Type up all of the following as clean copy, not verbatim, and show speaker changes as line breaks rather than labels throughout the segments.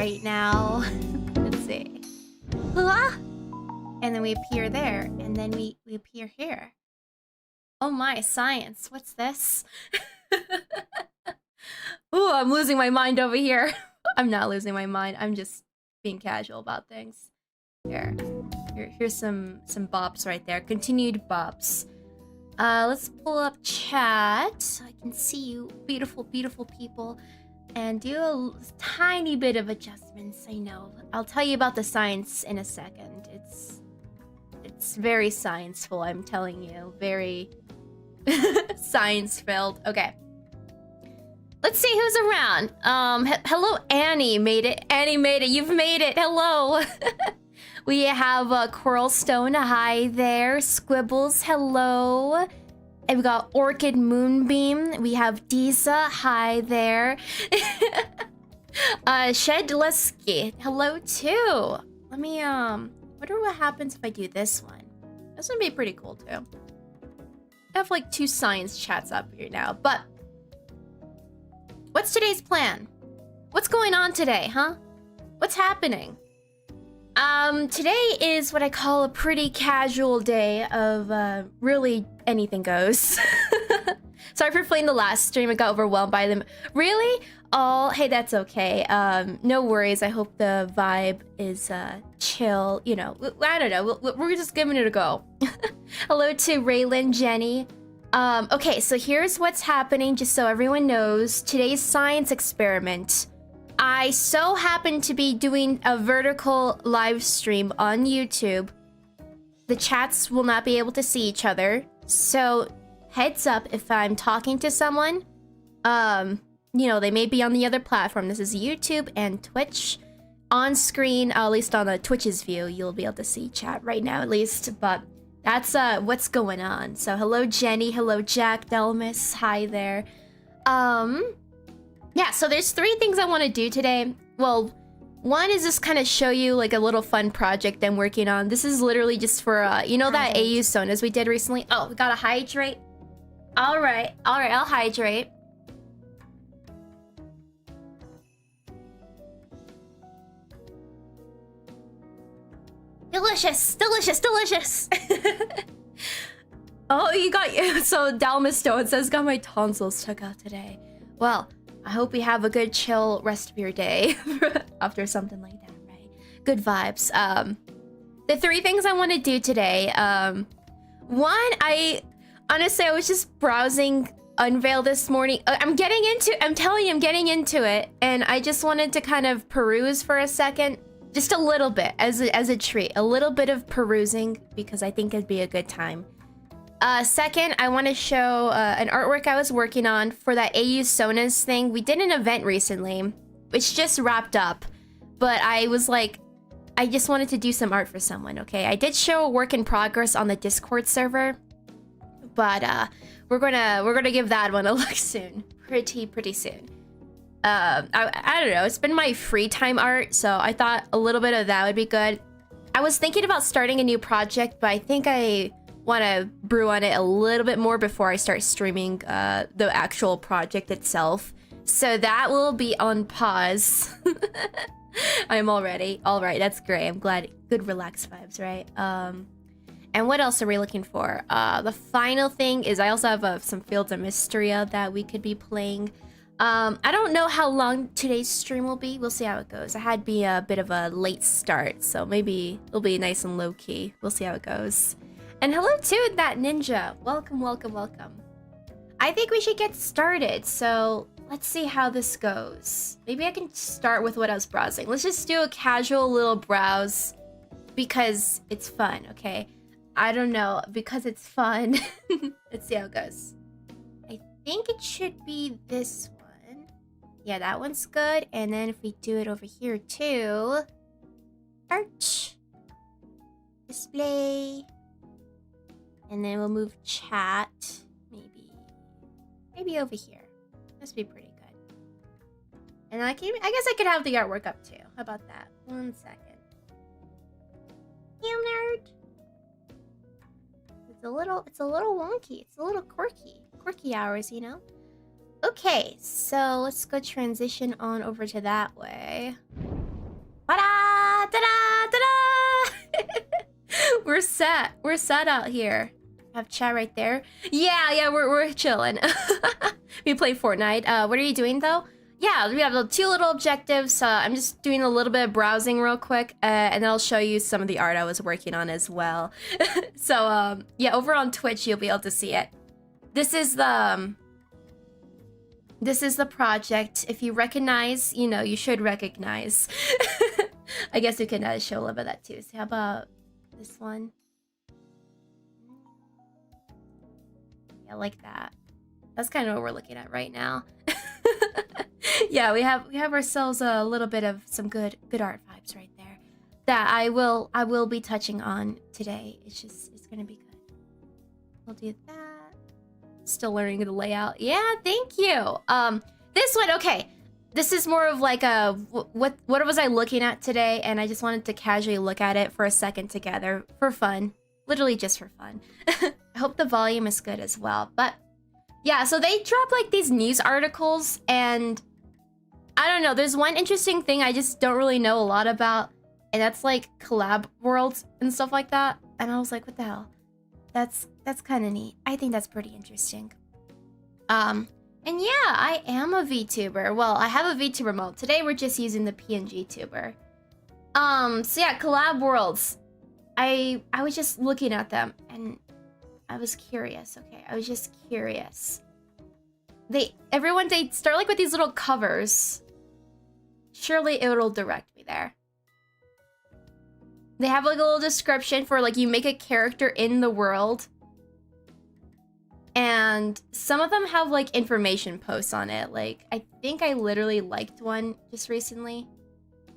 right now. Let's see. Ah! And then we appear there, and then we appear here. Oh my, science. What's this? Ooh, I'm losing my mind over here. I'm not losing my mind. I'm just being casual about things. Here's some bops right there. Continued bops. Let's pull up chat so I can see you, beautiful, beautiful people, and do a tiny bit of adjustments. I know. I'll tell you about the science in a second. It's very scienceful, I'm telling you. Very science-filled. Okay. Let's see who's around. Hello, Annie made it. Annie made it. You've made it. Hello. We have Coralstone. Hi there. Squibbles. Hello. And we got Orchid Moonbeam. We have Disa. Hi there. Shedleski. Hello too. Let me wonder what happens if I do this one. This would be pretty cool too. I have like 2 science chats up here now, but what's today's plan? What's going on today, huh? What's happening? Today is what I call a pretty casual day of really anything goes. Sorry for playing the last stream. I got overwhelmed by them. Really? Oh, hey, that's okay. No worries. I hope the vibe is chill. You know, I don't know. We're just giving it a go. Hello to Raylan, Jenny. Okay, so here's what's happening, just so everyone knows. Today's science experiment. I so happen to be doing a vertical live stream on YouTube. The chats will not be able to see each other. So, heads up if I'm talking to someone. You know, they may be on the other platform. This is YouTube and Twitch. On screen, at least on the Twitch's view, you'll be able to see chat right now at least. But that's what's going on. So, hello Jenny, hello Jack, Delmas, hi there. Yeah, so there's 3 things I want to do today. Well, one is just kind of show you like a little fun project I'm working on. This is literally just for, you know that AU sonas we did recently? Oh, we gotta hydrate. All right, I'll hydrate. Delicious, delicious, delicious. Oh, you got, so Dalmas Stone says, got my tonsils took out today. Well, I hope you have a good chill rest of your day after something like that, right? Good vibes. The 3 things I want to do today. One, I was just browsing Unveil this morning. I'm telling you, I'm getting into it. And I just wanted to kind of peruse for a second. Just a little bit as a treat. A little bit of perusing because I think it'd be a good time. Second, I want to show an artwork I was working on for that AU Sonas thing. We did an event recently, which just wrapped up. But I was like, I just wanted to do some art for someone, okay? I did show a work in progress on the Discord server. But we're gonna give that one a look soon. Pretty soon. I don't know, it's been my free time art, so I thought a little bit of that would be good. I was thinking about starting a new project, but I think I want to brew on it a little bit more before I start streaming the actual project itself. So that will be on pause. I'm all ready. All right, that's great. I'm glad. Good relaxed vibes, right? And what else are we looking for? The final thing is I also have some Fields of Mystria that we could be playing. I don't know how long today's stream will be. We'll see how it goes. I had be a bit of a late start, so maybe it'll be nice and low-key. We'll see how it goes. And hello to that ninja. Welcome, welcome, welcome. I think we should get started. So let's see how this goes. Maybe I can start with what I was browsing. Let's just do a casual little browse because it's fun, okay? I don't know, because it's fun. Let's see how it goes. I think it should be this one. Yeah, that one's good. And then if we do it over here too. Art. Display. And then we'll move chat, maybe over here. This would be pretty good. And I guess I could have the artwork up too. How about that? 1 second. You nerd. It's a little wonky. It's a little quirky hours, you know. Okay, so let's go transition on over to that way. We're set. We're set out here. Have chat right there. Yeah, we're chilling. We play Fortnite. What are you doing though? Yeah, we have the 2 little objectives. I'm just doing a little bit of browsing real quick, and then I'll show you some of the art I was working on as well. So, yeah, over on Twitch, you'll be able to see it. This is the project. If you recognize, you know, you should recognize. I guess we can show a little bit of that too. So how about this one? Yeah, like that. That's kind of what we're looking at right now. Yeah, we have ourselves a little bit of some good art vibes right there that I will be touching on today. It's gonna be good. We'll do that. Still learning the layout. Yeah, thank you. This one, okay. This is more of like a what was I looking at today, and I just wanted to casually look at it for a second together for fun, literally just for fun. I hope the volume is good as well. But yeah, so they drop like these news articles, and I don't know, there's one interesting thing I just don't really know a lot about, and that's like collab worlds and stuff like that. And I was like, what the hell? That's kind of neat. I think that's pretty interesting. And yeah, I am a VTuber. Well, I have a VTuber mode. Today we're just using the PNG tuber. So yeah, collab worlds. I was just looking at them and I was curious. Okay, I was just curious. They start like with these little covers. Surely it'll direct me there. They have like a little description for like you make a character in the world. And some of them have like information posts on it. Like I think I literally liked one just recently.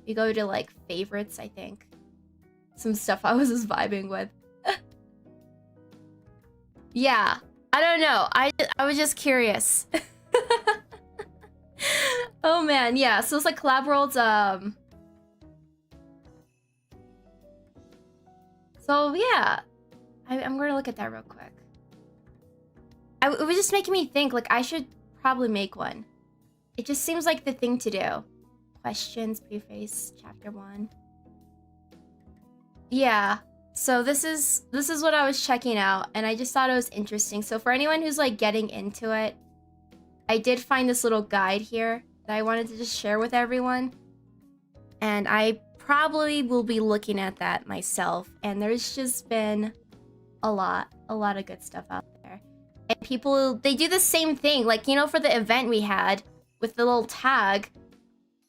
You go to like favorites, I think. Some stuff I was just vibing with. Yeah, I don't know. I was just curious. Oh man, yeah. So it's like collab worlds. So yeah, I'm gonna look at that real quick. It was just making me think like I should probably make one. It just seems like the thing to do. Questions, preface, chapter 1. Yeah. So this is what I was checking out, and I just thought it was interesting. So for anyone who's like getting into it, I did find this little guide here that I wanted to just share with everyone. And I probably will be looking at that myself. And there's just been a lot of good stuff out there. And people, they do the same thing. Like, you know, for the event we had with the little tag,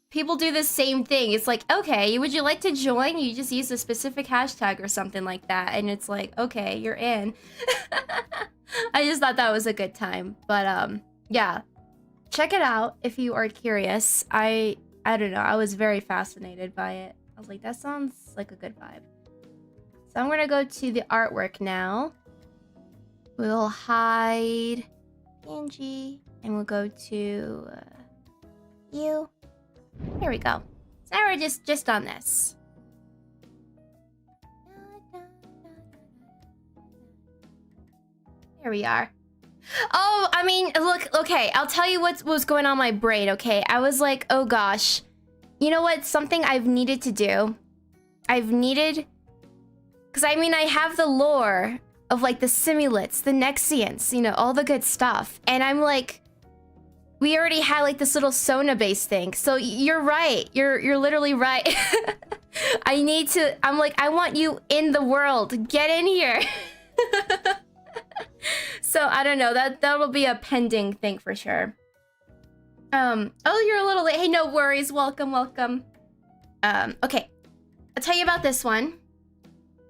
people do the same thing. It's like, okay, would you like to join? You just use a specific hashtag or something like that. And it's like, okay, you're in. I just thought that was a good time. But yeah, check it out if you are curious. I don't know. I was very fascinated by it. I was like, that sounds like a good vibe. So I'm going to go to the artwork now. We'll hide PNG and we'll go to you. Here we go. So now we're just on this. Here we are. Oh, I mean, look, okay, I'll tell you what was going on in my brain, okay? I was like, oh gosh. You know what? Something I've needed to do. Because I mean, I have the lore of like the Simulets, the Nexians, you know, all the good stuff. And I'm like, we already had like this little Sona based thing. So you're right. You're literally right. I'm like, I want you in the world. Get in here. So I don't know, that'll be a pending thing for sure. Oh, you're a little late. Hey, no worries. Welcome. Okay. I'll tell you about this one.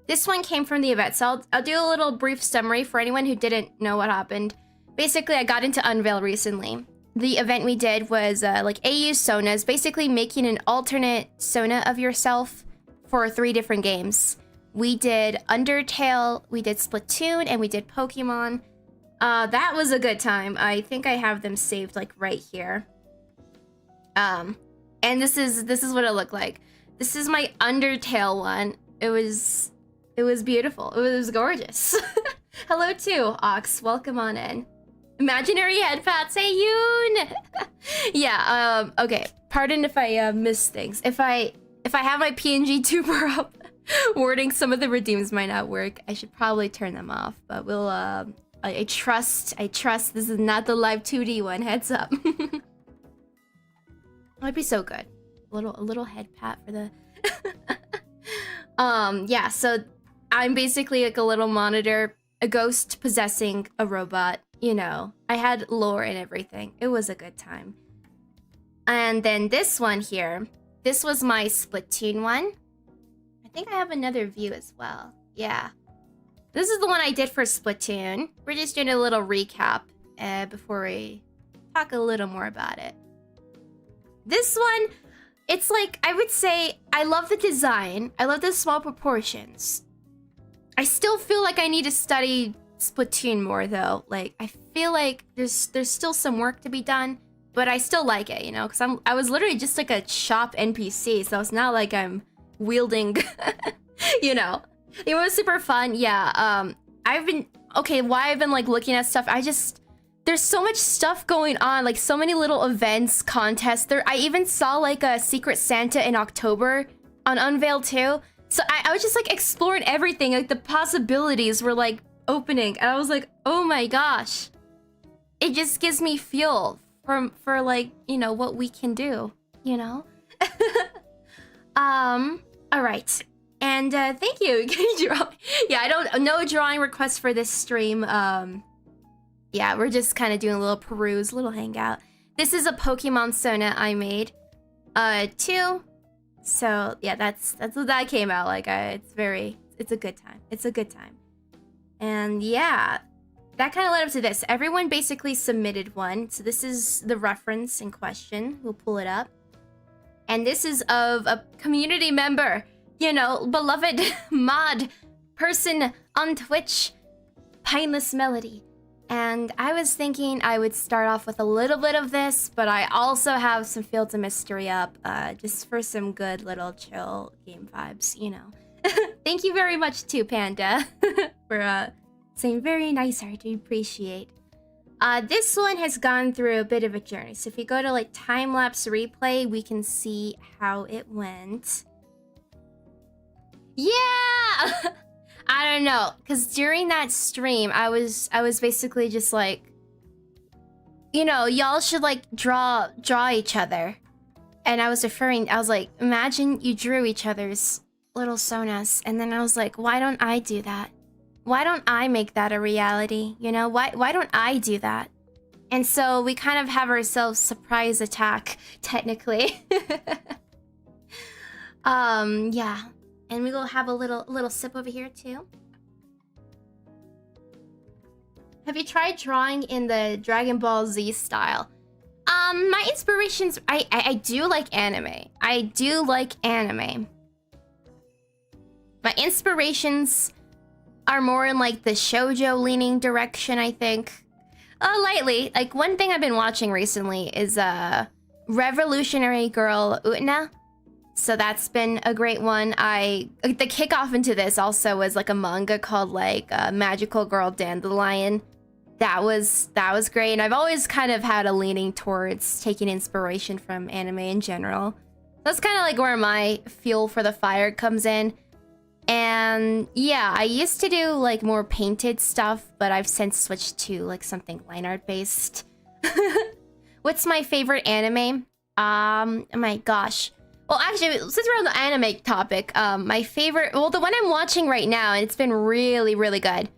This one came from the event, so I'll do a little brief summary for anyone who didn't know what happened. Basically, I got into Unveil recently. The event we did was like AU Sonas, basically making an alternate Sona of yourself for 3 different games. We did Undertale, we did Splatoon, and we did Pokemon. That was a good time. I think I have them saved like right here. And this is what it looked like. This is my Undertale one. It was beautiful. It was gorgeous. Hello too, Ox. Welcome on in. Imaginary head pats. Hey, Yoon. Yeah. Okay. Pardon if I miss things. If I have my PNG tuber up, Wording, some of the redeems might not work. I should probably turn them off, but we'll I trust this is not the live 2D one, heads up. That'd be so good. A little head pat for the yeah, so I'm basically like a little monitor, a ghost possessing a robot, you know. I had lore and everything. It was a good time. And then this one here, this was my Splatoon one. I think I have another view as well. Yeah. This is the one I did for Splatoon. We're just doing a little recap before we talk a little more about it. This one, it's like, I would say, I love the design. I love the small proportions. I still feel like I need to study Splatoon more though. Like, I feel like there's still some work to be done, but I still like it, you know? Because I was literally just like a shop NPC, so it's not like I'm wielding, you know? It was super fun, yeah. I've been, okay, why I've been like looking at stuff, there's so much stuff going on, like so many little events, contests. I even saw like a Secret Santa in October on Unveiled too. So I was just like exploring everything, like the possibilities were like opening, and I was like, oh my gosh. It just gives me fuel for like, you know, what we can do, you know? All right. And thank you. Yeah, I don't no drawing requests for this stream. Yeah, we're just kind of doing a little peruse, little hangout. This is a Pokemon Sona I made, too. So yeah, that's what that came out like. It's a good time. It's a good time. And yeah, that kind of led up to this. Everyone basically submitted one. So this is the reference in question. We'll pull it up. And this is of a community member, you know, beloved mod person on Twitch, Pineless Melody. And I was thinking I would start off with a little bit of this, but I also have some Fields of Mystria up, just for some good little chill game vibes, you know. Thank you very much too, Panda, for saying very nice art. I appreciate. This one has gone through a bit of a journey. So if you go to like time-lapse replay, we can see how it went. Yeah! I don't know, because during that stream, I was basically just like, you know, y'all should like draw each other. And I was like, imagine you drew each other's little sonas. And then I was like, why don't I do that? Why don't I make that a reality? You know, why don't I do that? And so we kind of have ourselves surprise attack, technically. Yeah. And we will have a little sip over here too. Have you tried drawing in the Dragon Ball Z style? My inspirations, I do like anime. I do like anime. My inspirations are more in like the shoujo leaning direction, I think. Lightly, like one thing I've been watching recently is Revolutionary Girl Utena. So that's been a great one. The kickoff into this also was like a manga called like Magical Girl Dandelion. That was great. And I've always kind of had a leaning towards taking inspiration from anime in general. That's kind of like where my fuel for the fire comes in. And yeah, I used to do like more painted stuff, but I've since switched to like something line art based. What's my favorite anime? Oh my gosh. Well, actually, since we're on the anime topic, my favorite, well, the one I'm watching right now, and it's been really, really good.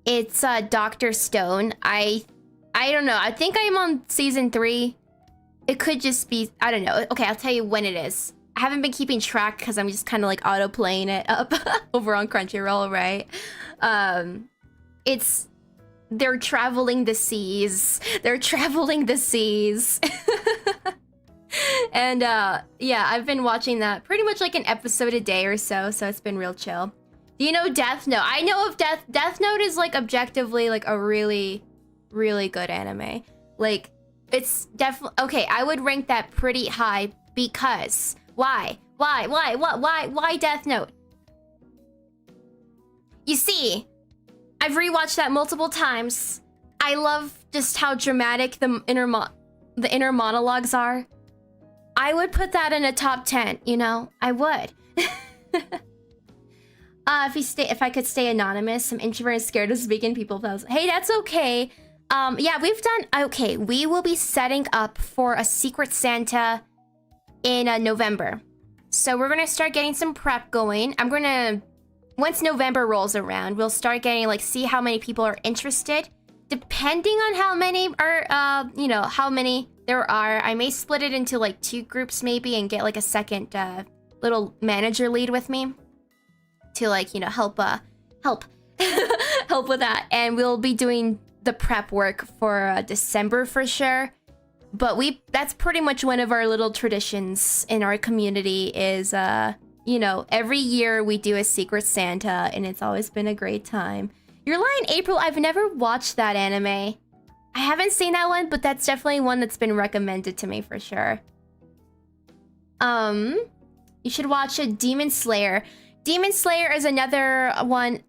It's Dr. Stone. I don't know. I think I'm on season 3. It could just be, I don't know. Okay, I'll tell you when it is. I haven't been keeping track because I'm just kind of like auto-playing it up over on Crunchyroll, right? They're traveling the seas. They're traveling the seas. And yeah, I've been watching that pretty much like an episode a day or so it's been real chill. Do you know Death Note? I know of Death Note is like objectively like a really, really good anime. Like, it's definitely, okay, I would rank that pretty high because, why Death Note? You see, I've rewatched that multiple times. I love just how dramatic the inner monologues are. I would put that in a top 10, you know? I would. If I could stay anonymous, I'm introverted, scared of speaking people. Hey, that's okay. Yeah, we've done. Okay, we will be setting up for a Secret Santa in November. So we're gonna start getting some prep going. Once November rolls around, we'll start getting like see how many people are interested. Depending on how many are, how many there are, I may split it into like 2 groups maybe and get like a second little manager lead with me to like help help with that. And we'll be doing the prep work for December for sure. But that's pretty much one of our little traditions in our community is every year we do a Secret Santa, and it's always been a great time. You're Lying April, I've never watched that anime. I haven't seen that one, but that's definitely one that's been recommended to me for sure. You should watch Demon Slayer. Demon Slayer is another one.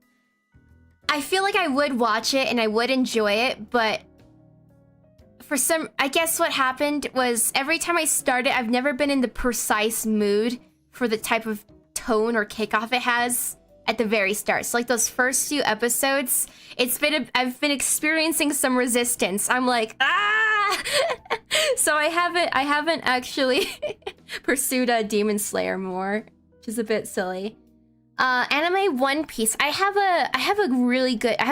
I feel like I would watch it and I would enjoy it, but I guess what happened was every time I started, I've never been in the precise mood for the type of tone or kickoff it has at the very start. So like those first few episodes, I've been experiencing some resistance. I'm like, ah! So I haven't actually pursued a Demon Slayer more, which is a bit silly. Anime One Piece. I have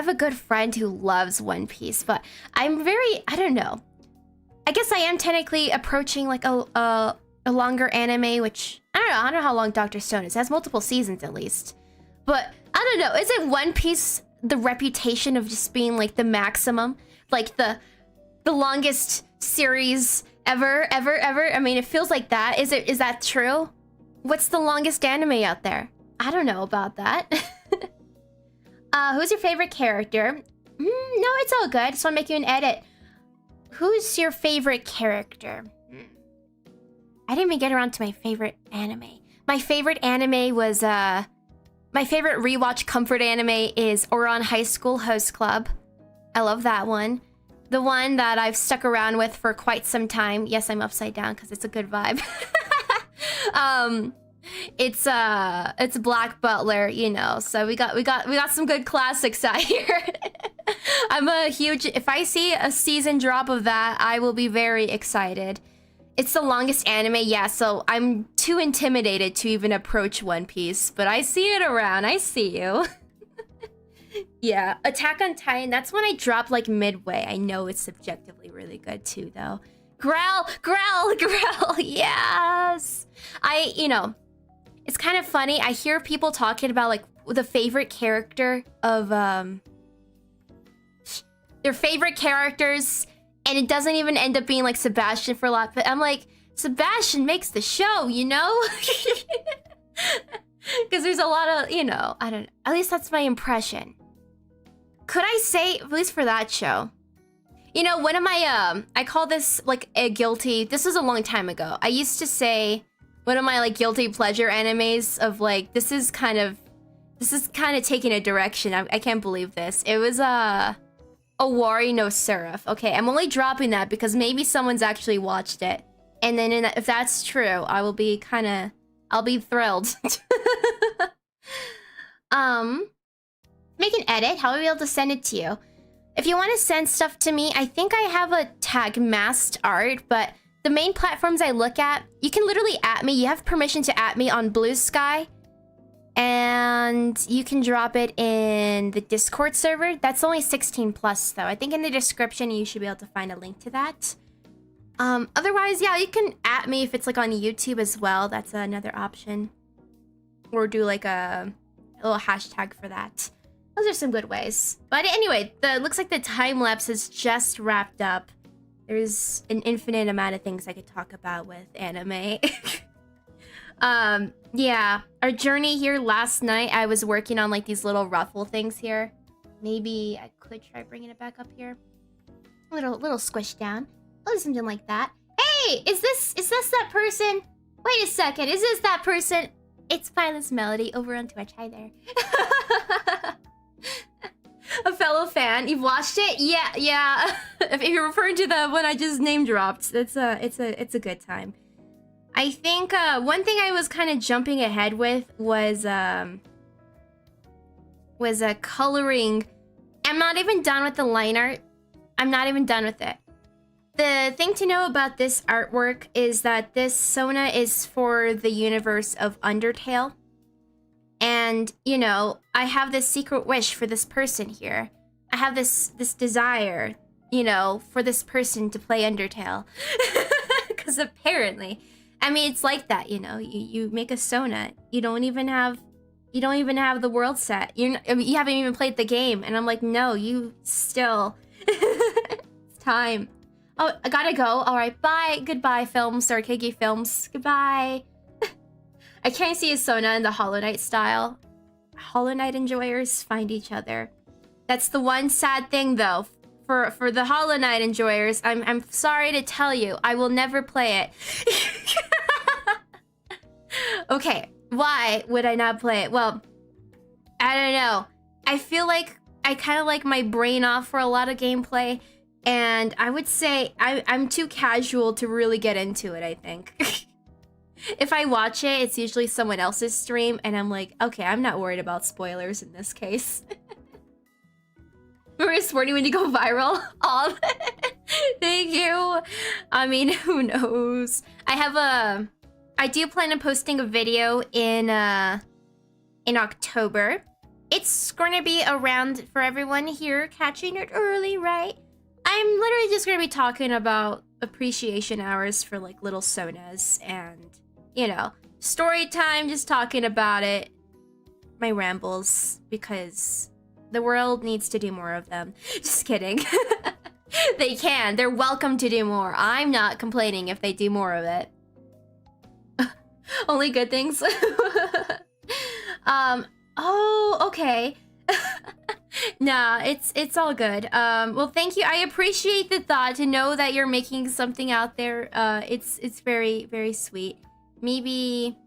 a good friend who loves One Piece, but I don't know. I guess I am technically approaching like a longer anime, which I don't know how long Dr. Stone is. It has multiple seasons at least. But I don't know. Isn't One Piece the reputation of just being like the maximum? Like the longest series ever? I mean, it feels like that. Is that true? What's the longest anime out there? I don't know about that. Who's your favorite character? No, it's all good. Just want to make you an edit. Who's your favorite character? I didn't even get around to my favorite anime. My favorite anime was, my favorite rewatch comfort anime is Ouran High School Host Club. I love that one. The one that I've stuck around with for quite some time. Yes, I'm upside down because it's a good vibe. It's Black Butler, so we got some good classics out here. I'm a huge, if I see a season drop of that, I will be very excited. It's the longest anime, yeah, so I'm too intimidated to even approach One Piece, but I see it around, I see you. Yeah, Attack on Titan, that's when I drop like midway. I know it's subjectively really good too, though. Growl, yes! It's kind of funny. I hear people talking about like the favorite character of their favorite characters, and it doesn't even end up being like Sebastian for a lot. But I'm like, Sebastian makes the show, because there's a lot of I don't. At least that's my impression. Could I say at least for that show? One of my I call this like a guilty. This was a long time ago. I used to say. One of my like guilty pleasure animes of like this is kind of taking a direction. I can't believe this. It was Owari no Seraph. Okay, I'm only dropping that because maybe someone's actually watched it, and then if that's true, I'll be thrilled. Make an edit. How will I be able to send it to you? If you want to send stuff to me, I think I have a tag masked art, but. The main platforms I look at, you can literally @ me. You have permission to @ me on Blue Sky. And you can drop it in the Discord server. That's only 16 plus though. I think in the description you should be able to find a link to that. Otherwise, yeah, you can @ me if it's like on YouTube as well. That's another option. Or do like a little hashtag for that. Those are some good ways. But anyway, looks like the time lapse is just wrapped up. There's an infinite amount of things I could talk about with anime. Yeah, our journey here last night, I was working on like these little ruffle things here. Maybe I could try bringing it back up here. Little squish down. I'll do something like that. Hey, is this that person? Wait a second, is this that person? It's Pilot's Melody over on Twitch. Hi there. A fellow fan. You've watched it? Yeah. If you're referring to the one I just name dropped, it's a good time. I think one thing I was kind of jumping ahead with was was coloring. I'm not even done with the line art. I'm not even done with it. The thing to know about this artwork is that this Sona is for the universe of Undertale. And, you know, I have this secret wish for this person here. I have this desire, you know, for this person to play Undertale. Because apparently, I mean, it's like that, you know. You make a Sona. You don't even have the world set. You haven't even played the game. And I'm like, no, you still. It's time. Oh, I gotta go. All right, bye. Goodbye, Films. Sarkegi Films. Goodbye. I can't see a Sona in the Hollow Knight style. Hollow Knight enjoyers find each other. That's the one sad thing, though. For the Hollow Knight enjoyers, I'm sorry to tell you, I will never play it. Okay, why would I not play it? Well, I don't know. I feel like I kind of like my brain off for a lot of gameplay. And I would say I'm too casual to really get into it, I think. If I watch it, it's usually someone else's stream, and I'm like, okay, I'm not worried about spoilers in this case. Remember Sporty when you go viral? Oh, thank you. I mean, who knows? I do plan on posting a video in October. It's gonna be around for everyone here catching it early, right? I'm literally just gonna be talking about appreciation hours for like little Sonas and, you know, story time, just talking about it. My rambles, because the world needs to do more of them. Just kidding. They can. They're welcome to do more. I'm not complaining if they do more of it. Only good things. Oh, okay. Nah, it's all good. Well, thank you. I appreciate the thought to know that you're making something out there. It's very, very sweet. Maybe,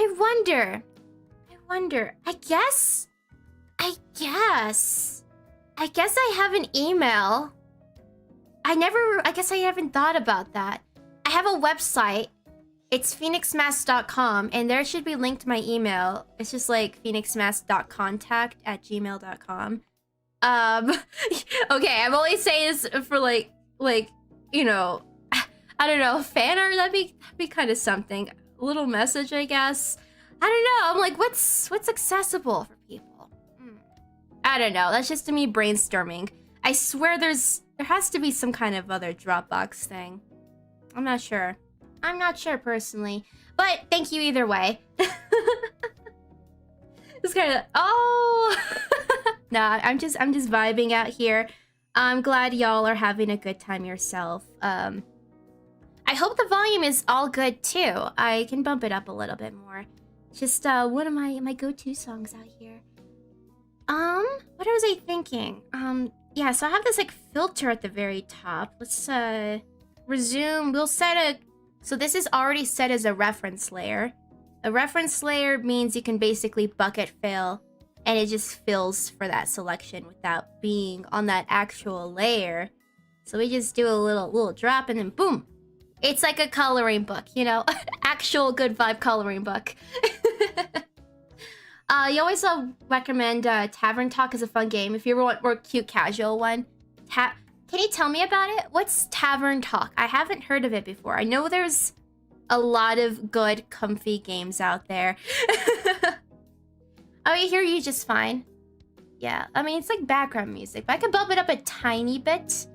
I wonder. I guess I have an email. I guess I haven't thought about that. I have a website. It's phoenixmask.com, and there should be linked my email. It's just like phoenixmask.contact@gmail.com. Okay, I'm only saying this for like, you know, I don't know, fan art, that'd be kind of something. A little message, I guess. I don't know. I'm like, what's accessible for people? I don't know. That's just me brainstorming. I swear there has to be some kind of other Dropbox thing. I'm not sure. I'm not sure personally, but thank you either way. It's kind of nah. I'm just vibing out here. I'm glad y'all are having a good time yourself. I hope the volume is all good too. I can bump it up a little bit more. Just one of my go-to songs out here. What was I thinking? Yeah. So I have this like filter at the very top. Let's resume. We'll set a. So this is already set as a reference layer. A reference layer means you can basically bucket fill, and it just fills for that selection without being on that actual layer. So we just do a little drop, and then boom. It's like a coloring book, you know? Actual good vibe coloring book. You always recommend Tavern Talk as a fun game. If you ever want more cute casual one. Can you tell me about it? What's Tavern Talk? I haven't heard of it before. I know there's a lot of good, comfy games out there. Oh, I hear you just fine. Yeah, I mean, it's like background music, but I could bump it up a tiny bit.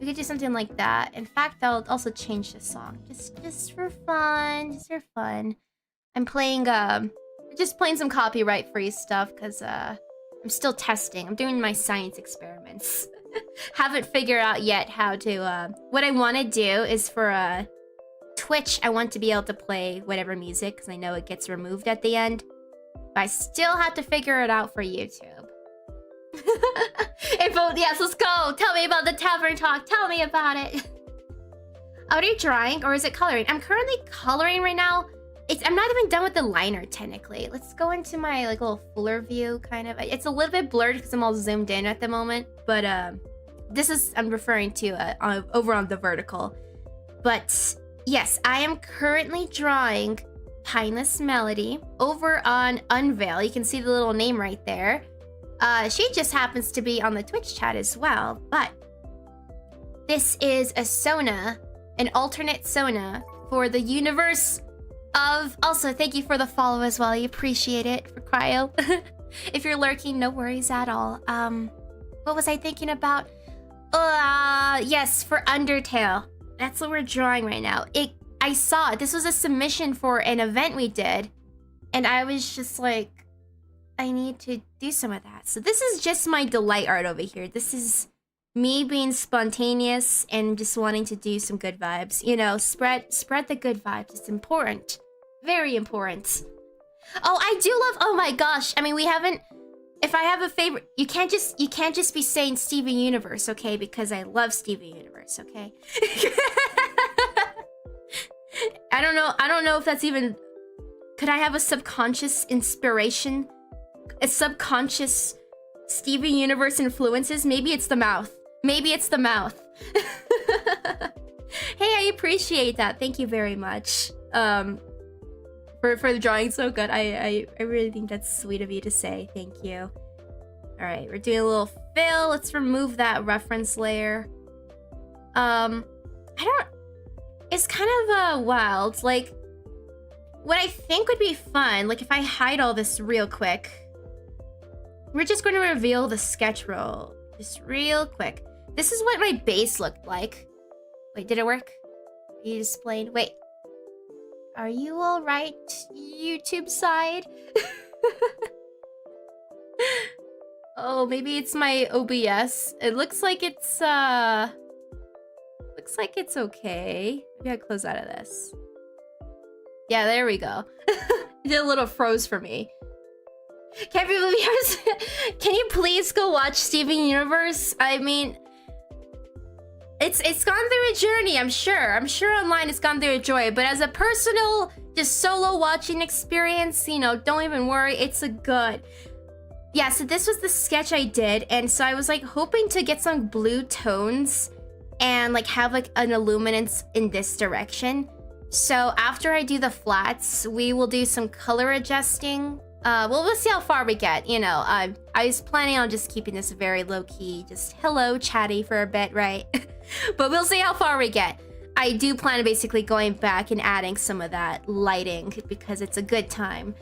We could do something like that. In fact, I'll also change the song. Just for fun. Just for fun. I'm playing, just playing some copyright-free stuff, because, I'm still testing. I'm doing my science experiments. Haven't figured out yet how to, what I want to do is for, Twitch, I want to be able to play whatever music, because I know it gets removed at the end. But I still have to figure it out for YouTube. Yes, let's go! Tell me about the Tavern Talk! Tell me about it! Are you drawing, or is it coloring? I'm currently coloring right now. I'm not even done with the liner, technically. Let's go into my, like, little fuller view, kind of. It's a little bit blurred, because I'm all zoomed in at the moment. But, this is, I'm referring to, over on the vertical. But, Yes, I am currently drawing Pineless Melody over on Unveil. You can see the little name right there. She just happens to be on the Twitch chat as well, but this is a Sona, an alternate Sona for the universe of... Also, thank you for the follow as well. I appreciate it for Cryo. If you're lurking, no worries at all. What was I thinking about? Yes, for Undertale. That's what we're drawing right now. I saw it. This was a submission for an event we did, and I was just like, I need to do some of that. So this is just my delight art over here. This is me being spontaneous and just wanting to do some good vibes. You know, spread the good vibes. It's important. Very important. Oh, I do love... Oh my gosh. I mean, we haven't... If I have a favorite... You can't just be saying Steven Universe, okay? Because I love Steven Universe, okay? I don't know if that's even... Could I have a subconscious inspiration? A subconscious Steven Universe influences? Maybe it's the mouth. Maybe it's the mouth. Hey, I appreciate that. Thank you very much. For the drawing so good. I really think that's sweet of you to say. Thank you. Alright, we're doing a little fill. Let's remove that reference layer. It's kind of wild. Like, what I think would be fun, like if I hide all this real quick, we're just going to reveal the sketch roll. Just real quick. This is what my base looked like. Wait, did it work? You displayed... Wait. Are you alright, YouTube side? Oh, maybe it's my OBS. It looks like it's, Looks like it's okay. Maybe I close out of this. Yeah, there we go. It did a little froze for me. Can't believe Can you please go watch Steven Universe? I mean... It's gone through a journey, I'm sure. I'm sure online it's gone through a joy, but as a personal, just solo watching experience, you know, don't even worry, it's a good. Yeah, so this was the sketch I did, and so I was like hoping to get some blue tones and like have like an illuminance in this direction. So after I do the flats, we will do some color adjusting. Well, we'll see how far we get, you know. I was planning on just keeping this very low-key, just hello chatty for a bit, right? But we'll see how far we get. I do plan on basically going back and adding some of that lighting because it's a good time.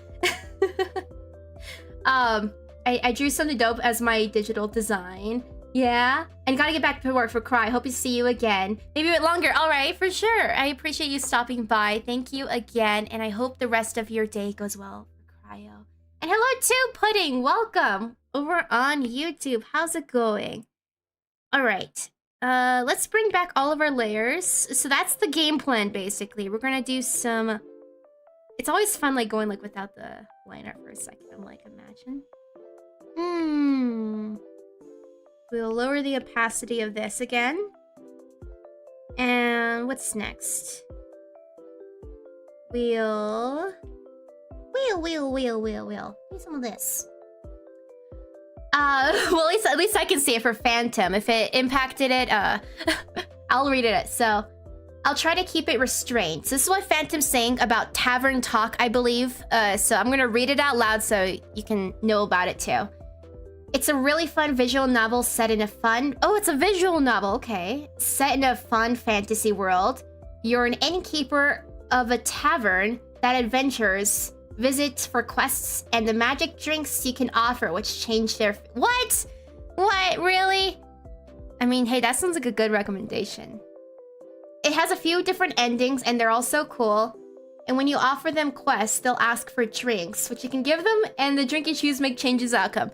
I drew something dope as my digital design. Yeah, and gotta get back to work for Cry. Hope to see you again. Maybe a bit longer. All right, for sure. I appreciate you stopping by. Thank you again, and I hope the rest of your day goes well for Cryo. And hello to Pudding. Welcome over on YouTube. How's it going? All right. Let's bring back all of our layers. So that's the game plan, basically. We're gonna do some... It's always fun, like, going, like, without the line art for a second. I'm like, imagine. We'll lower the opacity of this again. And what's next? We'll do some of this. Well, at least I can see it for Phantom. If it impacted it, I'll read it. So I'll try to keep it restrained. So this is what Phantom's saying about tavern talk, I believe. So I'm gonna read it out loud so you can know about it too. It's a really fun visual novel set in a fun... Oh, it's a visual novel, okay. Set in a fun fantasy world. You're an innkeeper of a tavern that adventurers visit for quests and the magic drinks you can offer, which change their... What? What? Really? I mean, hey, that sounds like a good recommendation. It has a few different endings, and they're all so cool. And when you offer them quests, they'll ask for drinks, which you can give them, and the drink you choose make changes outcome.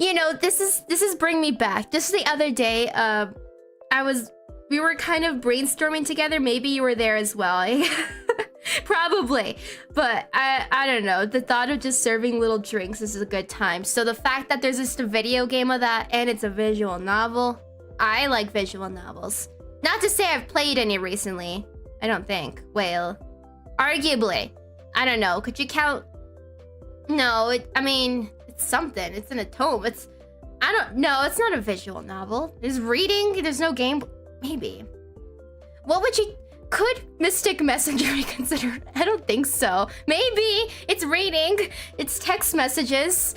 You know, this is bring me back. Just the other day, we were kind of brainstorming together. Maybe you were there as well. Probably. But I don't know. The thought of just serving little drinks is a good time. So the fact that there's just a video game of that and it's a visual novel, I like visual novels. Not to say I've played any recently. I don't think. Well, arguably. I don't know. Could you count? No, I mean, it's something. It's in a tome. I don't know. It's not a visual novel. There's reading. There's no game. Maybe. What would you... Could Mystic Messenger be considered? I don't think so. Maybe. It's reading. It's text messages.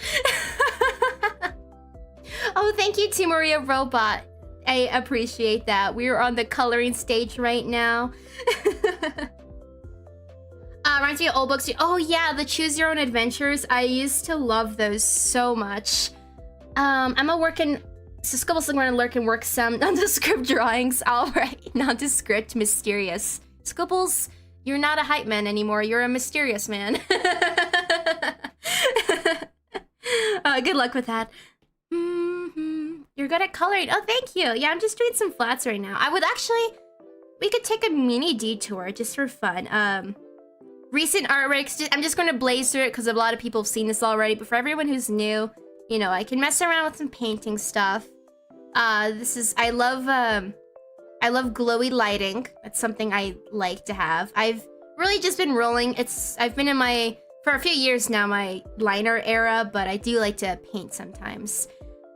Oh, thank you to Maria Robot. I appreciate that. We're on the coloring stage right now. Reminds me of old books. Oh yeah, the Choose Your Own Adventures. I used to love those so much. I'm a working... So Scribble's gonna lurk and work some nondescript drawings. Alright, nondescript, mysterious. Scribbles, you're not a hype man anymore. You're a mysterious man. Good luck with that. You're good at coloring. Oh, thank you. Yeah, I'm just doing some flats right now. I would actually... We could take a mini detour just for fun. Recent artworks. I'm just going to blaze through it because a lot of people have seen this already. But for everyone who's new, you know, I can mess around with some painting stuff. This is... I love glowy lighting. That's something I like to have. I've really just been rolling. I've been in my... For a few years now, my liner era, but I do like to paint sometimes.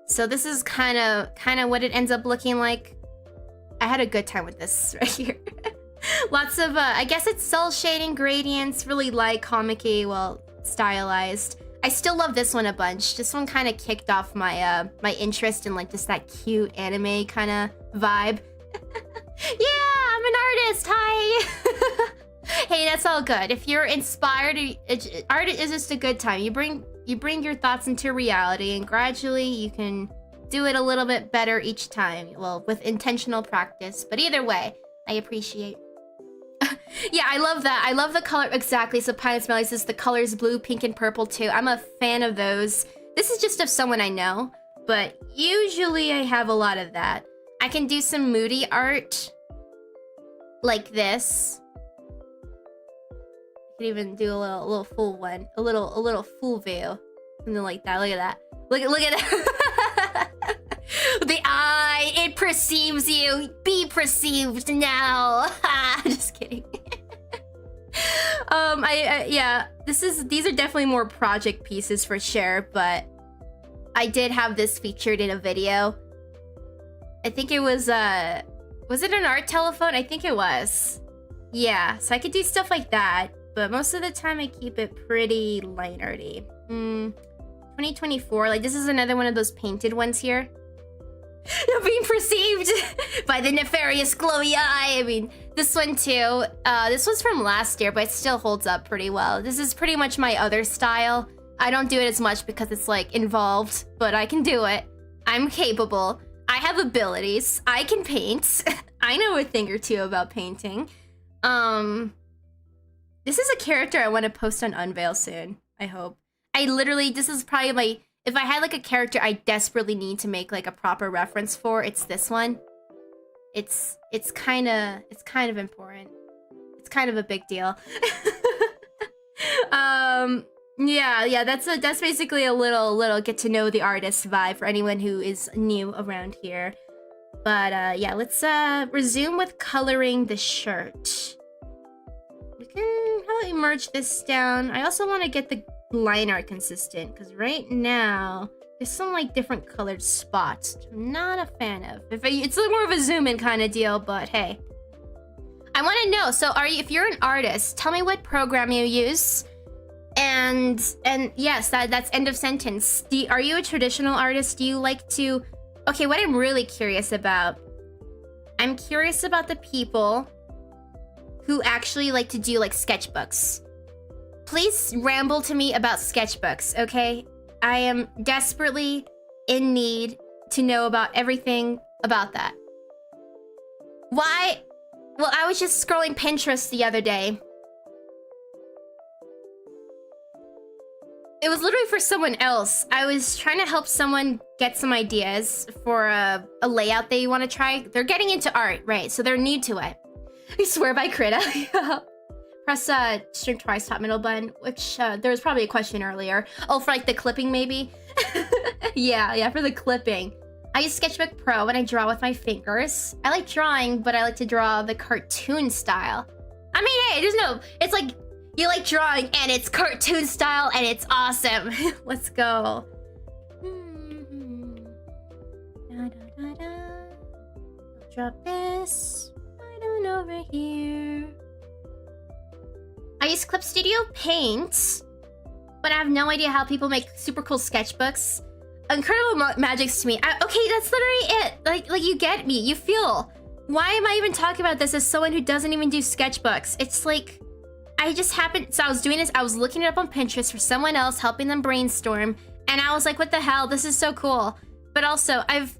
So this is kind of what it ends up looking like. I had a good time with this right here. Lots of, I guess it's cell shading, gradients, really light, comic-y, well, stylized. I still love this one a bunch. This one kind of kicked off my my interest in like just that cute anime kind of vibe. Yeah, I'm an artist. Hi. Hey, that's all good. If you're inspired, art is just a good time. You bring your thoughts into reality, and gradually you can do it a little bit better each time. Well, with intentional practice. But either way, I appreciate. Yeah, I love that. I love the color. Exactly. So Pilot Smelly says the colors blue, pink, and purple too. I'm a fan of those. This is just of someone I know, but usually I have a lot of that. I can do some moody art like this. I could even do a little full one, a little full view, something like that. Look at that. Look at that. The eye, it perceives you. Be perceived now. Just kidding. Yeah, these are definitely more project pieces for sure, but I did have this featured in a video. I think it was it an art telephone? I think it was. Yeah, so I could do stuff like that, but most of the time I keep it pretty light arty. 2024, like this is another one of those painted ones here. Being perceived by the nefarious glowy eye. I mean, this one too. This was from last year, but it still holds up pretty well. This is pretty much my other style. I don't do it as much because it's like involved, but I can do it. I'm capable. I have abilities. I can paint. I know a thing or two about painting. This is a character I want to post on Unveil soon, I hope. This is probably my... If I had like a character I desperately need to make like a proper reference for, it's this one. It's kind of important. It's kind of a big deal. Yeah, that's basically a little get to know the artist vibe for anyone who is new around here. But yeah, let's resume with coloring the shirt. We can probably merge this down. I also want to get the line art consistent because right now there's some like different colored spots which I'm not a fan of. It's more of a zoom in kind of deal, but hey, I want to know. So if you're an artist, tell me what program you use. And yes, that's end of sentence. Are you a traditional artist? Do you like to... Okay, what I'm really curious about, I'm curious about the people who actually like to do like sketchbooks. Please ramble to me about sketchbooks, okay? I am desperately in need to know about everything about that. Why? Well, I was just scrolling Pinterest the other day. It was literally for someone else. I was trying to help someone get some ideas for a layout they want to try. They're getting into art, right? So they're new to it. I swear by Krita. Press string twice top middle button, which there was probably a question earlier. Oh, for like the clipping maybe? Yeah, for the clipping. I use Sketchbook Pro and I draw with my fingers. I like drawing, but I like to draw the cartoon style. I mean, hey, it's like, you like drawing and it's cartoon style and it's awesome. Let's go. Drop this. on over here. I use Clip Studio Paint, but I have no idea how people make super cool sketchbooks. Incredible Magics to me. Okay, that's literally it. Like you get me. You feel. Why am I even talking about this as someone who doesn't even do sketchbooks? It's like, I just happened. So I was doing this. I was looking it up on Pinterest for someone else, helping them brainstorm, and I was like, what the hell? This is so cool. But also, I've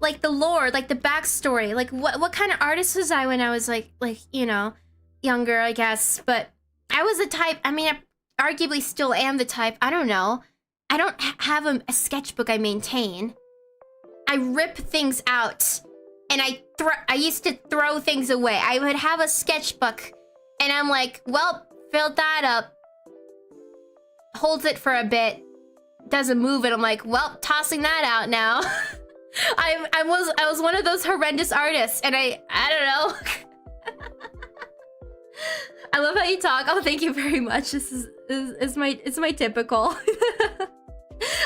like the lore, like the backstory, like what kind of artist was I when I was like you know, younger, I guess. But I was the type. I mean, I arguably still am the type. I don't know. I don't have a sketchbook I maintain. I rip things out, and I used to throw things away. I would have a sketchbook, and I'm like, well, filled that up. Holds it for a bit, doesn't move it. I'm like, well, tossing that out now. I was one of those horrendous artists, and I don't know. I love how you talk. Oh, thank you very much. This is my typical.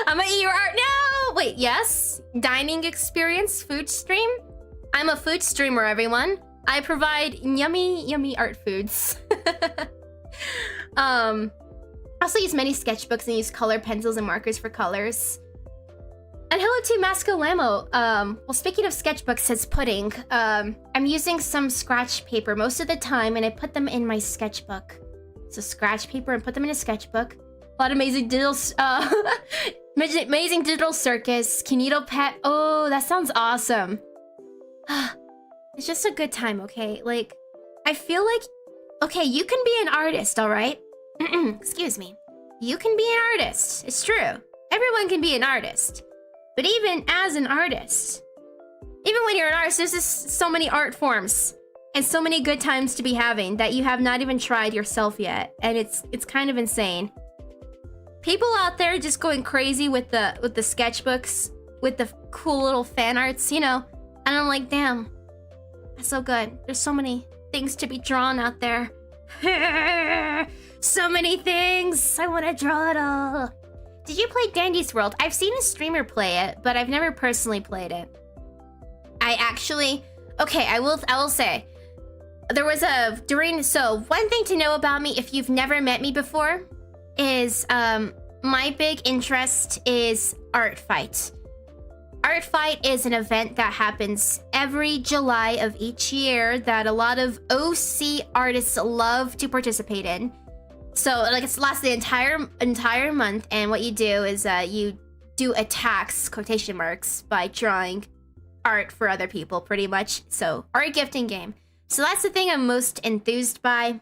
I'm gonna eat your art now. Wait, yes, dining experience, food stream. I'm a food streamer, everyone. I provide yummy art foods. I also use many sketchbooks and use color pencils and markers for colors. And hello to Masco Lamo. Well, speaking of sketchbooks, says Pudding. I'm using some scratch paper most of the time, and I put them in my sketchbook. So scratch paper and put them in a sketchbook. A lot of amazing digital, amazing digital circus, Kineto Pet. Oh, that sounds awesome. It's just a good time, okay? Like, I feel like, okay, you can be an artist, all right? Excuse me. You can be an artist. It's true. Everyone can be an artist. But even as an artist, even when you're an artist, there's just so many art forms and so many good times to be having that you have not even tried yourself yet, and it's kind of insane. People out there just going crazy with the sketchbooks, with the cool little fan arts, you know, and I'm like, damn, that's so good. There's so many things to be drawn out there. So many things. I want to draw it all. Did you play Dandy's World? I've seen a streamer play it, but I've never personally played it. I actually, okay, I will say, there was so one thing to know about me if you've never met me before is my big interest is Art Fight. Art Fight is an event that happens every July of each year that a lot of OC artists love to participate in. So like it lasts the entire month, and what you do is you do attacks, quotation marks, by drawing art for other people, pretty much. So art gifting game. So that's the thing I'm most enthused by.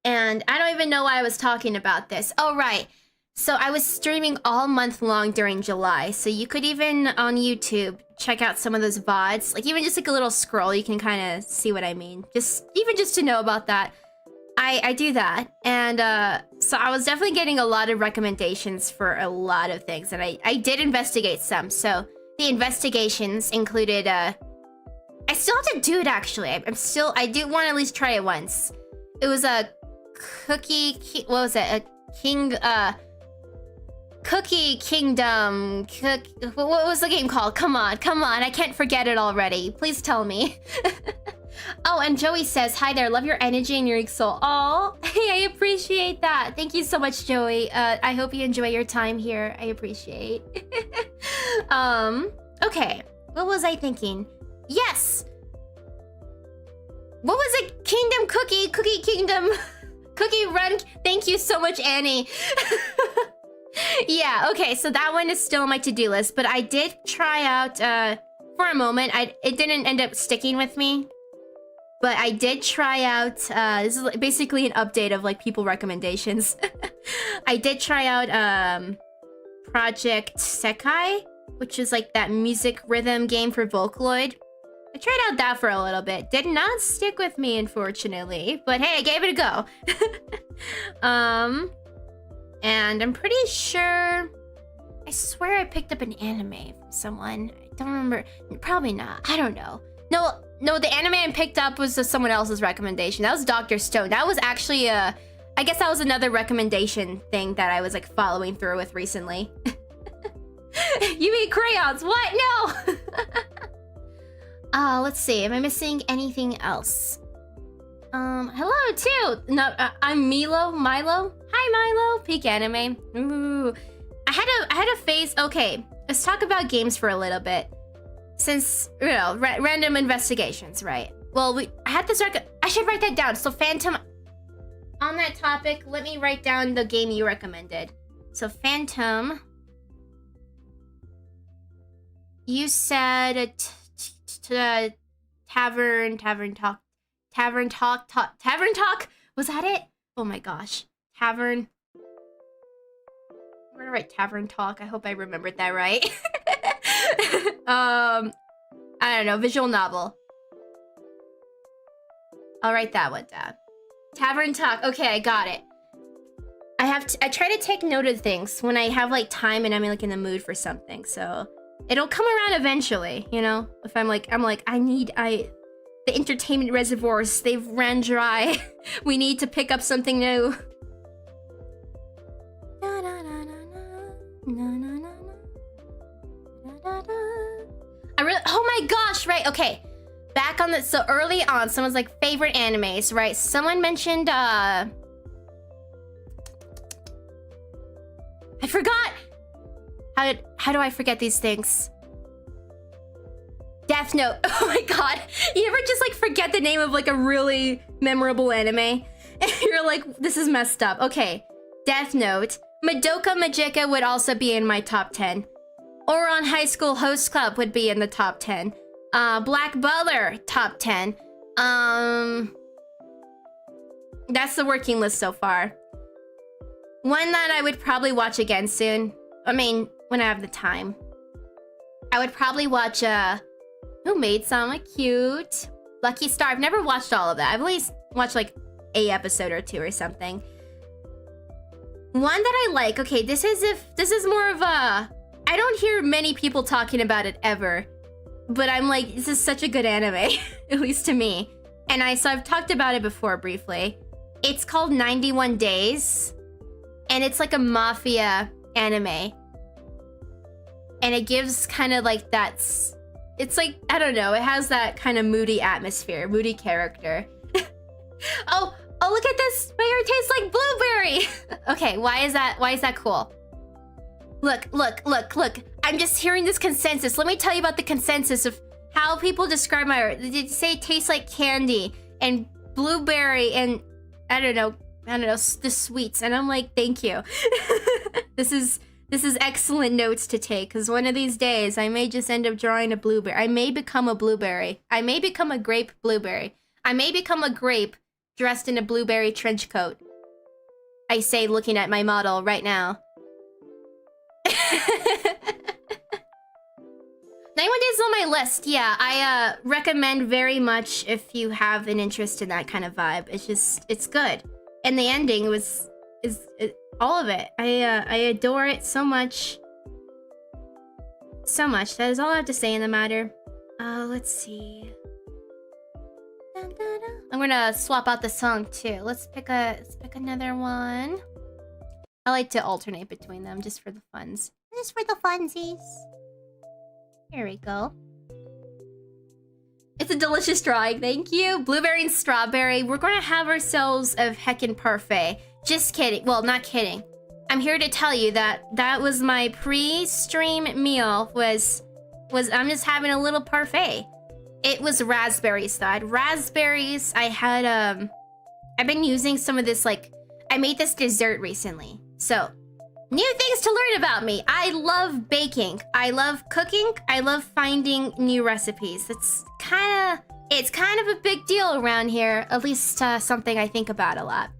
And I don't even know why I was talking about this. Oh, right. So I was streaming all month long during July. So you could even on YouTube check out some of those VODs. Like even just like a little scroll, you can kind of see what I mean. Just to know about that. I do that. And so I was definitely getting a lot of recommendations for a lot of things. And I did investigate some. So the investigations included... I still have to do it, actually. I do want to at least try it once. It was a cookie... What was it? Cookie Kingdom... What was the game called? Come on. I can't forget it already. Please tell me. Oh, and Joey says, hi there, love your energy and your soul. Oh, hey, I appreciate that. Thank you so much, Joey. I hope you enjoy your time here. I appreciate. Okay. What was I thinking? Yes! What was it? Kingdom Cookie Kingdom, Cookie Run. Thank you so much, Annie. Yeah, okay, so that one is still on my to-do list, but I did try out, for a moment, it didn't end up sticking with me. But I did try out, this is basically an update of like people recommendations. I did try out Project Sekai, which is like that music rhythm game for Vocaloid. I tried out that for a little bit. Did not stick with me, unfortunately. But hey, I gave it a go. And I'm pretty sure... I swear I picked up an anime from someone. I don't remember. Probably not. I don't know. No, the anime I picked up was someone else's recommendation. That was Dr. Stone. That was actually I guess that was another recommendation thing that I was like following through with recently. You mean crayons? What? No! Let's see. Am I missing anything else? Hello too. No, I'm Milo. Hi Milo. Peak anime. Ooh. I had a phase. Okay, let's talk about games for a little bit. Since, you know, random investigations, right? Well, I had this I should write that down. So Phantom, on that topic, let me write down the game you recommended. So Phantom, you said Tavern Talk. Was that it? Oh my gosh. Tavern. I'm gonna write Tavern Talk. I hope I remembered that right. I don't know. Visual novel. I'll write that one down. Tavern Talk. Okay, I got it. I try to take note of things when I have like time and I'm like in the mood for something. So it'll come around eventually, you know? If I'm like, the entertainment reservoirs, they've ran dry. We need to pick up something new. Oh my gosh, right, okay. Back on the, so early on, someone's like, favorite animes, right? Someone mentioned, I forgot. How do I forget these things? Death Note. Oh my god. You ever just like forget the name of like a really memorable anime? And you're like, this is messed up. Okay. Death Note. Madoka Magica would also be in my top 10. Ouran High School Host Club would be in the top 10. Black Butler, top 10. That's the working list so far. One that I would probably watch again soon. I mean, when I have the time. I would probably watch, Who Made Soma? Cute. Lucky Star. I've never watched all of that. I've at least watched like a episode or two or something. One that I like, okay, this is more of a, I don't hear many people talking about it ever, but I'm like, this is such a good anime, at least to me. And so I've talked about it before briefly. It's called 91 Days, and it's like a mafia anime. And it gives kind of like it's like, I don't know, it has that kind of moody atmosphere, moody character. Oh, look at this! My hair tastes like blueberry! Okay, why is that cool? Look. I'm just hearing this consensus. Let me tell you about the consensus of how people describe my hair. They say it tastes like candy and blueberry and I don't know, the sweets. And I'm like, thank you. This is excellent notes to take, because one of these days I may just end up drawing a blueberry. I may become a blueberry. I may become a grape blueberry. I may become a grape dressed in a blueberry trench coat. I say, looking at my model right now. 91 Days is on my list. Yeah, I recommend very much if you have an interest in that kind of vibe. It's good. And the ending is all of it. I adore it so much. So much. That is all I have to say in the matter. Let's see. I'm gonna swap out the song too. Let's pick another one. I like to alternate between them just for the funs. Just for the funsies. Here we go. It's a delicious drawing, thank you. Blueberry and strawberry. We're gonna have ourselves a heckin' parfait. Just kidding. Well, not kidding. I'm here to tell you that was my pre-stream meal was I'm just having a little parfait. It was raspberries though. I had raspberries. I had I've been using some of this, like, I made this dessert recently. So, new things to learn about me. I love baking. I love cooking. I love finding new recipes. It's kind of a big deal around here. At least something I think about a lot.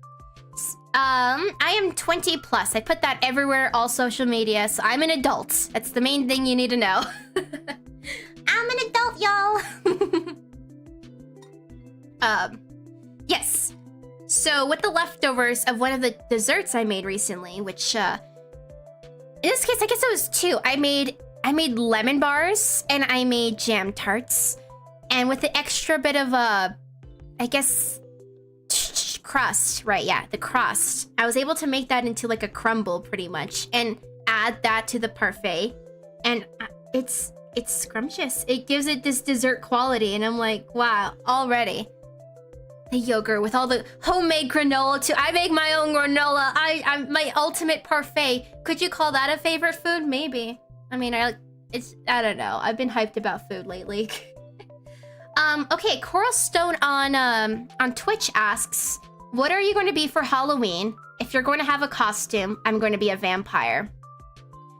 I am 20 plus. I put that everywhere, all social media. So I'm an adult. That's the main thing you need to know. I'm an adult, y'all. Yes. So with the leftovers of one of the desserts I made recently, which in this case, I guess it was two. I made lemon bars and I made jam tarts. And with the extra bit of I guess crust, right? Yeah, the crust. I was able to make that into like a crumble pretty much and add that to the parfait. And it's it's scrumptious. It gives it this dessert quality, and I'm like, wow, already. The yogurt with all the homemade granola too. I make my own granola. I'm my ultimate parfait. Could you call that a favorite food? Maybe. I mean, I don't know. I've been hyped about food lately. Okay, Coral Stone on Twitch asks, what are you going to be for Halloween? If you're going to have a costume, I'm going to be a vampire.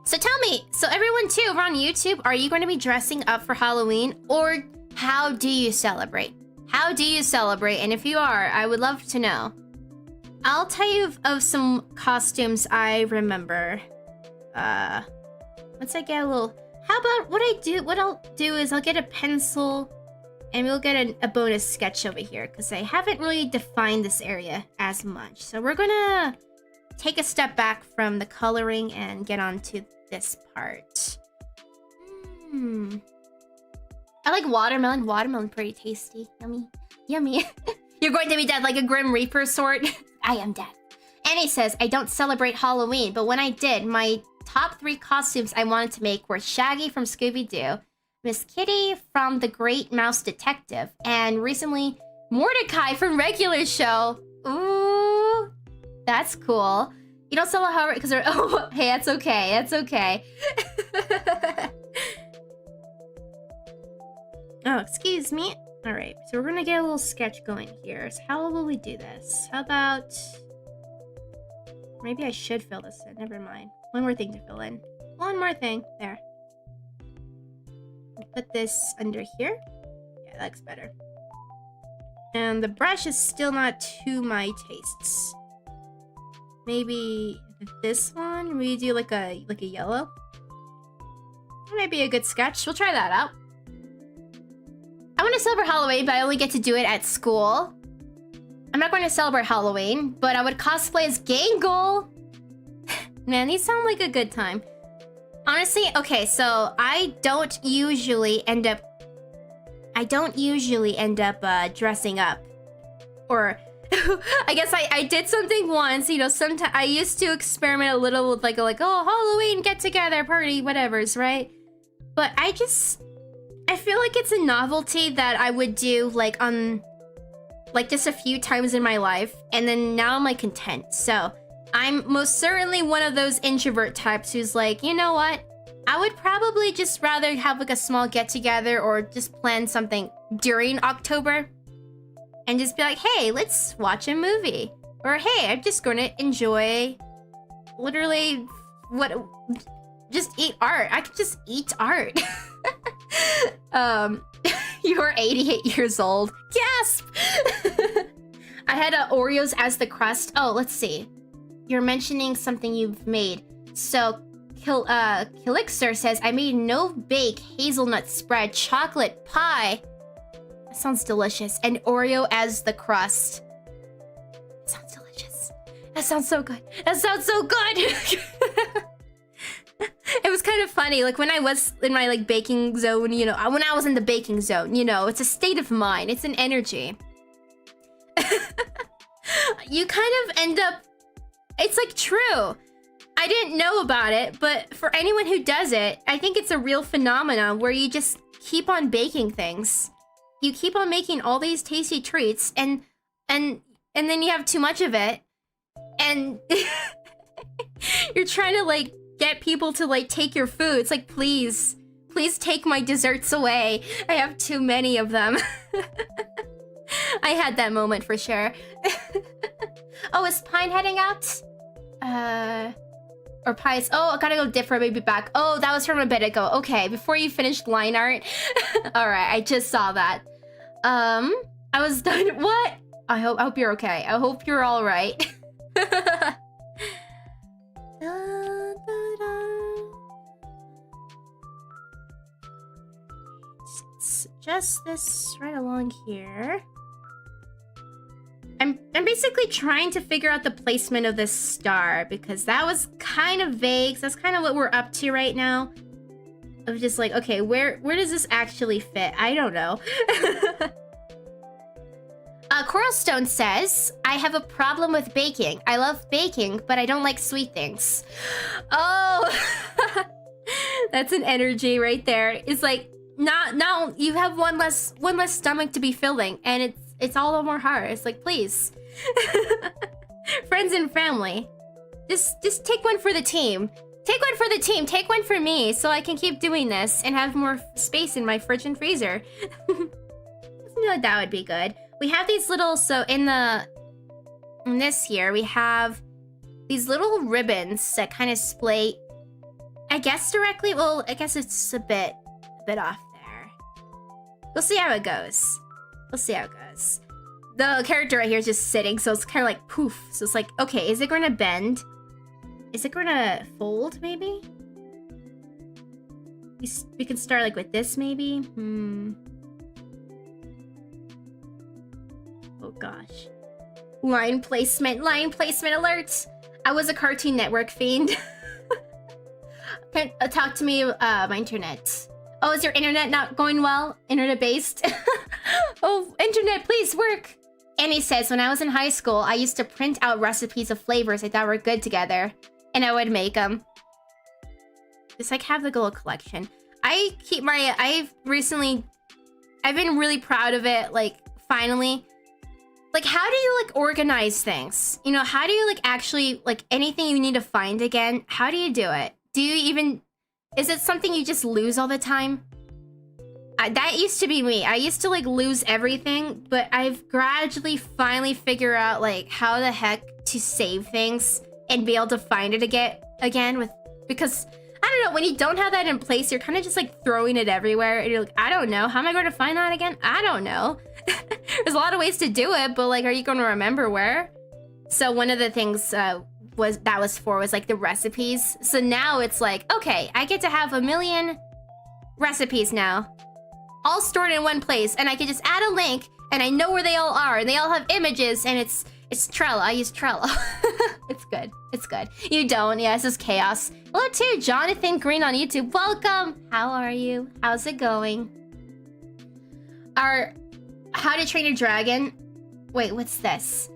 So tell me, so everyone too over on YouTube, are you going to be dressing up for Halloween, or how do you celebrate? How do you celebrate? And if you are, I would love to know. I'll tell you of some costumes I remember. Once I get a little... How about what I'll do is I'll get a pencil and we'll get a bonus sketch over here because I haven't really defined this area as much. So we're gonna take a step back from the coloring and get on to this part. I like watermelon. Watermelon pretty tasty. Yummy. Yummy. You're going to be dead like a Grim Reaper sort. I am dead. And he says, I don't celebrate Halloween, but when I did, my top 3 costumes I wanted to make were Shaggy from Scooby-Doo, Miss Kitty from The Great Mouse Detective, and recently Mordecai from Regular Show. Ooh, that's cool. You don't celebrate Halloween because they're... Oh, hey, that's okay. That's okay. Oh, excuse me. All right, so we're gonna get a little sketch going here. So how will we do this? How about... Maybe I should fill this in. Never mind. One more thing to fill in. One more thing. There. I'll put this under here. Yeah, that looks better. And the brush is still not to my tastes. Maybe this one? We do like a yellow? That might be a good sketch. We'll try that out. I want to celebrate Halloween, but I only get to do it at school. I'm not going to celebrate Halloween, but I would cosplay as Gangle. Man, these sound like a good time. Honestly, okay, so I don't usually end up dressing up. Or I guess I did something once, you know, sometimes I used to experiment a little with like, oh, Halloween get together party, whatever's, right? But I feel like it's a novelty that I would do like just a few times in my life, and then now I'm like content. So I'm most certainly one of those introvert types who's like, you know what? I would probably just rather have like a small get together or just plan something during October and just be like, hey, let's watch a movie. Or hey, I'm just gonna enjoy literally just eat art. I could just eat art. You're 88 years old. Gasp! I had Oreos as the crust. Oh, let's see. You're mentioning something you've made. So, Kilixer says, I made no-bake hazelnut spread chocolate pie. That sounds delicious. And Oreo as the crust. That sounds delicious. That sounds so good. That sounds so good! It was kind of funny, like when I was in my like baking zone, you know, when I was in the baking zone, you know, it's a state of mind, it's an energy. You kind of end up, it's like true. I didn't know about it, but for anyone who does it, I think it's a real phenomenon where you just keep on baking things. You keep on making all these tasty treats and then you have too much of it and you're trying to like get people to like take your food. It's like, please take my desserts away. I have too many of them. I had that moment for sure. Oh, is Pine heading out? Or Pies. Oh, I gotta go different, maybe back. Oh, that was from a bit ago. Okay, before you finished line art. Alright, I just saw that. I was done. What? I hope you're okay. I hope you're alright. Just this right along here. I'm basically trying to figure out the placement of this star because that was kind of vague. So that's kind of what we're up to right now. Of just like, okay, where does this actually fit? I don't know. Coralstone says, I have a problem with baking. I love baking, but I don't like sweet things. Oh, That's an energy right there. It's like now you have one less stomach to be filling, and it's all the more hard. It's like, please. Friends and family. Just take one for the team. Take one for the team. Take one for me so I can keep doing this and have more space in my fridge and freezer. No, that would be good. We have these little, so in this here, we have these little ribbons that kind of splay, I guess directly. Well, I guess it's a bit off there. We'll see how it goes. We'll see how it goes. The character right here is just sitting, so it's kind of like poof. So it's like, okay, is it going to bend? Is it going to fold, maybe? We can start like with this, maybe? Oh gosh. Line placement alert! I was a Cartoon Network fiend. Talk to me, my internet. Oh, is your internet not going well? Internet-based? Oh, internet, please work! Annie says, when I was in high school, I used to print out recipes of flavors I thought were good together. And I would make them. Just like have the little collection. I've been really proud of it, like, finally. Like, how do you, like, organize things? You know, how do you, like, actually, like, anything you need to find again, how do you do it? Do you even... Is it something you just lose all the time? That used to be me. I used to, like, lose everything, but I've gradually finally figured out, like, how the heck to save things and be able to find it again with... Because, I don't know, when you don't have that in place, you're kind of just, like, throwing it everywhere, and you're like, I don't know. How am I going to find that again? I don't know. There's a lot of ways to do it, but, like, are you going to remember where? So one of the things was like the recipes. So now it's like, okay, I get to have 1 million recipes now, all stored in one place, and I can just add a link, and I know where they all are, and they all have images, and it's Trello. I use Trello. It's good. It's good. You don't. Yeah, this is chaos. Hello too, Jonathan Green on YouTube. Welcome. How are you? How's it going? How to Train Your Dragon. Wait, what's this?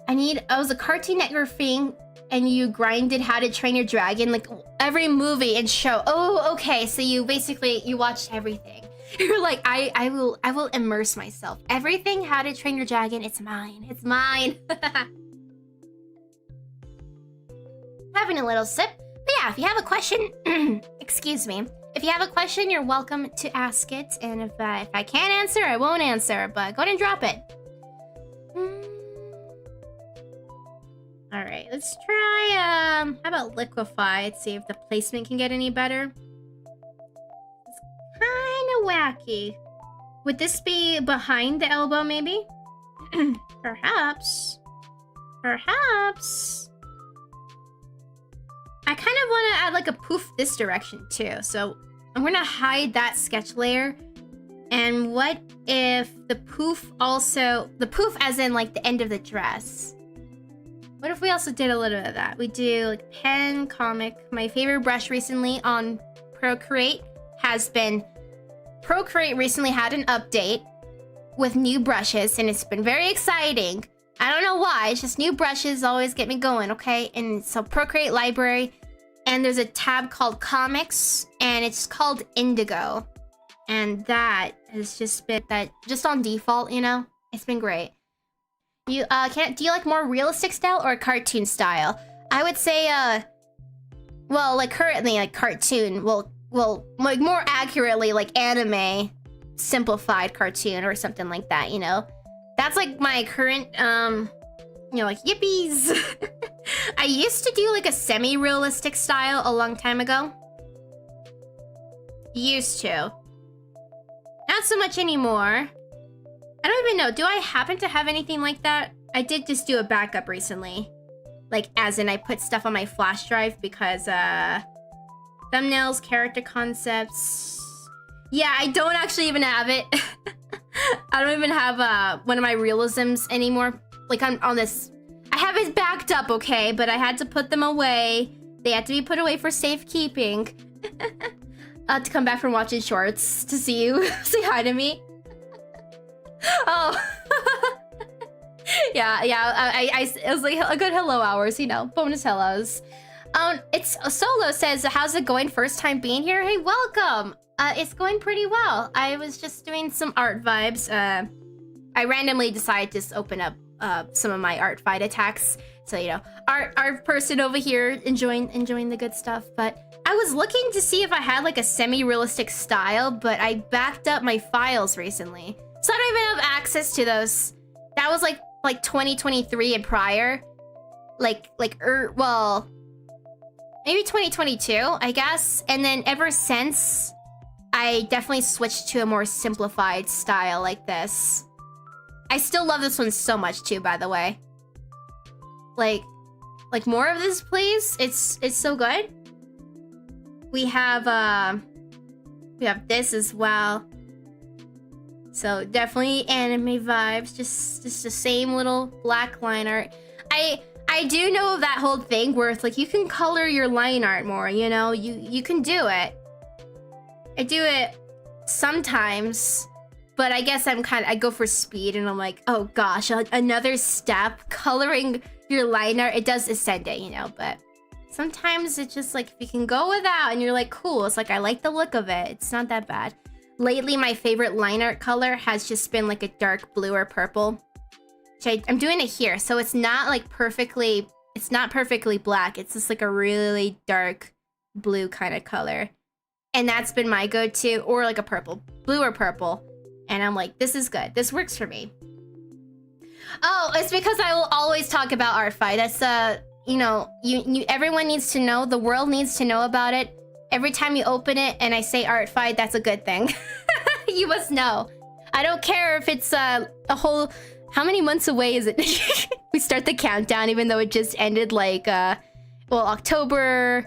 I was a Cartoon Network thing, and you grinded How to Train Your Dragon, like every movie and show. Oh, okay. So you watched everything. You're like, I will immerse myself. Everything How to Train Your Dragon, it's mine. It's mine. Having a little sip. But yeah, if you have a question, excuse me. If you have a question, you're welcome to ask it. And if I can't answer, I won't answer. But go ahead and drop it. All right, let's try, how about liquefy? Let's see if the placement can get any better. It's kind of wacky. Would this be behind the elbow, maybe? Perhaps. Perhaps. I kind of want to add like a poof this direction too. So I'm going to hide that sketch layer. And what if the poof as in like the end of the dress? What if we also did a little bit of that? We do like pen, comic. My favorite brush recently on Procreate has been... Procreate recently had an update with new brushes, and it's been very exciting. I don't know why, it's just new brushes always get me going, okay? And so Procreate library, and there's a tab called comics, and it's called Indigo. And that has just been just on default, you know? It's been great. Do you like more realistic style or cartoon style? I would say, well, like currently, like cartoon, well, like more accurately, like anime, simplified cartoon or something like that, you know? That's like my current, you know, like yippies. I used to do like a semi-realistic style a long time ago. Used to. Not so much anymore. I don't even know. Do I happen to have anything like that? I did just do a backup recently. Like, as in I put stuff on my flash drive because, thumbnails, character concepts. Yeah, I don't actually even have it. I don't even have, one of my realisms anymore. Like, I'm on this... I have it backed up, okay? But I had to put them away. They had to be put away for safekeeping. To come back from watching shorts to see you. Say hi to me. Oh. Yeah, it was like a good hello hours, you know, bonus hellos. It's Solo says, how's it going? First time being here? Hey, welcome. It's going pretty well. I was just doing some art vibes. I randomly decided to just open up some of my art fight attacks. So, you know, art person over here enjoying the good stuff. But I was looking to see if I had like a semi-realistic style, but I backed up my files recently. So I don't even have access to those. That was like 2023 and prior. Well, maybe 2022, I guess. And then ever since, I definitely switched to a more simplified style like this. I still love this one so much too, by the way. Like more of this, please. It's so good. We have this as well. So definitely anime vibes. Just the same little black line art. I do know that whole thing where it's like you can color your line art more, you know? You can do it. I do it sometimes, but I guess I go for speed and I'm like, oh gosh, another step. Coloring your line art, it does ascend it, you know, but sometimes it's just like if you can go without and you're like, cool, it's like I like the look of it. It's not that bad. Lately, my favorite line art color has just been like a dark blue or purple. I'm doing it here, so it's not like perfectly black. It's just like a really dark blue kind of color. And that's been my go-to, or like a purple, blue or purple. And I'm like, this is good. This works for me. Oh, it's because I will always talk about art fight. That's you know, everyone needs to know, the world needs to know about it. Every time you open it and I say art fight, that's a good thing. You must know. I don't care if it's a whole... How many months away is it? We start the countdown even though it just ended like, well, October,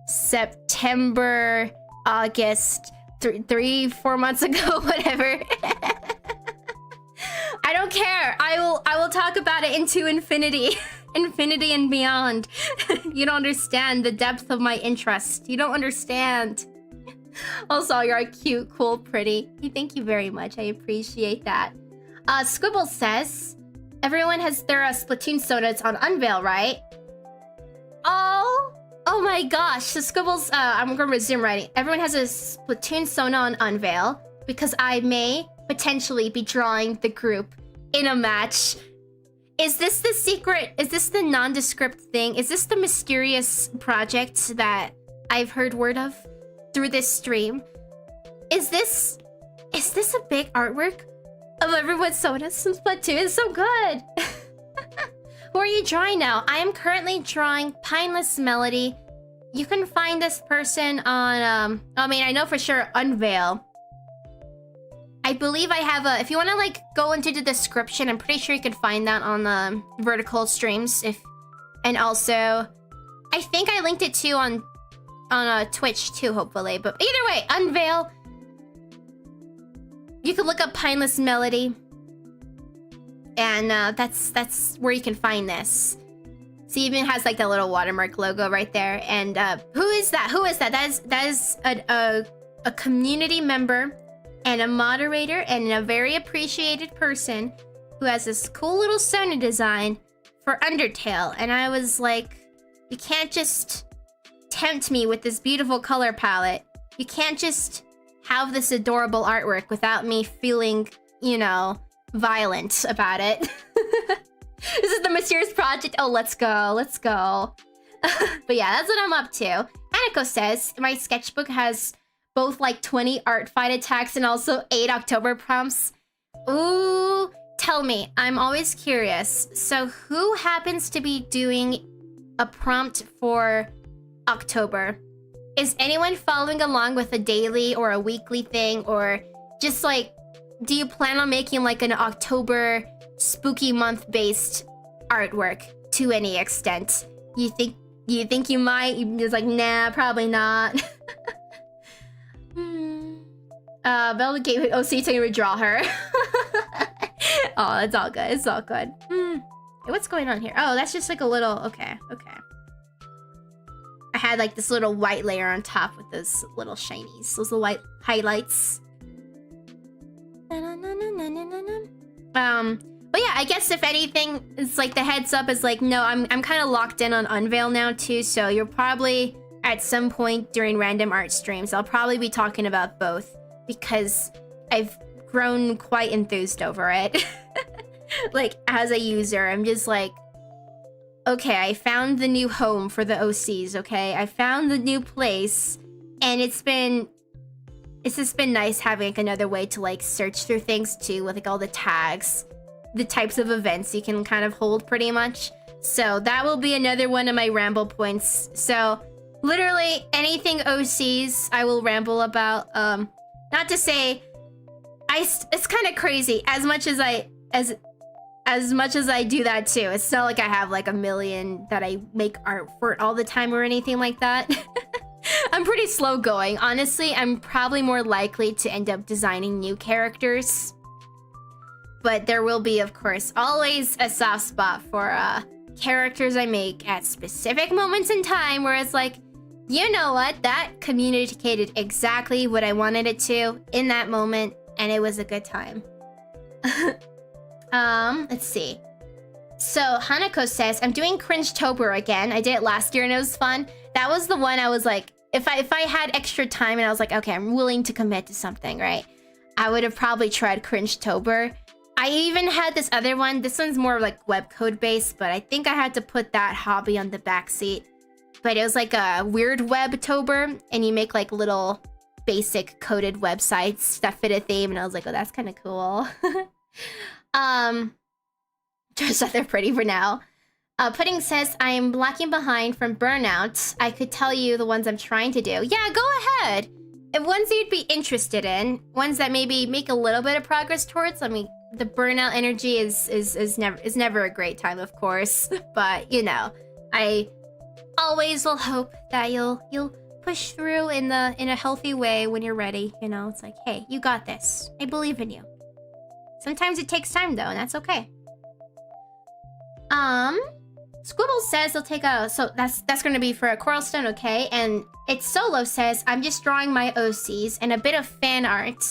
September, August, 4 months ago, whatever. I don't care. I will talk about it into infinity. Infinity and beyond. You don't understand the depth of my interest. You don't understand. Also, you're cute, cool, pretty. Thank you very much. I appreciate that. Squibble says, everyone has their Splatoon sodas on Unveil, right? Oh my gosh. So Squibbles, I'm gonna resume writing. Everyone has a Splatoon soda on Unveil because I may potentially be drawing the group in a match. Is this the secret? Is this the nondescript thing? Is this the mysterious project that I've heard word of through this stream? Is this a big artwork of everyone's sodas from Splatoon? It's so good. Who are you drawing now? I am currently drawing Pineless Melody. You can find this person on, I mean, I know for sure Unveil. I believe I have a, if you want to like go into the description, I'm pretty sure you can find that on the vertical streams. And also, I think I linked it too on Twitch too, hopefully. But either way, Unveil. You can look up Pineless Melody. And that's where you can find this. So it even has like the little watermark logo right there. And who is that? Who is that? That is a community member and a moderator and a very appreciated person who has this cool little Sona design for Undertale. And I was like, you can't just tempt me with this beautiful color palette. You can't just have this adorable artwork without me feeling, you know, violent about it. This is the mysterious project. Oh, let's go. Let's go. But yeah, that's what I'm up to. Aniko says, my sketchbook has both like 20 art fight attacks and also 8 October prompts. Ooh, tell me. I'm always curious. So who happens to be doing a prompt for October? Is anyone following along with a daily or a weekly thing? Or just like, do you plan on making like an October spooky month based artwork to any extent? You think you might? It's like, nah, probably not. Bella gave OC to redraw her. Oh, it's all good. It's all good. Hey, what's going on here? Oh, that's just like a little. Okay. I had like this little white layer on top with those little shinies, those little white highlights. But yeah, yeah, I guess if anything, it's like the heads up is like, no, I'm kind of locked in on Unveil now too, so you're probably at some point during random art streams, I'll probably be talking about both because I've grown quite enthused over it. Like, as a user, I'm just like, okay, I found the new home for the OCs, okay? I found the new place, and it's just been nice having like another way to like search through things too, with like all the tags, the types of events you can kind of hold pretty much. So that will be another one of my ramble points. So literally anything OCs I will ramble about. Not to say it's kind of crazy as much as I do that too. It's not like I have like a million that I make art for all the time or anything like that. I'm pretty slow going. Honestly, I'm probably more likely to end up designing new characters. But there will be, of course, always a soft spot for characters I make at specific moments in time where it's like, you know what? That communicated exactly what I wanted it to in that moment, and it was a good time. Let's see. So Hanako says, I'm doing Cringe-tober again. I did it last year and it was fun. That was the one I was like, if I had extra time and I was like, okay, I'm willing to commit to something, right? I would have probably tried Cringe-tober. I even had this other one. This one's more like webcode based, but I think I had to put that hobby on the backseat. But it was like a weird web-tober, and you make like little basic coded websites that fit a theme, and I was like, oh, that's kind of cool. Just that they're pretty for now. Pudding says, I am lacking behind from burnout. I could tell you the ones I'm trying to do. Yeah, go ahead. If ones you'd be interested in, ones that maybe make a little bit of progress towards. I mean, the burnout energy is never a great time, of course. But you know, I always will hope that you'll push through in a healthy way when you're ready. You know, it's like, hey, you got this. I believe in you. Sometimes it takes time though, and that's okay. Squibble says he'll take a... So that's going to be for a Coralstone, okay? And It's Solo says, I'm just drawing my OCs and a bit of fan art.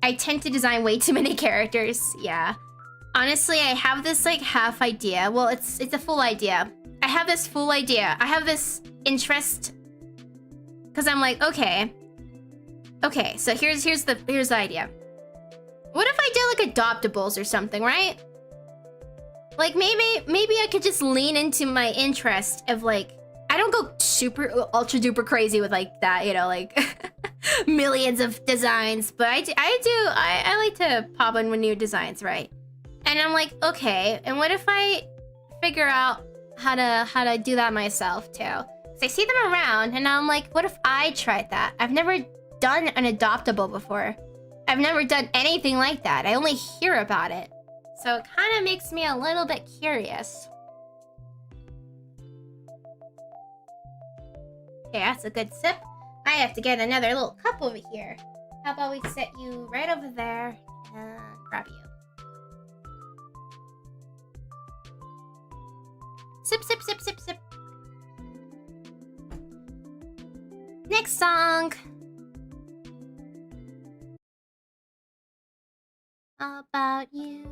I tend to design way too many characters. Yeah. Honestly, I have this like half idea. Well, it's a full idea. I have this full idea. I have this interest. Because I'm like, okay. Okay, so here's the idea. What if I did like adoptables or something, right? Like maybe I could just lean into my interest of like, I don't go super ultra duper crazy with like that, you know, like millions of designs, but I like to pop in with new designs, right? And I'm like, okay, and what if I figure out how to do that myself too? So I see them around and I'm like, what if I tried that? I've never done an adoptable before. I've never done anything like that. I only hear about it. So it kind of makes me a little bit curious. Okay, that's a good sip. I have to get another little cup over here. How about we set you right over there and grab you. Sip, sip, sip, sip, sip. Next song. About you.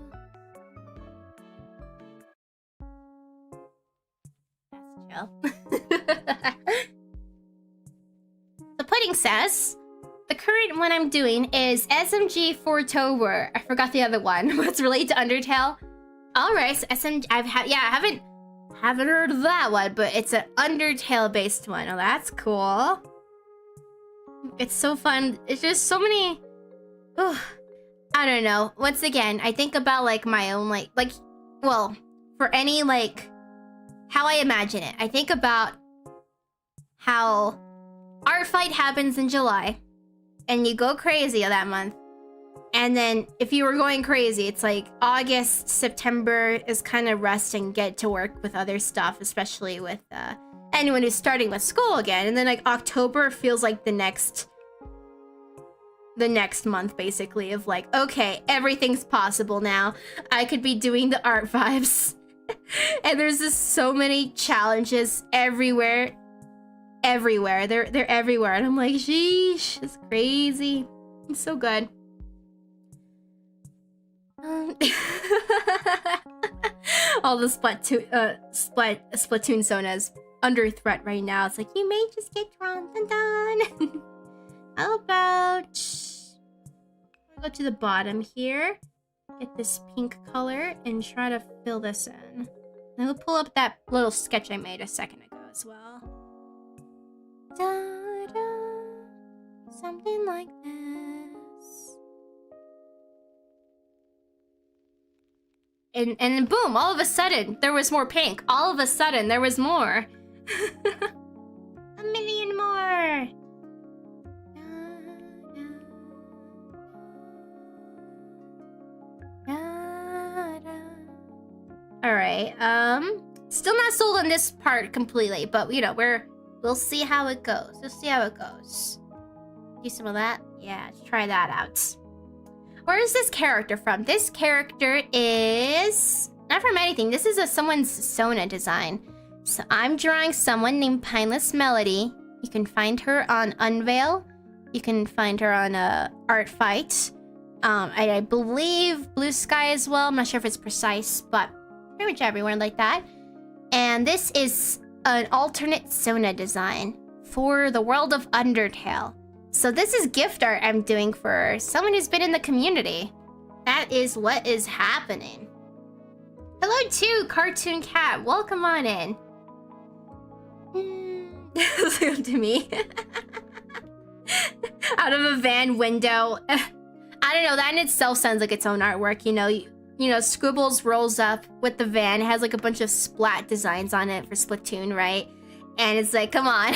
That's chill. The pudding says, the current one I'm doing is SMG for Tober. I forgot the other one. What's related to Undertale? Alright, so SMG, I haven't heard of that one, but it's an Undertale based one. Oh, that's cool. It's so fun. It's just so many. Oh, I don't know. Once again, I think about like my own well, for any like how I imagine it. I think about how Art Fight happens in July and you go crazy that month. And then if you were going crazy, it's like August, September is kind of rest and get to work with other stuff, especially with anyone who's starting with school again. And then like October feels like the next month basically of like, okay, everything's possible now. I could be doing the art vibes. And there's just so many challenges everywhere. They're everywhere. And I'm like, sheesh, it's crazy. It's so good. All the Splatoon Sonas under threat right now. It's like, you may just get drawn. Dun dun. How about... go to the bottom here. Get this pink color and try to fill this in. And we'll pull up that little sketch I made a second ago as well. Da, da, something like this. And boom, all of a sudden, there was more pink. All of a sudden, there was more. A million more. Alright, still not sold on this part completely, but you know, we'll see how it goes. We'll see how it goes. Do some of that? Yeah, let's try that out. Where is this character from? This character is not from anything. This is someone's Sona design. So I'm drawing someone named Pineless Melody. You can find her on Unveil. You can find her on Art Fight. I believe Blue Sky as well. I'm not sure if it's precise, but pretty much everywhere like that. And this is an alternate Sona design for the world of Undertale. So this is gift art I'm doing for someone who's been in the community. That is what is happening. Hello too, Cartoon Cat. Welcome on in. To me. Out of a van window. I don't know, that in itself sounds like its own artwork, you know. You know, Scribbles rolls up with the van. It has like a bunch of splat designs on it for Splatoon, right? And it's like, come on.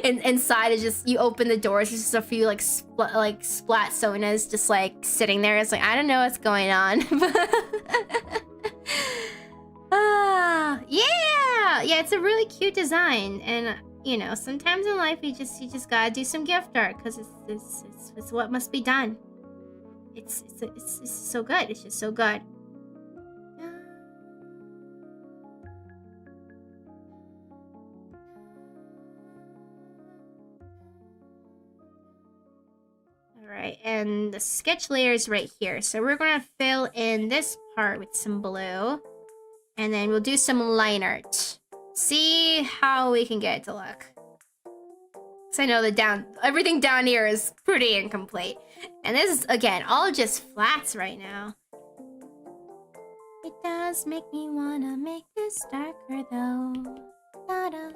And inside is just, you open the doors, there's just a few like splat Sonas just like sitting there. It's like, I don't know what's going on. Yeah, it's a really cute design. And you know, sometimes in life you just gotta do some gift art because it's what must be done. It's so good. It's just so good. Alright, and the sketch layer is right here. So we're gonna fill in this part with some blue. And then we'll do some line art. See how we can get it to look. Because I know everything down here is pretty incomplete. And this is, again, all just flats right now. It does make me wanna make this darker though. Da-da.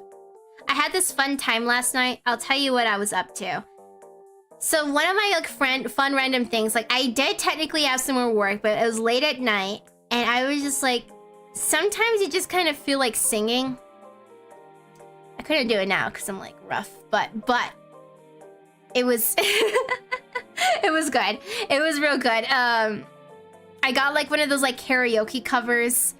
I had this fun time last night. I'll tell you what I was up to. So one of my like fun random things, like I did technically have some more work, but it was late at night. And I was just like, sometimes you just kind of feel like singing. I couldn't do it now because I'm like rough, but it was it was good. It was real good. I got like one of those like karaoke covers,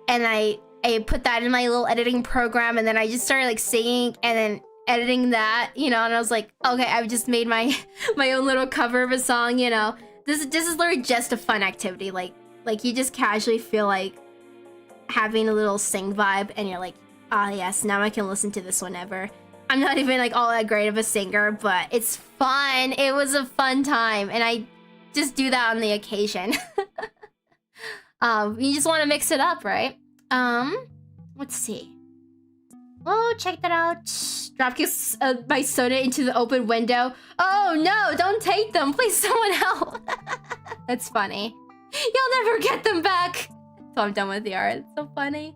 and I put that in my little editing program, and then I just started like singing and then editing that, you know, and I was like, okay, I've just made my own little cover of a song, you know. This is literally just a fun activity, like you just casually feel like having a little sing vibe, and you're like, ah, yes, now I can listen to this whenever. I'm not even like all that great of a singer, but it's fun. It was a fun time, and I just do that on the occasion. You just want to mix it up, right? Let's see. Oh, check that out. Drop my soda into the open window. Oh no, don't take them. Please, someone help. That's funny. You'll never get them back. So I'm done with the art. It's so funny.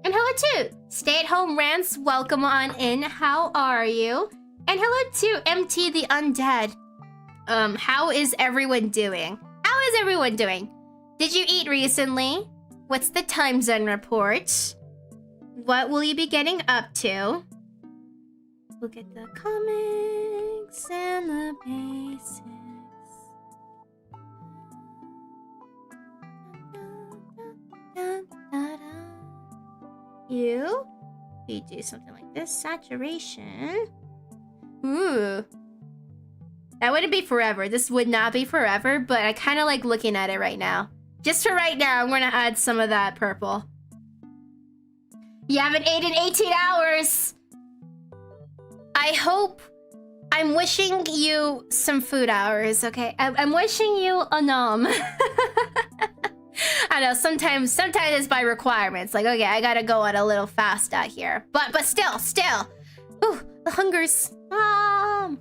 And hello too, Stay-at-Home Rants, welcome on in. How are you? And hello to MT the Undead. How is everyone doing? How is everyone doing? Did you eat recently? What's the time zone report? What will you be getting up to? Look at the comics and the basics. You do something like this. Saturation. Ooh. That wouldn't be forever. This would not be forever, but I kind of like looking at it right now. Just for right now, I'm going to add some of that purple. You haven't ate in 18 hours. I hope I'm wishing you some food hours, okay? I'm wishing you a nom. I know, sometimes it's by requirements. Like, okay, I gotta go on a little fast out here. But still. Ooh, the hunger's... Oh,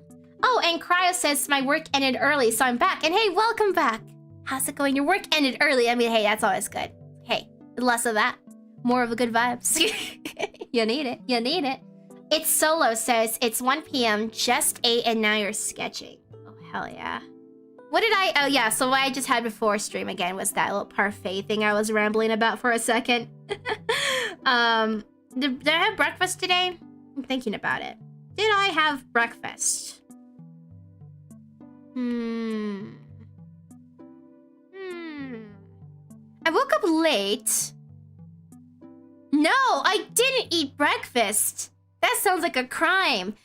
and Cryo says my work ended early, so I'm back. And hey, welcome back. How's it going? Your work ended early. I mean, hey, that's always good. Hey, less of that. More of the good vibes. You need it. It's Solo says, it's 1 p.m., just 8, and now you're sketching. Oh, hell yeah. What did I... Oh, yeah, so what I just had before stream again was that little parfait thing I was rambling about for a second. Did I have breakfast today? I'm thinking about it. Did I have breakfast? I woke up late. No, I didn't eat breakfast. That sounds like a crime.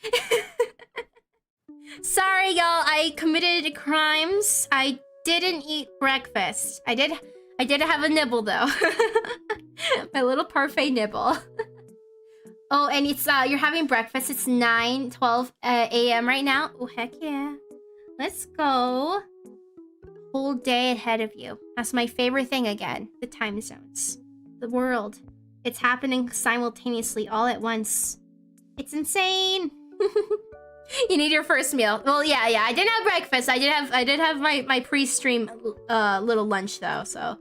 Sorry, y'all. I committed crimes. I didn't eat breakfast. I did have a nibble, though. My little parfait nibble. Oh, and it's you're having breakfast. It's 9:12 a.m. right now. Oh, heck yeah. Let's go. Whole day ahead of you. That's my favorite thing again. The time zones. The world. It's happening simultaneously all at once. It's insane. You need your first meal. Well, yeah. I didn't have breakfast. I did have my pre-stream little lunch though. So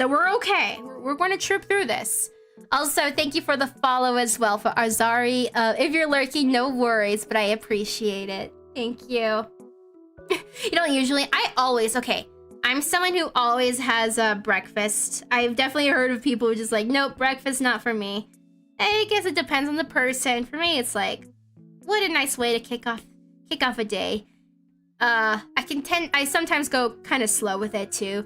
we're okay. We're going to trip through this. Also, thank you for the follow as well for Azari. If you're lurking, no worries, but I appreciate it. Thank you. You don't usually... Okay. I'm someone who always has breakfast. I've definitely heard of people who just like, nope, breakfast not for me. I guess it depends on the person. For me, it's like, what a nice way to kick off a day. I sometimes go kind of slow with it too.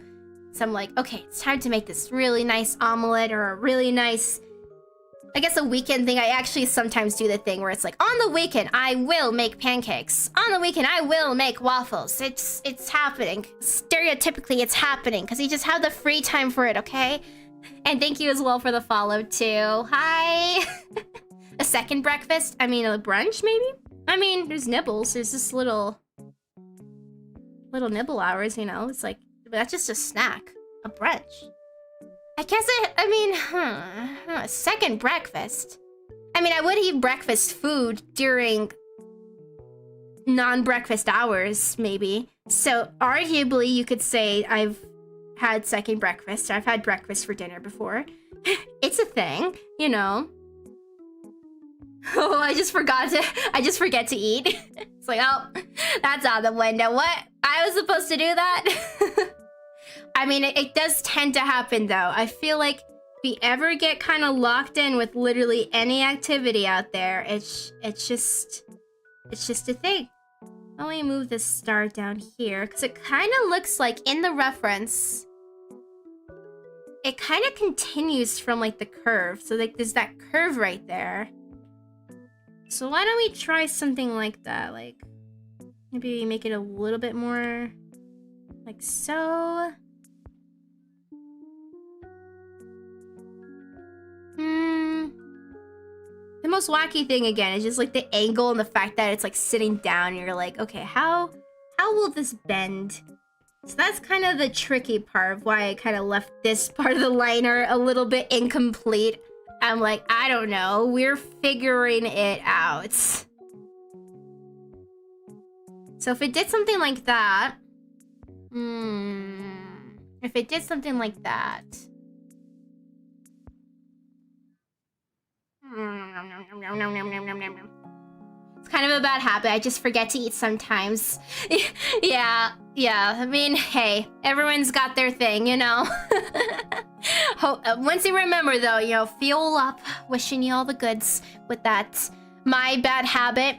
So I'm like, okay, it's time to make this really nice omelet or a really nice... I guess a weekend thing, I actually sometimes do the thing where it's like, on the weekend, I will make pancakes. On the weekend, I will make waffles. It's happening. Stereotypically, it's happening, because you just have the free time for it, okay? And thank you as well for the follow, too. Hi! A second breakfast? I mean, a brunch, maybe? I mean, there's nibbles. There's just little nibble hours, you know? It's like, that's just a snack. A brunch. I guess a second breakfast. I mean, I would eat breakfast food during non-breakfast hours, maybe. So, arguably, you could say I've had second breakfast. I've had breakfast for dinner before. It's a thing, you know. Oh, I just forget to eat. It's like, oh, that's out the window. What? I was supposed to do that? I mean, it does tend to happen, though. I feel like if we ever get kind of locked in with literally any activity out there, it's just a thing. Let me move this star down here, because it kind of looks like, in the reference, it kind of continues from, like, the curve. So, like, there's that curve right there. So why don't we try something like that? Like, maybe make it a little bit more, like so. The most wacky thing again is just like the angle and the fact that it's like sitting down and you're like, okay, how will this bend? So that's kind of the tricky part of why I kind of left this part of the liner a little bit incomplete. I'm like, I don't know, we're figuring it out. So if it did something like that, if it did something like that. It's kind of a bad habit. I just forget to eat sometimes. Yeah. I mean, hey, everyone's got their thing, you know? Once you remember, though, you know, fuel up. Wishing you all the goods with that. My bad habit.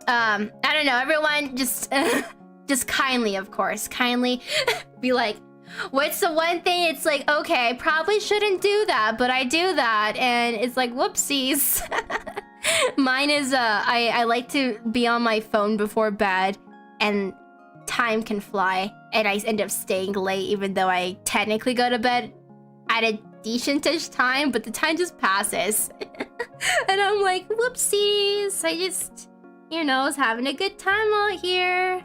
I don't know. Everyone just kindly, of course, kindly be like, what's the one thing? It's like, okay, I probably shouldn't do that, but I do that, and it's like, whoopsies. Mine is, I like to be on my phone before bed, and time can fly, and I end up staying late, even though I technically go to bed at a decentish time, but the time just passes. And I'm like, whoopsies, you know, is having a good time out here.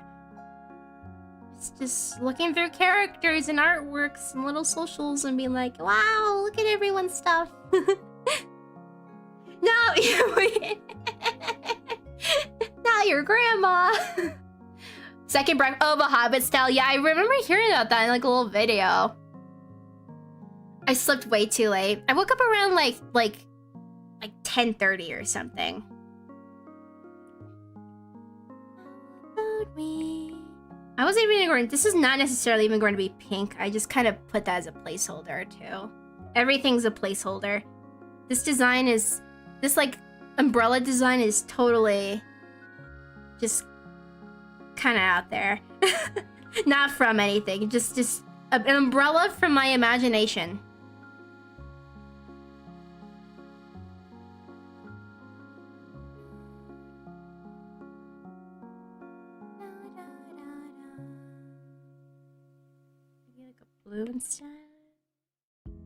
Just looking through characters and artworks and little socials and being like, wow, look at everyone's stuff. Now your grandma. Second breakfast. Oh, the Hobbit style. Yeah, I remember hearing about that in like a little video. I slept way too late. I woke up around like 10:30 or something. I wasn't even going. This is not necessarily even going to be pink. I just kind of put that as a placeholder too. Everything's a placeholder. This design is, this like umbrella design is totally just kind of out there. Not from anything. Just an umbrella from my imagination. Blue instead.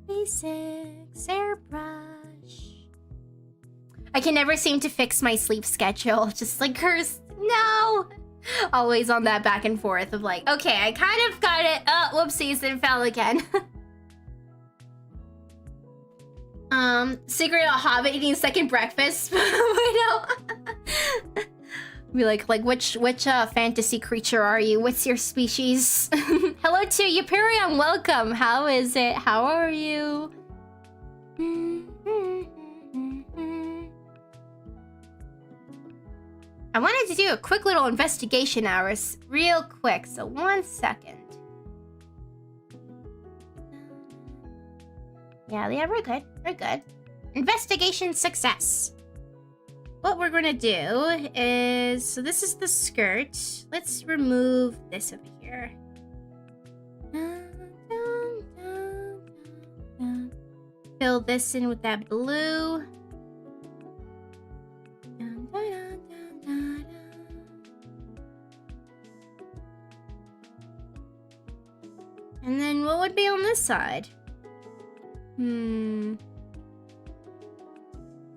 Basics, airbrush. I can never seem to fix my sleep schedule. Just like curse. No! Always on that back and forth of like, okay, I kind of got it. Oh, whoopsies, it fell again. Secret of Hobbit eating second breakfast. Be like which fantasy creature are you? What's your species? Hello to Euperion, welcome. How is it? How are you? I wanted to do a quick little investigation hours, real quick. So 1 second. Yeah, we're good. We're good. Investigation success. What we're gonna do is, so this is the skirt. Let's remove this over here. Fill this in with that blue. And then what would be on this side?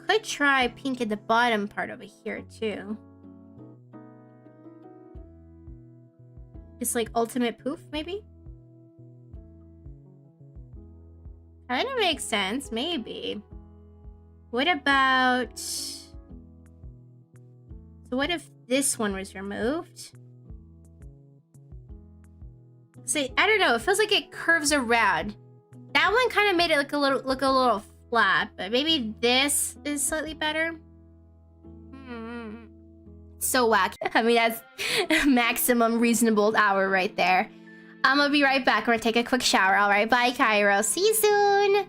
Could try pink at the bottom part over here too. Just like ultimate poof, maybe? Kind of makes sense, maybe. What about... So what if this one was removed? See, I don't know, it feels like it curves around. That one kind of made it look a little flat, but maybe this is slightly better. So wacky. I mean, that's maximum reasonable hour right there. I'm gonna be right back. We're gonna take a quick shower. All right, bye, Cairo. See you soon.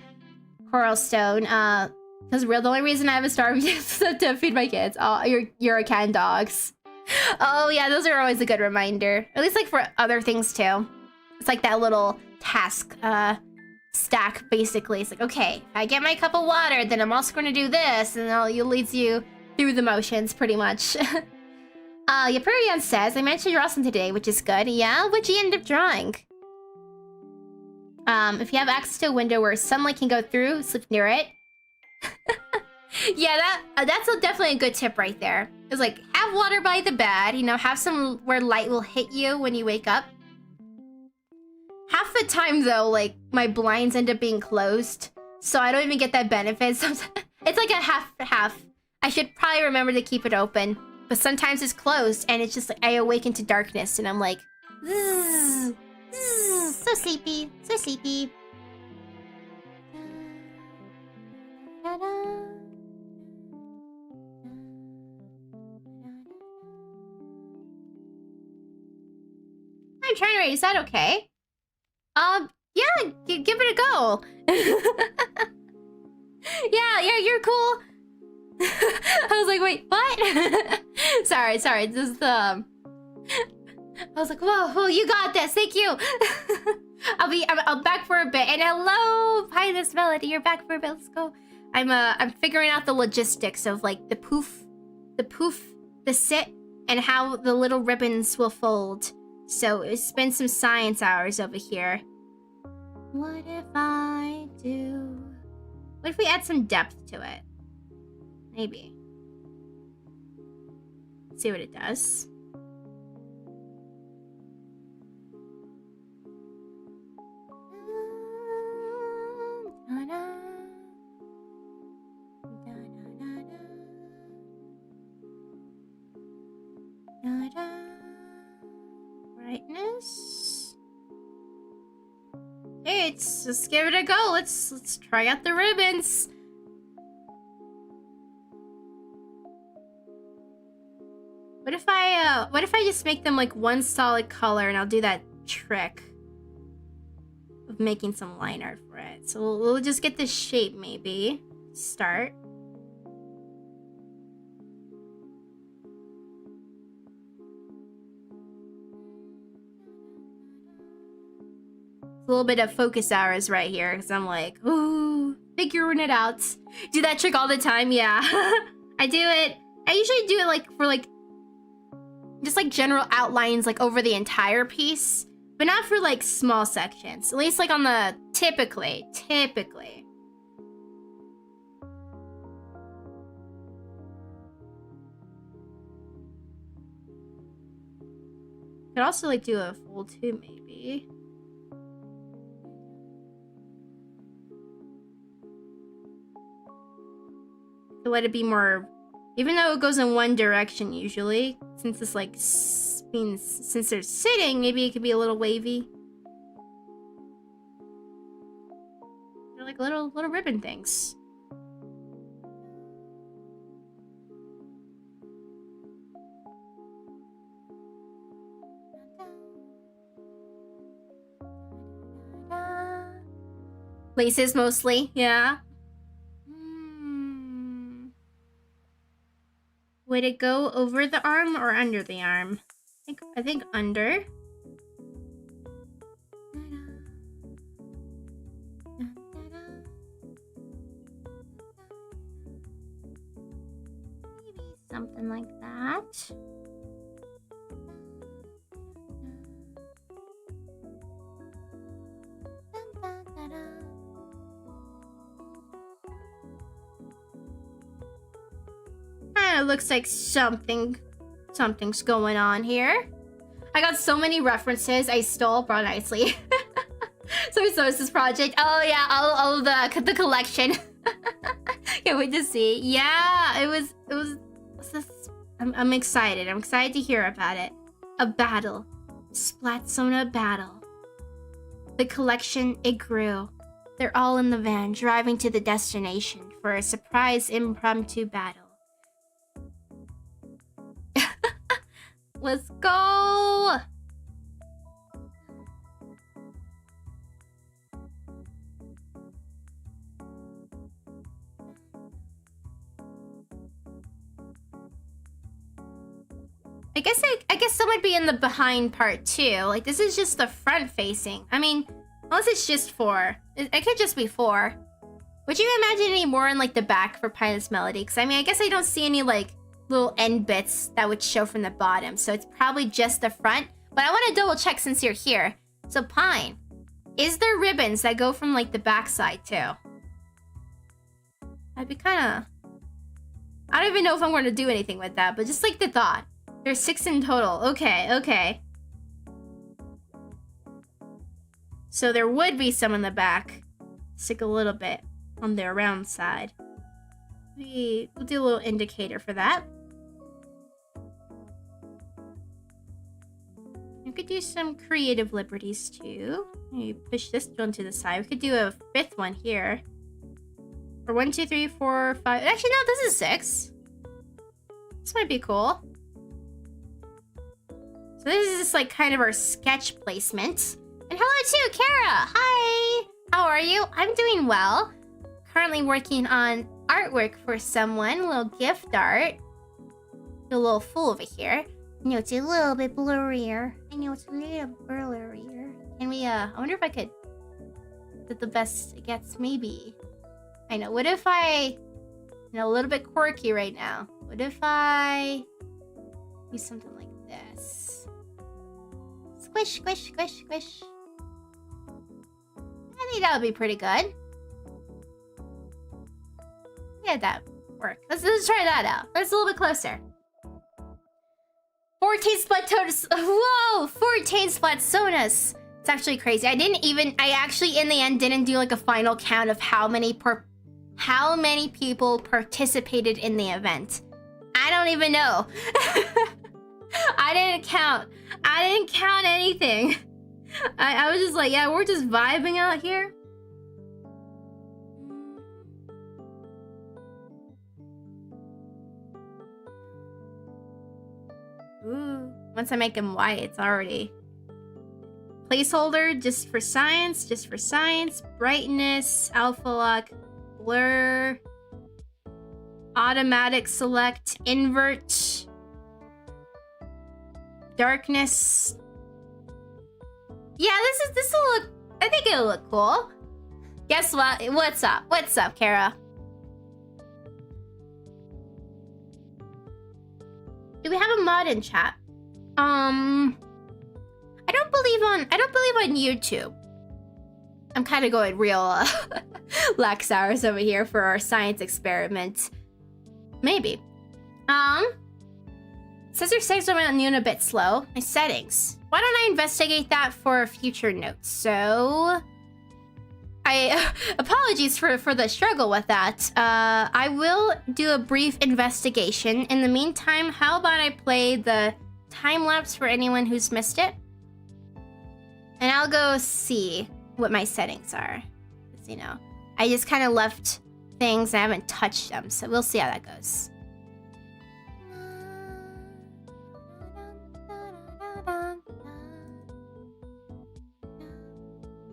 Coral Stone. That's real. The only reason I haven't starved is to feed my kids. Oh, you're a cat and dogs. Oh yeah, those are always a good reminder. At least like for other things too. It's like that little task stack basically. It's like, okay, if I get my cup of water, then I'm also going to do this, and it leads you through the motions pretty much. Yapurian says, I mentioned you're awesome today, which is good. Yeah, what'd you end up drawing? If you have access to a window where sunlight can go through, sleep near it. Yeah, that's definitely a good tip right there. It's like, have water by the bed, you know, have some where light will hit you when you wake up. Half the time though, like, my blinds end up being closed, so I don't even get that benefit. Sometimes it's like a half. I should probably remember to keep it open, but sometimes it's closed and it's just like I awaken to darkness and I'm like, zzz, zzz, so sleepy, so sleepy. I'm trying to write. Is that okay? Yeah, give it a go. yeah, you're cool. I was like, wait, what? sorry, this is the... I was like, whoa, you got this, thank you. I'll back for a bit. And hello, hi, this Melody, you're back for a bit, let's go. I'm figuring out the logistics of like the poof, the sit, and how the little ribbons will fold. So it's been some science hours over here. What if I do... What if we add some depth to it? Maybe. see what it does. Brightness. Hey, let's give it a go. Let's try out the ribbons. What if I just make them like one solid color, and I'll do that trick of making some line art for it. So we'll just get this shape maybe. Start. A little bit of focus hours right here, because I'm like, ooh, figuring it out. Do that trick all the time, yeah. I do it. I usually do it like for like just like general outlines like over the entire piece, but not for like small sections. At least like on the typically. Could also like do a full two maybe. To let it be more, even though it goes in one direction usually, since it's like since they're sitting, maybe it could be a little wavy. They're like little ribbon things. Laces mostly, yeah. Would it go over the arm or under the arm? I think under. Maybe something like that. Kinda looks like something's going on here. I got so many references I stole. Brought nicely. So this project. Oh yeah, all of the collection. Can't wait to see. Yeah, it was I'm excited. I'm excited to hear about it. A battle. Splatsona battle. The collection, it grew. They're all in the van, driving to the destination for a surprise impromptu battle. Let's go! I guess some would be in the behind part too. Like this is just the front facing. I mean, unless it's just 4. It could just be 4. Would you imagine any more in like the back for Pine's Melody? Because I mean, I guess I don't see any like little end bits that would show from the bottom, so it's probably just the front. But I want to double check since you're here. So Pine, is there ribbons that go from like the back side too? I'd be kind of, I don't even know if I'm going to do anything with that, but just like the thought. There's 6 in total. Okay. So there would be some in the back. Stick a little bit on the around side. We'll do a little indicator for that. We could do some creative liberties too. Maybe push this one to the side. We could do a 5th one here. For 1, 2, 3, 4, 5. Actually, no, this is 6. This might be cool. So this is just like kind of our sketch placement. And hello too, Kara. Hi. How are you? I'm doing well. Currently working on artwork for someone. A little gift art. A little fool over here. I know it's a little bit blurrier. Can we, I wonder if I could... That the best it gets, maybe. I know. What if I... a little bit quirky right now. What if I... do something like this? Squish, squish, squish, squish. I think that would be pretty good. Yeah, that work. Let's try that out. That's a little bit closer. 14 splatonas. Whoa, 14 splatonas. It's actually crazy. I actually in the end didn't do like a final count of how many people participated in the event. I don't even know. I didn't count anything. I was just like, yeah, we're just vibing out here. Ooh, once I make him white, it's already placeholder just for science, brightness, alpha lock, blur, automatic select, invert, darkness. Yeah, this'll look, I think it'll look cool. Guess what? What's up? What's up, Kara? Do we have a mod in chat? I don't believe on YouTube. I'm kind of going real lax hours over here for our science experiment. Maybe. Says your settings went new and a bit slow. My settings. Why don't I investigate that for future notes? So, apologies for the struggle with that. I will do a brief investigation. In the meantime, how about I play the time lapse for anyone who's missed it? And I'll go see what my settings are. You know, I just kind of left things and I haven't touched them, so we'll see how that goes.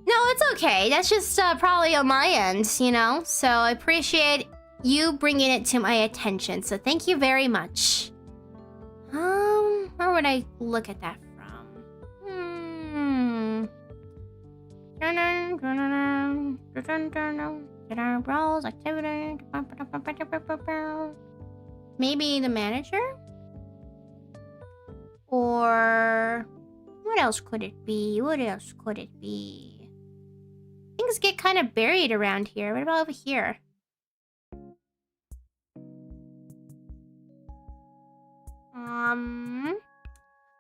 No, it's okay. That's just probably on my end, you know? So I appreciate you bringing it to my attention. So thank you very much. Where would I look at that from? Roles, activity. Maybe the manager? Or what else could it be? What else could it be? Things get kind of buried around here. What about over here?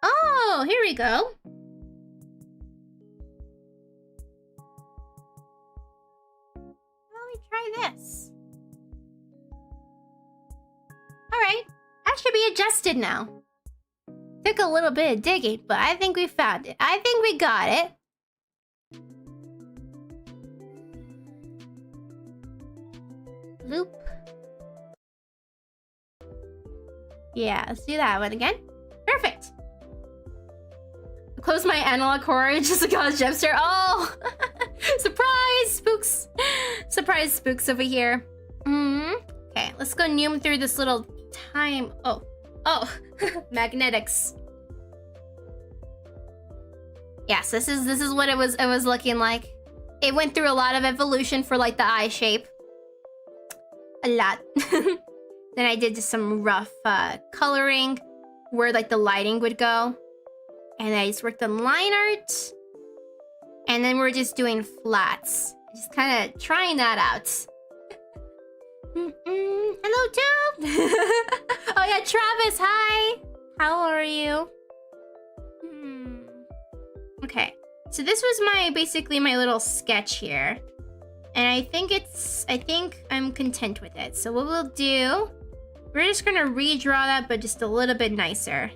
Oh, here we go. Let me try this. All right, that should be adjusted now. Took a little bit of digging, but I think we found it. I think we got it. Loop. Yeah, let's do that one again. Perfect. Close my analog cord just to cause Jepster. Oh, surprise spooks. Surprise spooks over here. Okay, let's go noom through this little time. Oh, magnetics. Yes, this is what it was looking like. It went through a lot of evolution for like the eye shape. A lot. Then I did just some rough coloring where like the lighting would go. And I just worked on line art. And then we're just doing flats. Just kind of trying that out. Hello, too. Oh yeah, Travis, hi. How are you? Okay, so this was basically my little sketch here. And I think I'm content with it. So what we'll do, we're just gonna redraw that, but just a little bit nicer.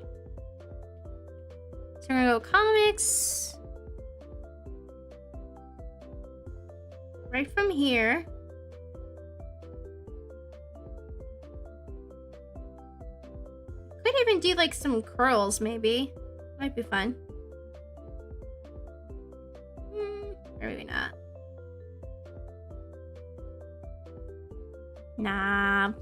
So we're gonna go comics. Right from here. Could even do like some curls, maybe. Might be fun. Or maybe not. Nah.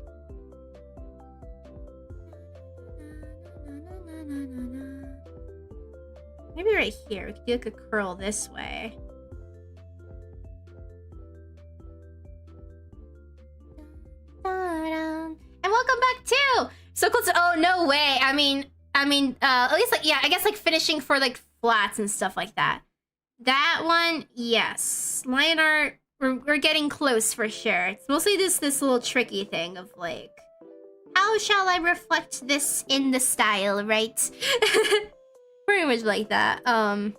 Maybe right here. We could do like a curl this way. And welcome back too. So close to, oh no way. I mean, at least like, yeah, I guess like finishing for like flats and stuff like that. That one, yes. Line art, we're getting close for sure. It's mostly this little tricky thing of like, how how shall I reflect this in the style, right? Pretty much like that. But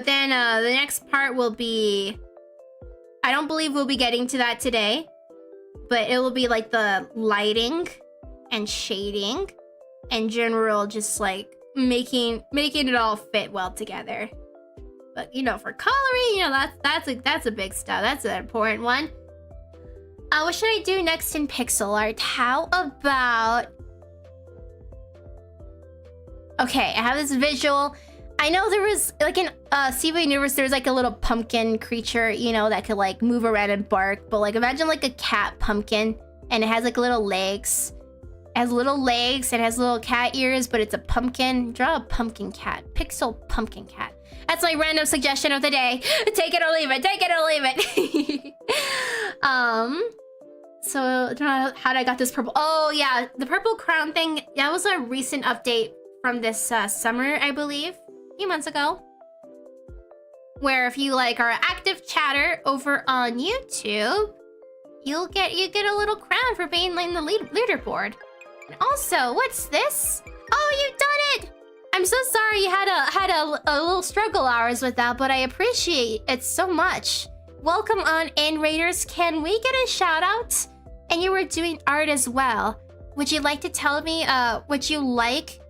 then the next part will be... I don't believe we'll be getting to that today. But it will be like the lighting and shading and general just like making it all fit well together. But you know, for coloring, you know, that's a big stuff. That's an important one. What should I do next in pixel art? How about... Okay, I have this visual. I know there was, like in CV Universe, there's like a little pumpkin creature, you know, that could like move around and bark. But like imagine like a cat pumpkin and it has like little legs. It has little legs, it has little cat ears, but it's a pumpkin. Draw a pumpkin cat. Pixel pumpkin cat. That's my random suggestion of the day. Take it or leave it. Take it or leave it. So I don't know how I got this purple. Oh yeah, the purple crown thing. That was a recent update from this summer, I believe, a few months ago. Where if you like are an active chatter over on YouTube, you get a little crown for being in the leaderboard. And also, what's this? Oh, you done it! I'm so sorry you had a little struggle hours with that, but I appreciate it so much. Welcome on in, Raiders. Can we get a shout out? And you were doing art as well. Would you like to tell me, would you like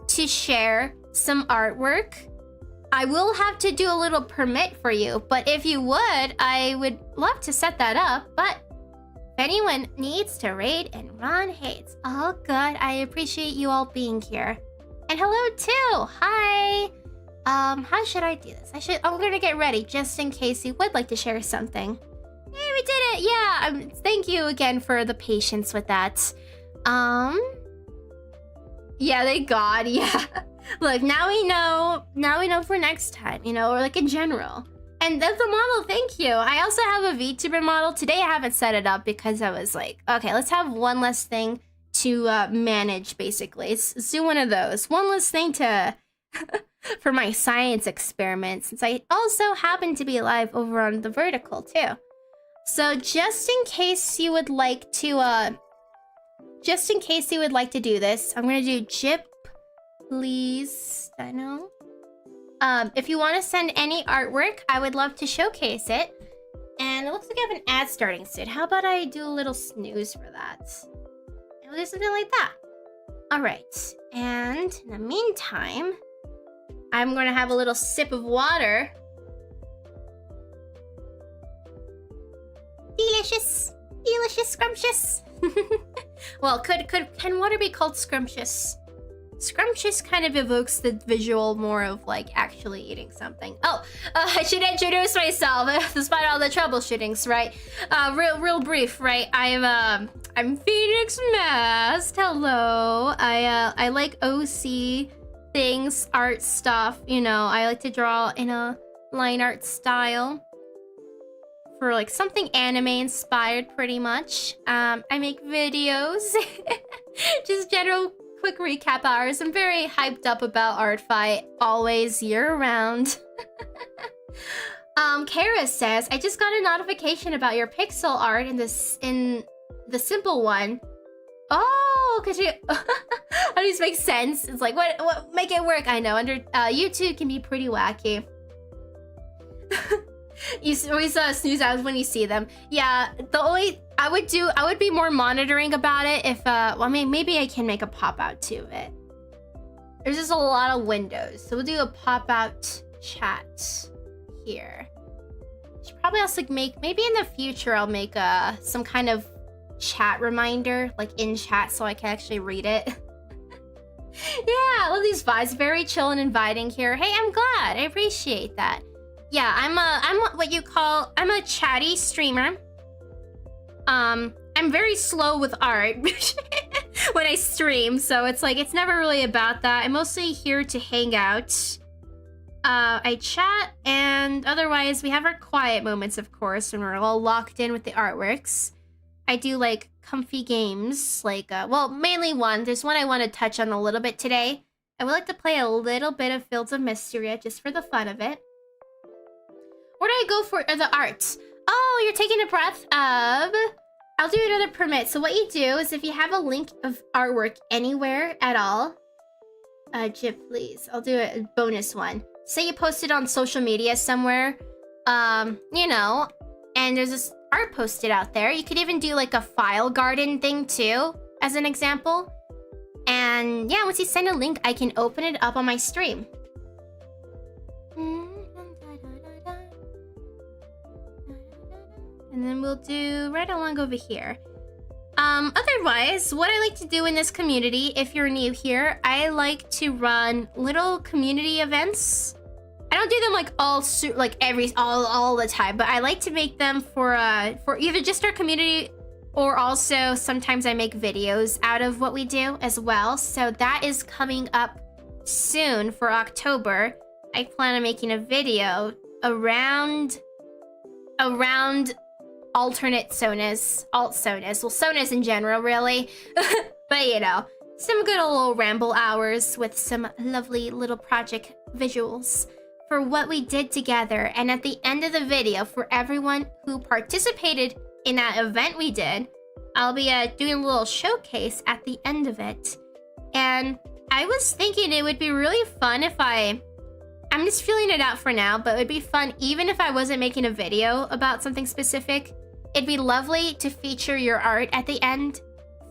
to share some artwork? I will have to do a little permit for you, but if you would, I would love to set that up. But if anyone needs to raid and Ron hates, all good. I appreciate you all being here. And hello too. Hi. How should I do this? I'm gonna get ready just in case you would like to share something. Hey, we did it. Yeah. Thank you again for the patience with that. Yeah, thank God. Yeah. Look, now we know for next time, you know, or like in general. And that's the model, thank you. I also have a VTuber model. Today I haven't set it up because I was like, okay, let's have one less thing to manage, basically. Let's do one of those. One less thing to... for my science experiments, since I also happen to be live over on the vertical, too. So just in case you would like to, do this, I'm gonna do Jip, please, I know. If you want to send any artwork, I would love to showcase it. And it looks like I have an ad starting soon. How about I do a little snooze for that? And we'll do something like that. All right. And in the meantime, I'm going to have a little sip of water. Delicious. Delicious, scrumptious. Well, can water be called scrumptious? Scrumptious kind of evokes the visual more of like actually eating something. Oh, I should introduce myself despite all the troubleshootings, right? Real brief, right? I'm Phoenix Mast. Hello. I like OC things, art stuff. You know, I like to draw in a line art style for like something anime inspired, pretty much. I make videos, just general. Quick recap hours. I'm very hyped up about Art Fight, always year round. Kara says, I just got a notification about your pixel art in the simple one. Oh, cause you how does this make sense? It's like what make it work? I know under YouTube can be pretty wacky. You always snooze out when you see them. Yeah, the only I would be more monitoring about it if well, I mean, maybe I can make a pop out to it. There's just a lot of windows, so we'll do a pop out chat here. Should probably also make, maybe in the future I'll make some kind of chat reminder, like in chat, so I can actually read it. Yeah, I love these vibes. Very chill and inviting here. Hey, I'm glad. I appreciate that. Yeah, I'm what you call, I'm a chatty streamer. I'm very slow with art when I stream, so it's like, it's never really about that. I'm mostly here to hang out. I chat, and otherwise we have our quiet moments, of course, when we're all locked in with the artworks. I do like comfy games, like, well, mainly one. There's one I want to touch on a little bit today. I would like to play a little bit of Fields of Mystria just for the fun of it. Where do I go for the art? Oh, you're taking a breath of... I'll do another permit. So what you do is if you have a link of artwork anywhere at all, Jip, please. I'll do a bonus one. Say you post it on social media somewhere, you know, and there's this art posted out there. You could even do like a file garden thing too, as an example. And yeah, once you send a link, I can open it up on my stream. And then we'll do right along over here. Otherwise, what I like to do in this community, if you're new here, I like to run little community events. I don't do them like all the time, but I like to make them for either just our community or also sometimes I make videos out of what we do as well. So that is coming up soon for October. I plan on making a video around alternate Sonas, alt Sonas, well, Sonas in general, really. But you know, some good old ramble hours with some lovely little project visuals for what we did together. And at the end of the video, for everyone who participated in that event we did, I'll be doing a little showcase at the end of it. And I was thinking it would be really fun if I'm just feeling it out for now, but it would be fun even if I wasn't making a video about something specific. It'd be lovely to feature your art at the end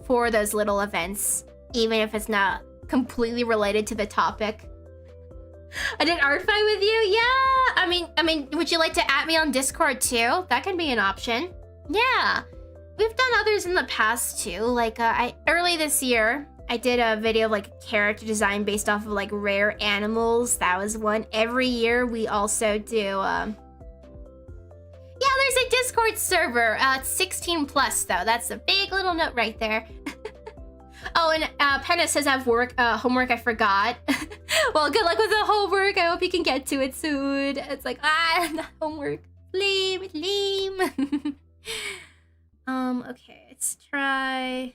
for those little events, even if it's not completely related to the topic. I did art fight with you? Yeah! I mean, would you like to add me on Discord too? That can be an option. Yeah. We've done others in the past too. Like, early this year, I did a video of like character design based off of like rare animals. That was one. Every year we also do, yeah, there's a Discord server. It's 16 plus though. That's a big little note right there. Oh, and Penna says I have homework I forgot. Well, good luck with the homework. I hope you can get to it soon. It's like, the homework. Lame. Okay, let's try.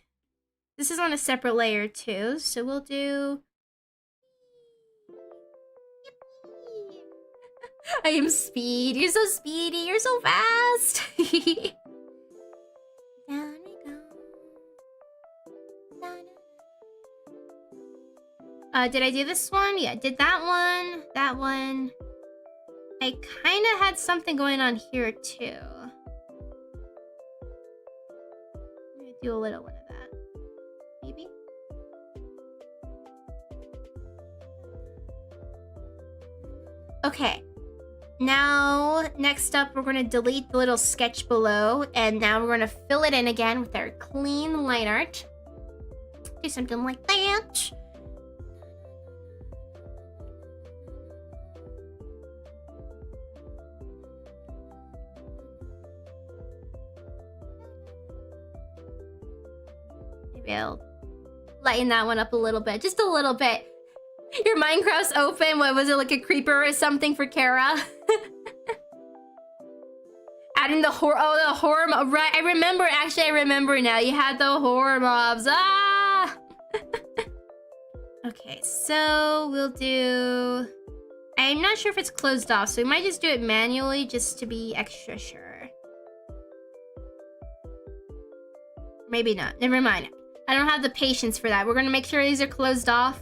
This is on a separate layer too, so we'll do. I am Speed. You're so speedy. You're so fast. Down we go. Did I do this one? Yeah, did that one. That one. I kind of had something going on here too. I'm gonna do a little one of that. Maybe. Okay. Now, next up, we're going to delete the little sketch below, and now we're going to fill it in again with our clean line art. Do something like that. Maybe I'll lighten that one up a little bit, just a little bit. Your Minecraft's open. What was it, like a creeper or something for Kara? Adding the horror mob. Right, I remember now. You had the horror mobs. Ah! Okay, so we'll do. I'm not sure if it's closed off, so we might just do it manually just to be extra sure. Maybe not. Never mind. I don't have the patience for that. We're gonna make sure these are closed off.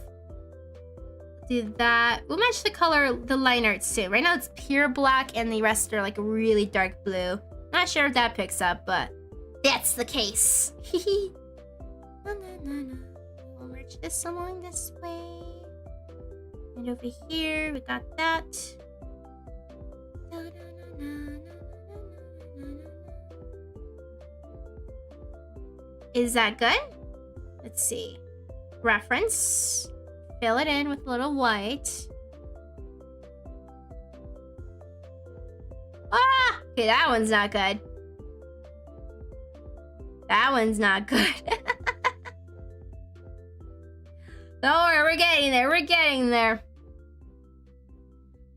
Do that. We'll match the color, the line art soon. Right now it's pure black and the rest are like really dark blue. Not sure if that picks up, but that's the case. We'll merge this along this way. And over here, we got that. Is that good? Let's see. Reference. Fill it in with a little white. Ah! Okay, that one's not good. That one's not good. Don't worry, we're getting there. We're getting there.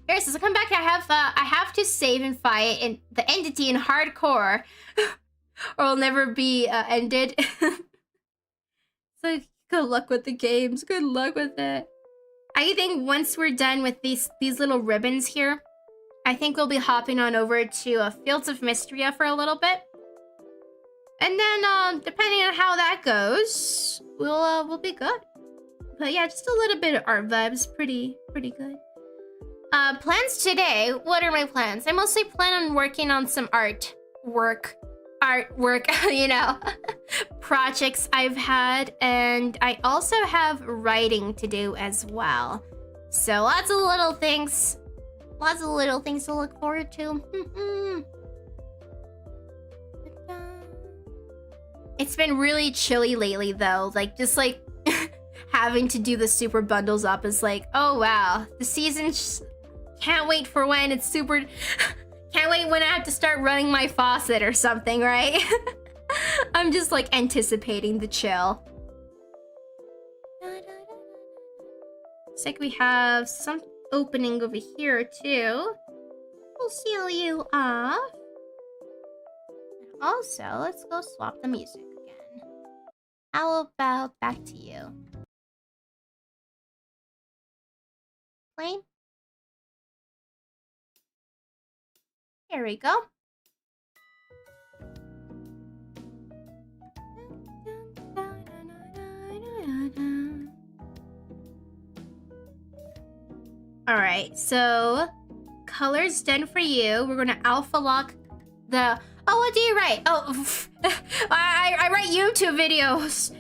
Here, since I come back, I have to save and fight in the entity in hardcore, or it'll never be ended. So good luck with the games. Good luck with it. I think once we're done with these little ribbons here, I think we'll be hopping on over to Fields of Mystria for a little bit. And then depending on how that goes, we'll be good. But yeah, just a little bit of art vibes, pretty good. Plans today. What are my plans? I mostly plan on working on some artwork, you know, projects I've had, and I also have writing to do as well. So lots of little things to look forward to. It's been really chilly lately though, like just like having to do the super bundles up is like, oh wow, the season can't wait for when it's super can't wait when I have to start running my faucet or something, right? I'm just like anticipating the chill. Looks like we have some opening over here too. We'll seal you off. And also, let's go swap the music again. How about back to you? Plane? Here we go. All right, so colors done for you. We're gonna alpha lock the. Oh, what do you write? Oh, I write YouTube videos.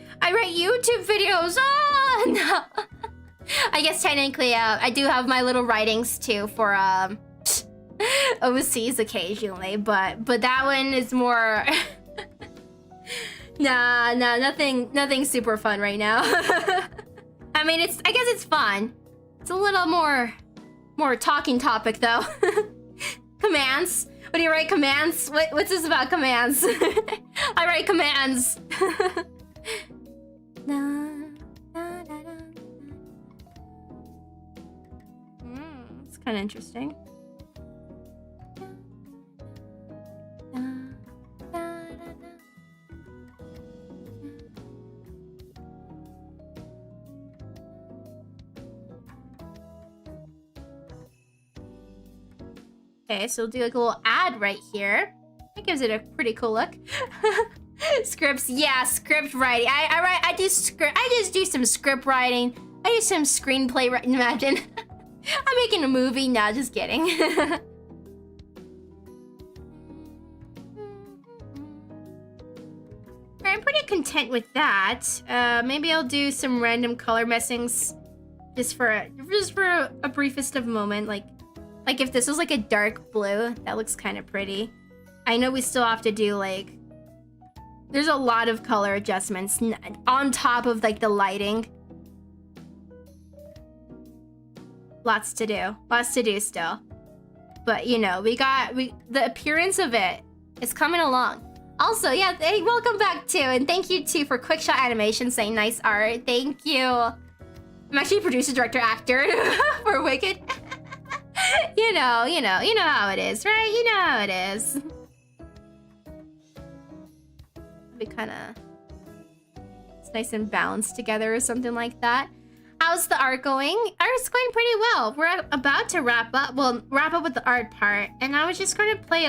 Oh no. I guess technically, I do have my little writings too for overseas occasionally, but that one is more. nah, nothing super fun right now. I mean, I guess it's fun. It's a little more talking topic though. Commands. What do you write? Commands? What's this about commands? I write commands. It's kind of interesting. Okay, so we'll do like a little ad right here. That gives it a pretty cool look. Scripts, yeah, script writing. I just do some script writing. I do some screenplay writing. Imagine, I'm making a movie. Nah, just kidding. I'm pretty content with that. Maybe I'll do some random color messings, just for a briefest of moment, like if this was like a dark blue, that looks kind of pretty. I know we still have to do like, there's a lot of color adjustments on top of like the lighting. Lots to do still. But you know, the appearance of it is coming along. Also, yeah, hey, welcome back too, and thank you too for Quickshot Animation saying nice art. Thank you. I'm actually producer, director, actor for Wicked. You know how it is, right? You know how it is. Be kind of, it's nice and balanced together or something like that. How's the art going? Art's going pretty well. We're about to wrap up. Well, wrap up with the art part, and I was just going to play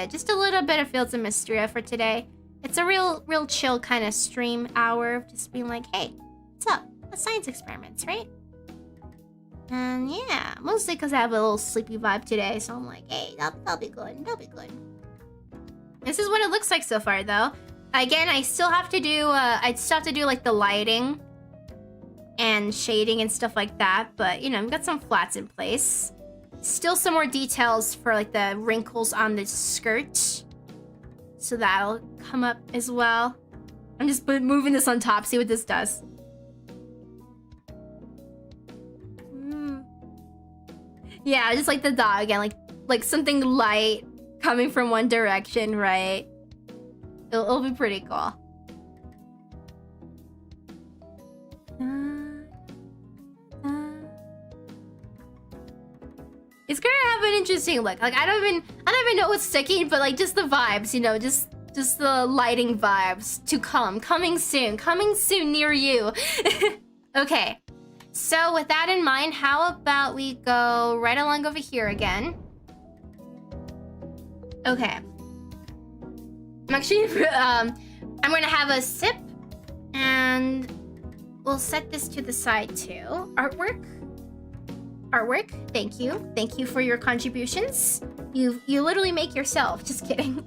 just a little bit of Fields of Mystria for today. It's a real chill kind of stream hour of just being like, hey, what's up? That's science experiments, right? And yeah, mostly because I have a little sleepy vibe today, so I'm like, hey, that'll be good. That'll be good. This is what it looks like so far, though. Again, I still have to do like the lighting and shading and stuff like that, but you know, I've got some flats in place. Still some more details for like the wrinkles on the skirt, so that'll come up as well. I'm just moving this on top, see what this does. Yeah, just like the dog again, like something light coming from one direction, right? It'll be pretty cool. It's gonna have an interesting look. Like I don't even know what's sticking, but like just the vibes, you know, just the lighting vibes to coming soon near you. Okay. So with that in mind, how about we go right along over here again? Okay. I'm actually I'm gonna have a sip, and we'll set this to the side too. Artwork. Thank you for your contributions. You literally make yourself. Just kidding.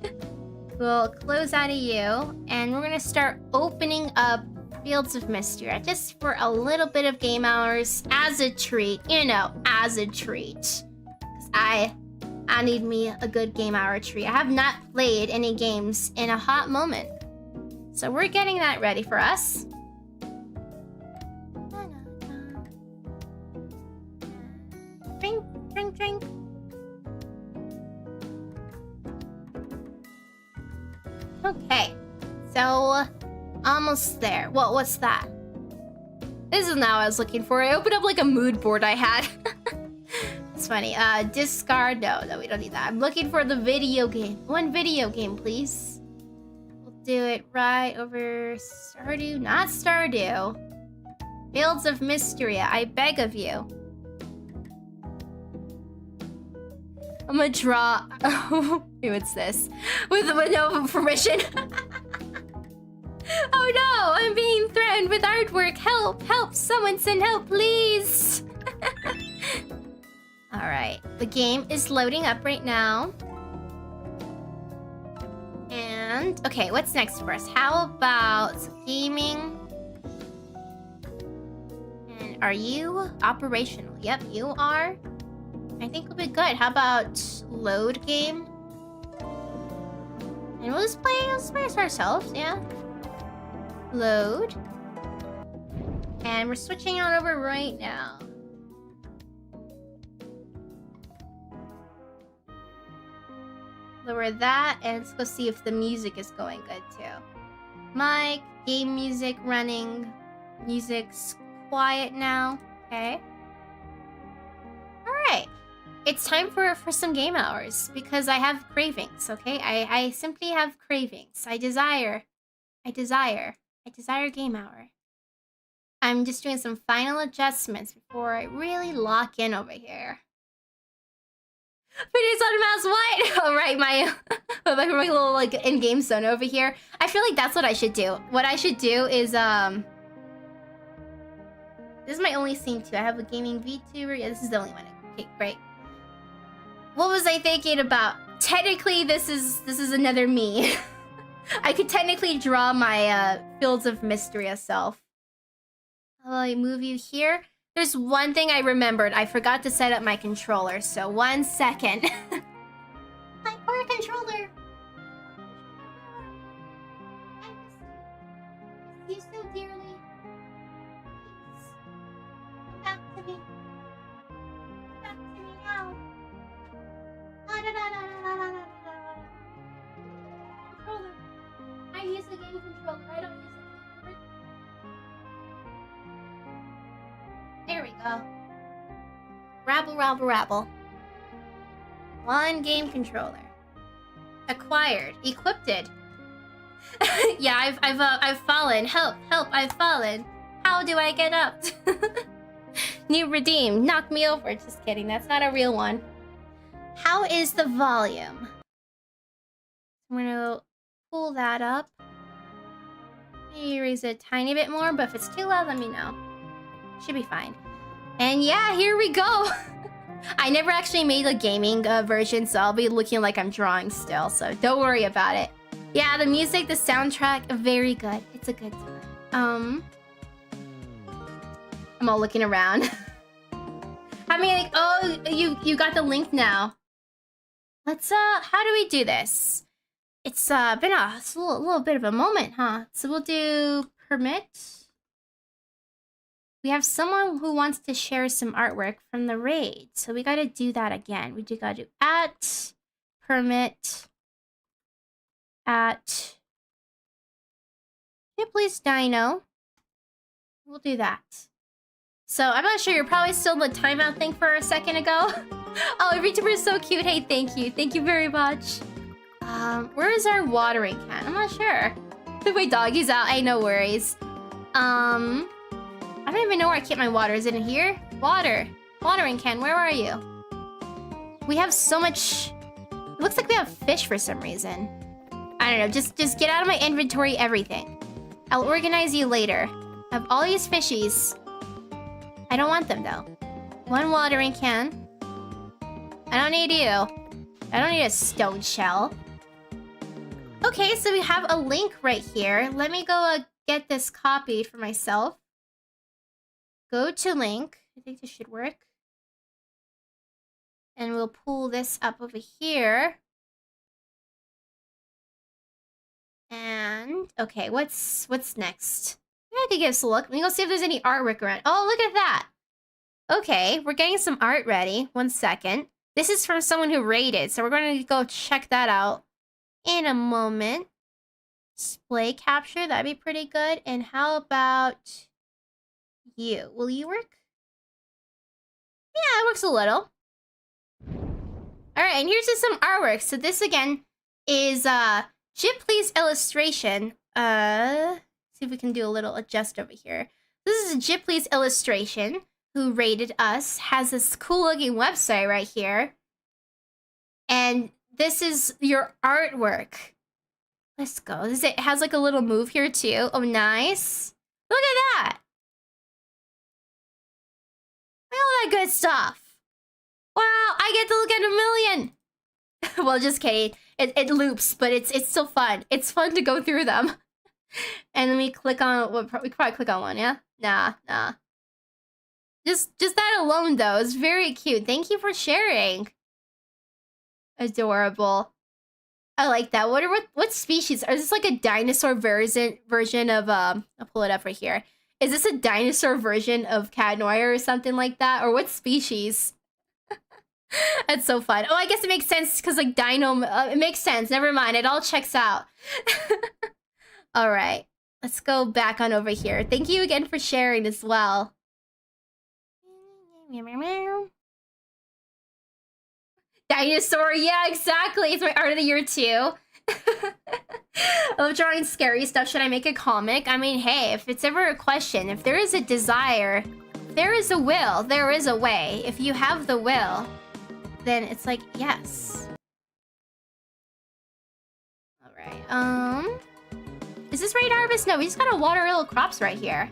We'll close out of you, and we're gonna start opening up Fields of Mystria just for a little bit of game hours as a treat. You know, as a treat. 'Cause I need me a good game hour treat. I have not played any games in a hot moment, so we're getting that ready for us. Drink, drink, drink. Okay, so almost there. What's that? This is now what I was looking for. I opened up like a mood board I had. It's funny. Discard. No, we don't need that. I'm looking for the video game. One video game, please. We'll do it right over Stardew. Not Stardew. Fields of Mystria. I beg of you. I'm gonna draw. Hey, what's this? With no permission. Oh no! I'm being threatened with artwork. Help! Help! Someone send help, please! Alright. The game is loading up right now. And... okay, what's next for us? How about gaming? And are you operational? Yep, you are. I think we'll be good. How about load game? And we'll just play as ourselves, yeah. Load. And we're switching on over right now. Lower that, and let's go see if the music is going good too. Mic, game music running. Music's quiet now. Okay. Alright. It's time for some game hours because I have cravings, okay? I simply have cravings. I desire game hour. I'm just doing some final adjustments before I really lock in over here. Videos on mouse, what? Oh, right, my little like in-game zone over here. I feel like that's what I should do. What I should do is this is my only scene too. I have a gaming VTuber. Yeah, this is the only one. Okay, great. What was I thinking about? Technically, this is another me. I could technically draw my Fields of Mystria self. How will I move you here? There's one thing I remembered. I forgot to set up my controller, so 1 second. My poor controller. I miss you so dearly. Please, come back to me. Come back to me now. Controller. I use the game controller. I don't use the keyboard. There we go. Rabble, rabble, rabble. One game controller. Acquired. Equipped. Yeah, I've fallen. Help, help, I've fallen. How do I get up? New redeem. Knock me over. Just kidding. That's not a real one. How is the volume? I'm gonna pull that up. Maybe raise it a tiny bit more, but if it's too loud, let me know. Should be fine. And yeah, here we go. I never actually made a gaming version, so I'll be looking like I'm drawing still, so don't worry about it. Yeah, the music, the soundtrack, very good. It's a good time. I'm all looking around. I mean, like, oh, you got the link now. Let's, how do we do this? It's been a little bit of a moment, huh? So we'll do permit. We have someone who wants to share some artwork from the raid, so we gotta do that again. We do gotta do at permit at. Can you please Dino? We'll do that. So I'm not sure. You're probably still in the timeout thing for a second ago. Oh, VTuber is so cute. Hey, thank you. Thank you very much. Where is our watering can? I'm not sure. My doggy's out. Hey, no worries. I don't even know where I keep my water. Is it in here? Water. Watering can. Where are you? We have so much... It looks like we have fish for some reason. I I don't know. Just get out of my inventory, everything. I'll organize you later. I have all these fishies. I don't want them, though. 1 watering can. I don't need you. I don't need a stone shell. Okay, so we have a link right here. Let me go get this copied for myself. Go to link. I think this should work. And we'll pull this up over here. And okay, what's next? I could give us a look. Let me go see if there's any artwork around. Oh, look at that. Okay, we're getting some art ready. 1 second. This is from someone who rated, so we're going to go check that out in a moment. Display capture, that'd be pretty good. And how about you? Will you work? Yeah, it works a little. All right, and here's just some artwork. So this again is Ghibli's illustration. See if we can do a little adjust over here. This is Ghibli's illustration, who rated us. Has this cool looking website right here. And this is your artwork. Let's go. It has like a little move here too. Oh, nice. Look at that. Look at all that good stuff. Wow, I get to look at 1,000,000. Well, just kidding. It loops, but it's still fun. It's fun to go through them. And then we click on, we could probably click on one, yeah? Nah. Just that alone, though, is very cute. Thank you for sharing. Adorable. I like that. What species? Is this like a dinosaur version of, I'll pull it up right here. Is this a dinosaur version of Cat Noir or something like that? Or what species? That's so fun. Oh, I guess it makes sense because like dino, it makes sense. Never mind. It all checks out. All right. Let's go back on over here. Thank you again for sharing as well. Dinosaur. Yeah, exactly. It's my art of the year too. I love drawing scary stuff. Should I make a comic? I mean, hey, if it's ever a question, if there is a desire, there is a will, there is a way. If you have the will, then it's like, yes. All right. Is this raid harvest? No, we just gotta water little crops right here.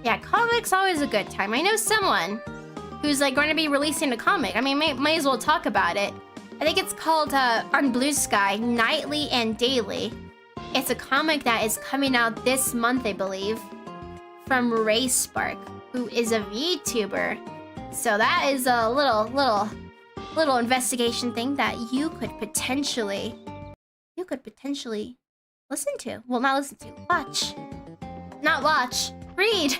Yeah, comics always a good time. I know someone who's like going to be releasing a comic. I mean, might as well talk about it. I think it's called on Blue Sky, Nightly and Daily. It's a comic that is coming out this month, I believe, from Ray Spark, who is a VTuber. So that is a little investigation thing that you could potentially listen to. Well, not listen to, watch. Not watch, read.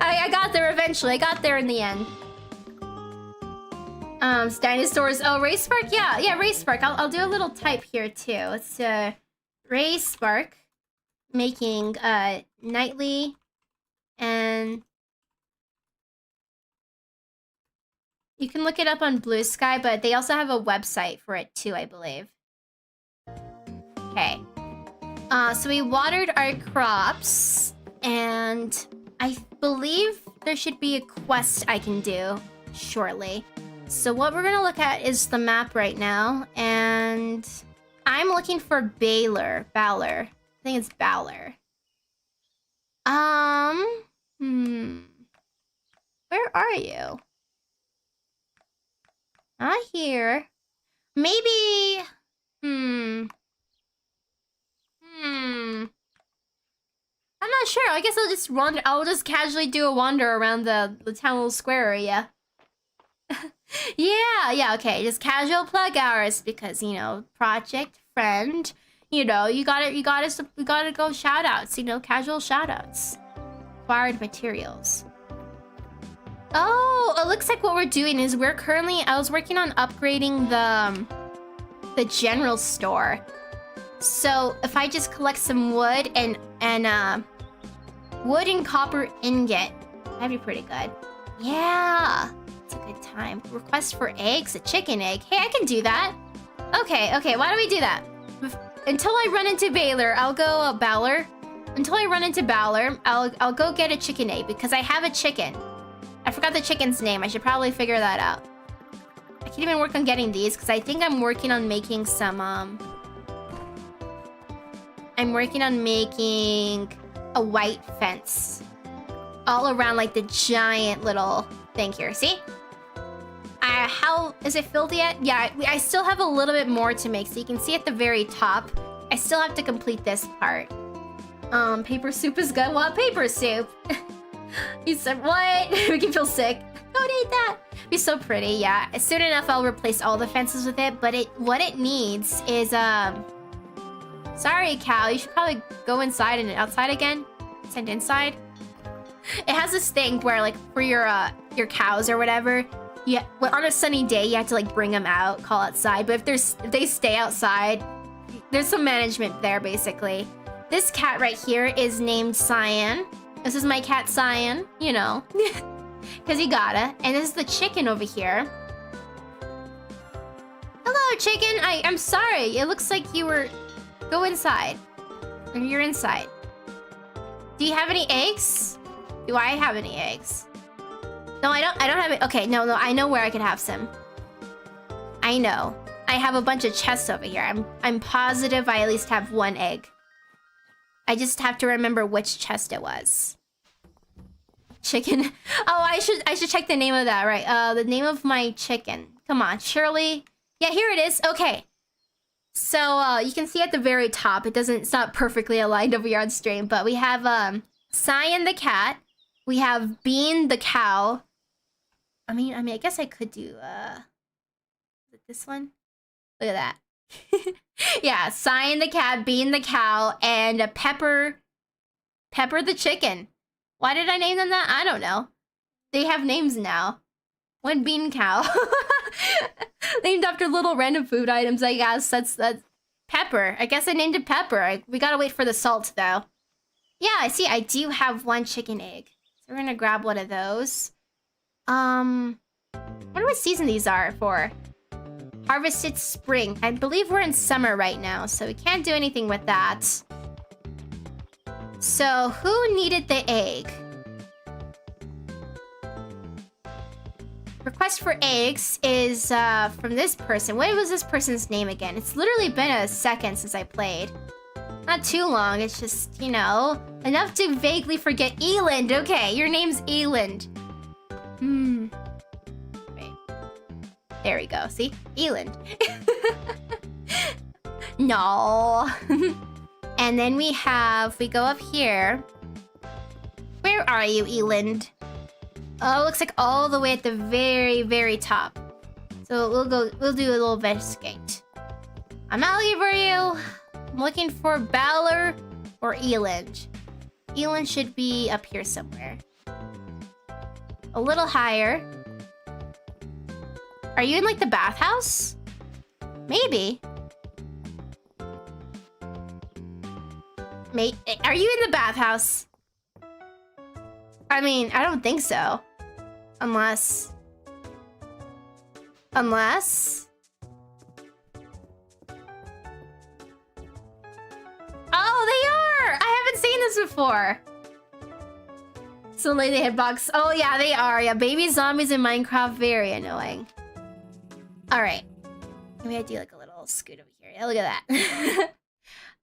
I got there eventually. I got there in the end. Dinosaurs. Oh, Ray Spark. Yeah, Ray Spark. I'll do a little type here too. It's Ray Spark making Nightly and you can look it up on Blue Sky, but they also have a website for it too, I believe. Okay. So we watered our crops, and I believe there should be a quest I can do shortly. So what we're gonna look at is the map right now, and I'm looking for Baylor. I think it's Baylor. Where are you? Not here. Maybe. I'm not sure. I guess I'll just wander. I'll just casually do a wander around the town little square area. Yeah, okay. Just casual plug hours because, you know, project, friend, you know, you gotta go shout outs, you know, casual shout outs. Acquired materials. Oh, it looks like what we're doing is I was working on upgrading the general store. So if I just collect some wood and wood and copper ingot, that'd be pretty good. Yeah, it's a good time. Request for eggs, a chicken egg. Hey, I can do that. Okay, why don't we do that? Until I run into Baylor, I'll go Baylor. Until I run into Baylor, I'll go get a chicken egg because I have a chicken. I forgot the chicken's name. I should probably figure that out. I can't even work on getting these because I think I'm working on making some I'm working on making a white fence all around like the giant little thing here. See? How is it filled yet? Yeah, I still have a little bit more to make. So you can see at the very top, I still have to complete this part. Paper soup is good. What paper soup? You said what? We can feel sick. Don't eat that. Be so pretty. Yeah. Soon enough, I'll replace all the fences with it. But what it needs is Sorry, Cal. You should probably go inside and outside again. Send inside. It has this thing where, like, for your cows or whatever, yeah, well, on a sunny day, you have to like bring them out, call outside. But if they stay outside, there's some management there, basically. This cat right here is named Cyan. This is my cat Cyan, you know, because you gotta. And this is the chicken over here. Hello, chicken. I'm sorry. It looks like you were. Go inside. Or you're inside. Do you have any eggs? Do I have any eggs? No, I don't have it. Okay, no, I know where I could have some. I know. I have a bunch of chests over here. I'm positive I at least have one egg. I just have to remember which chest it was. Chicken. Oh, I should check the name of that, right? The name of my chicken. Come on, Shirley. Yeah, here it is. Okay. So, you can see at the very top, it's not perfectly aligned over here on stream, but we have, Cyan the cat. We have Bean the cow. I mean, I guess I could do, this one? Look at that. Yeah, Cyan the cat, Bean the cow, and Pepper the chicken. Why did I name them that? I don't know. They have names now. One bean cow. Named after little random food items, I guess. That's Pepper. I guess I named it Pepper. We gotta wait for the salt, though. Yeah, I see. I do have one chicken egg. So we're gonna grab one of those. I wonder what season these are for. Harvested spring. I believe we're in summer right now, so we can't do anything with that. So, who needed the egg? Request for eggs is from this person. What was this person's name again? It's literally been a second since I played. Not too long, it's just, you know, enough to vaguely forget. Eland, okay, your name's Eland. Wait. There we go, see? Eland. No. And then we go up here. Where are you, Eland? Oh, it looks like all the way at the very, very top. So we'll do a little investigate. I'm not looking for you. I'm looking for Balor or Eland. Eland should be up here somewhere. A little higher. Are you in like the bathhouse? Maybe. Are you in the bathhouse? I mean, I don't think so. Unless... Oh, they are! I haven't seen this before. So late the hitbox. Oh, yeah, they are. Yeah, baby zombies in Minecraft, very annoying. Alright. Maybe I do like a little scoot over here. Yeah, look at that.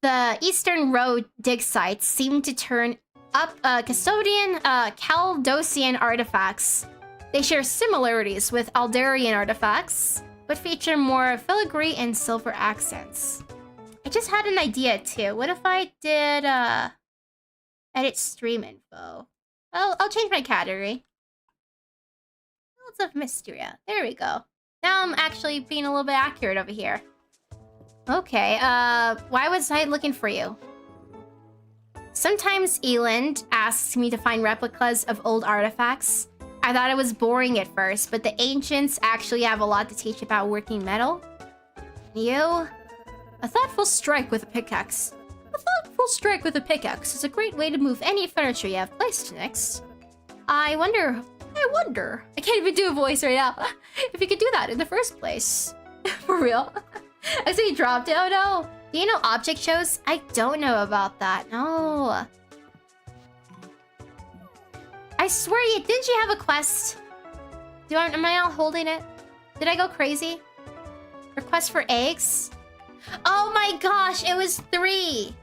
The Eastern Road dig sites seem to turn up custodian Caldosian artifacts. They share similarities with Aldarian artifacts, but feature more filigree and silver accents. I just had an idea too. What if I did edit stream info? I'll change my category. Fields of Mystria. There we go. Now I'm actually being a little bit accurate over here. Okay, why was I looking for you? Sometimes Eland asks me to find replicas of old artifacts. I thought it was boring at first, but the ancients actually have a lot to teach about working metal. You? A thoughtful strike with a pickaxe. A thoughtful strike with a pickaxe is a great way to move any furniture you have placed next. I wonder. I can't even do a voice right now. If you could do that in the first place. For real. I see you dropped it. Oh no. Do you know object shows? I don't know about that. No. I swear didn't you have a quest? Am I not holding it? Did I go crazy? Request for eggs? Oh my gosh, it was 3.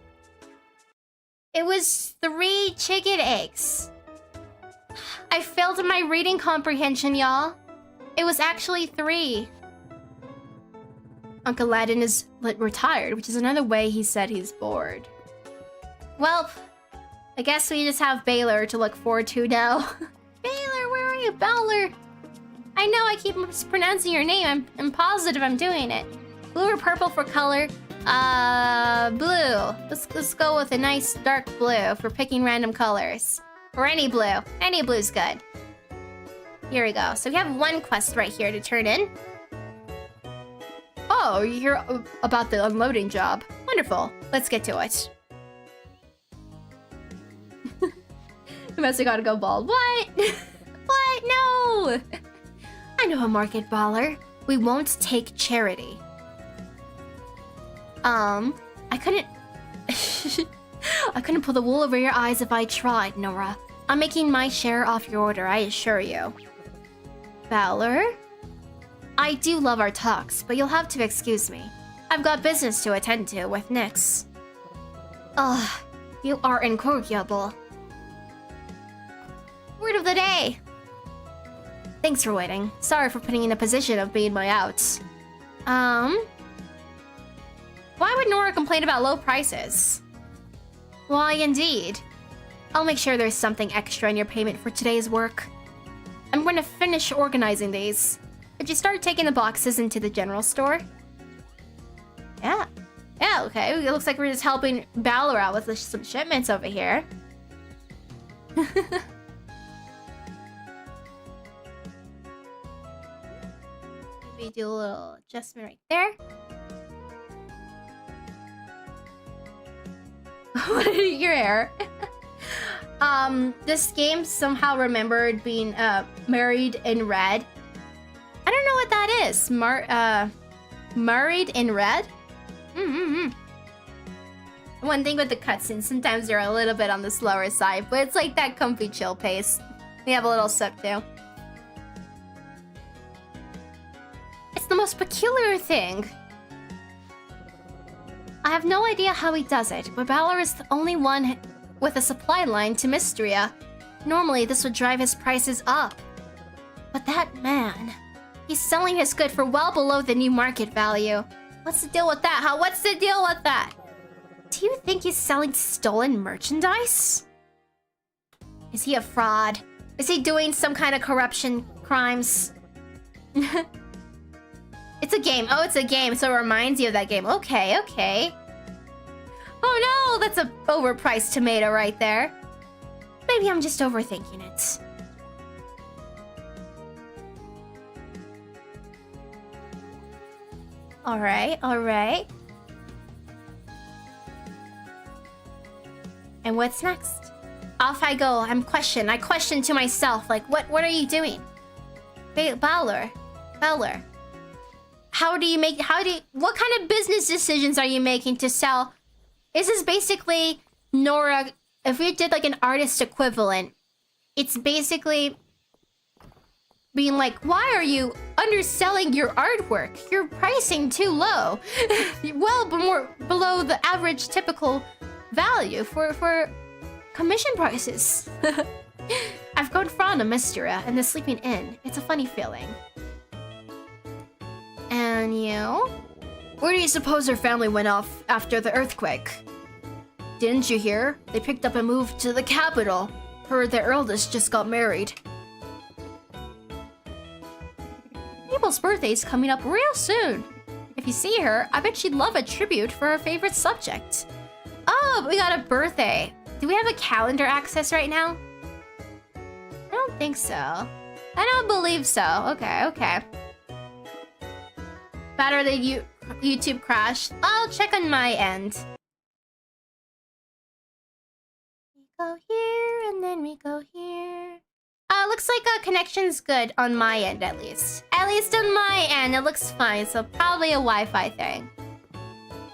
It was 3 chicken eggs. I failed in my reading comprehension, y'all. It was actually 3. Uncle Aladdin is retired, which is another way he said he's bored. Well, I guess we just have Baylor to look forward to now. Baylor, where are you? Bowler! I know I keep mispronouncing your name. I'm positive I'm doing it. Blue or purple for color? Blue. Let's go with a nice dark blue for picking random colors. Or any blue. Any blue's good. Here we go. So we have 1 quest right here to turn in. Oh, you hear about the unloading job. Wonderful. Let's get to it. I must have gotta go bald. What? What? No! I know a market baller. We won't take charity. I couldn't... I couldn't pull the wool over your eyes if I tried, Nora. I'm making my share off your order, I assure you. Fowler? I do love our talks, but you'll have to excuse me. I've got business to attend to with Nyx. Ugh, you are incorrigible. Word of the day! Thanks for waiting. Sorry for putting you in a position of being my outs. Why would Nora complain about low prices? Why, indeed. I'll make sure there's something extra in your payment for today's work. I'm going to finish organizing these. Did you start taking the boxes into the general store? Yeah. Yeah, okay. It looks like we're just helping Balor out with some shipments over here. Maybe do a little adjustment right there. Your hair. This game somehow remembered being married in red. I don't know what that is. Married in red? One thing with the cutscenes, sometimes they're a little bit on the slower side, but it's like that comfy chill pace. We have a little sip too. It's the most peculiar thing. I have no idea how he does it, but Balor is the only one with a supply line to Mystria. Normally, this would drive his prices up. But that man, he's selling his good for well below the new market value. What's the deal with that, huh? What's the deal with that? Do you think he's selling stolen merchandise? Is he a fraud? Is he doing some kind of corruption crimes? It's a game. Oh, it's a game, so it reminds you of that game. Okay, okay. Oh no, that's a overpriced tomato right there. Maybe I'm just overthinking it. Alright, alright. And what's next? Off I go. I question to myself, like, what are you doing? Balor. What kind of business decisions are you making to sell? This is basically Nora, if we did like an artist equivalent, it's basically being like, why are you underselling your artwork? You're pricing too low. Well, more below the average typical value for commission prices. I've grown fond of Mystria and the Sleeping Inn. It's a funny feeling. And you? Where do you suppose her family went off after the earthquake? Didn't you hear? They picked up and moved to the capital. Heard their eldest just got married. Mabel's birthday's coming up real soon. If you see her, I bet she'd love a tribute for her favorite subject. Oh, we got a birthday. Do we have a calendar access right now? I don't think so. I don't believe so. Okay, okay. Better than YouTube crashed. I'll check on my end. We go here and then we go here. Looks like connection's good on my end at least. At least on my end, it looks fine. So probably a Wi-Fi thing.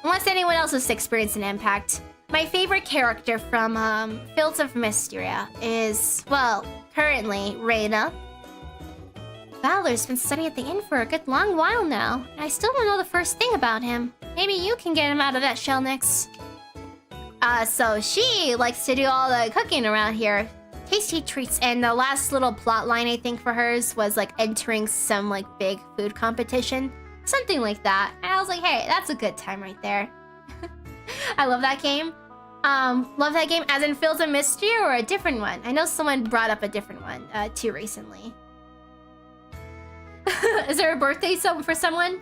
Unless anyone else has experienced an impact. My favorite character from Fields of Mystria is, well, currently Reyna. Balor's been studying at the inn for a good long while now, and I still don't know the first thing about him. Maybe you can get him out of that shell, Nyx. So she likes to do all the cooking around here. Tasty treats. And the last little plot line, I think, for hers was like entering some like big food competition. Something like that. And I was like, hey, that's a good time right there. I love that game. Love that game as in Fields of Mystria or a different one? I know someone brought up a different one too recently. Is there a birthday for someone?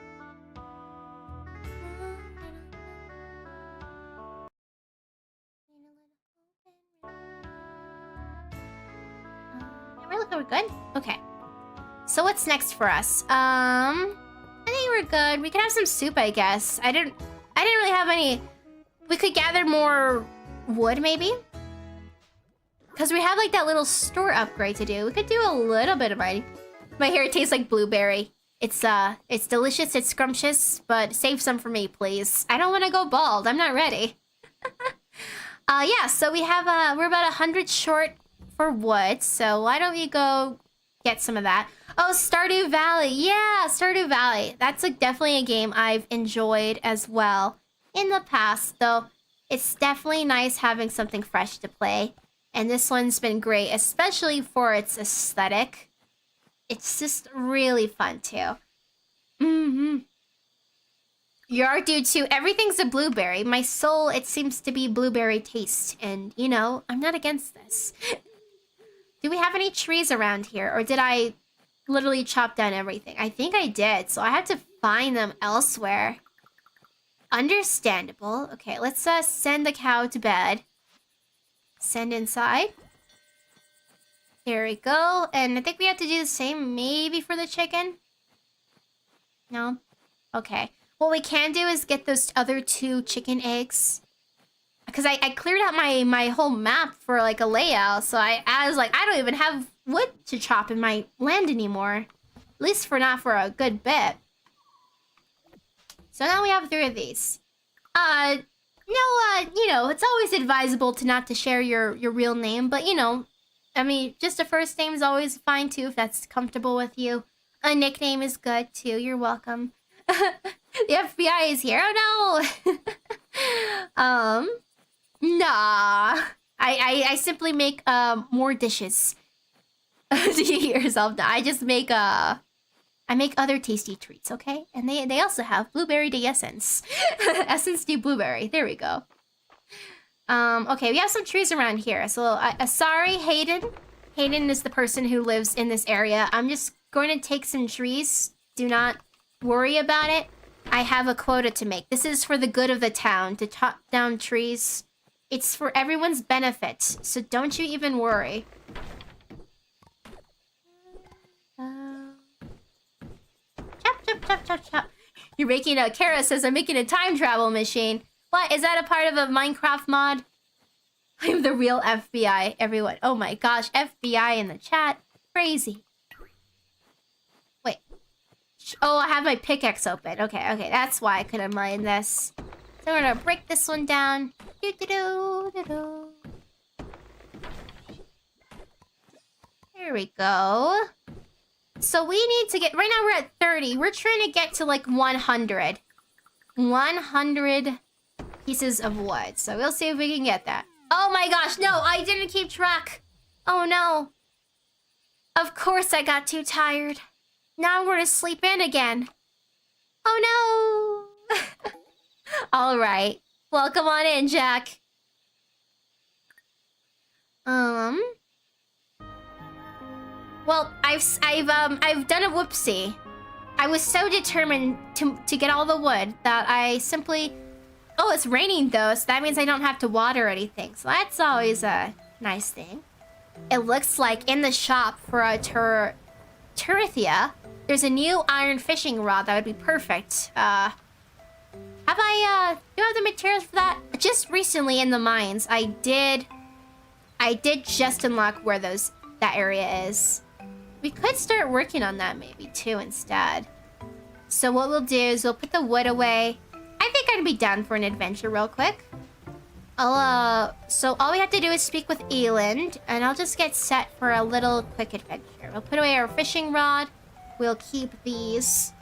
We're good? Okay. So what's next for us? I think we're good. We could have some soup, I guess. I didn't really have any. We could gather more wood, maybe? Because we have like that little store upgrade to do. We could do a little bit of my hair tastes like blueberry. It's delicious, it's scrumptious, but save some for me, please. I don't want to go bald. I'm not ready. Yeah, so we have we're about 100 short for wood, so why don't we go get some of that? Oh, Stardew Valley. Yeah, Stardew Valley. That's definitely a game I've enjoyed as well in the past, though it's definitely nice having something fresh to play. And this one's been great, especially for its aesthetic. It's just really fun, too. You are due to everything's a blueberry. My soul, it seems to be blueberry taste. And, you know, I'm not against this. Do we have any trees around here? Or did I literally chop down everything? I think I did, so I have to find them elsewhere. Understandable. Okay, let's send the cow to bed. Send inside. Here we go. And I think we have to do the same maybe for the chicken. No? Okay. What we can do is get those other 2 chicken eggs. Because I cleared out my whole map for like a layout. So I was like, I don't even have wood to chop in my land anymore. At least for not for a good bit. So now we have 3 of these. You know, it's always advisable to not to share your real name. But, you know, I mean, just a first name is always fine, too, if that's comfortable with you. A nickname is good, too. You're welcome. The FBI is here. Oh, no. Nah. I simply make, more dishes. Do you hear yourself? I just make, I make other tasty treats, okay? And they also have blueberry de essence. Essence de blueberry. There we go. Okay, we have some trees around here. So, sorry, Hayden. Hayden is the person who lives in this area. I'm just going to take some trees. Do not worry about it. I have a quota to make. This is for the good of the town, to chop down trees. It's for everyone's benefit, so don't you even worry. Chop. You're making a... Kara says I'm making a time travel machine. What? Is that a part of a Minecraft mod? I'm the real FBI, everyone. Oh my gosh, FBI in the chat. Crazy. Wait. Oh, I have my pickaxe open. Okay, that's why I couldn't mine this. So I'm gonna break this one down. There we go. So we need to get... Right now we're at 30. We're trying to get to like 100. 100 pieces of wood. So we'll see if we can get that. Oh my gosh, no, I didn't keep track. Oh no. Of course I got too tired. Now I'm gonna sleep in again. Oh no. All right. Welcome on in, Jack. Well, I've done a whoopsie. I was so determined to get all the wood that I simply... Oh, it's raining though, so that means I don't have to water anything. So that's always a nice thing. It looks like in the shop for a Turithia, there's a new iron fishing rod that would be perfect. Do I have the materials for that? Just recently in the mines, I did just unlock where that area is. We could start working on that maybe too instead. So what we'll do is we'll put the wood away. I think I'd be down for an adventure real quick. So all we have to do is speak with Eland, and I'll just get set for a little quick adventure. We'll put away our fishing rod. We'll keep these.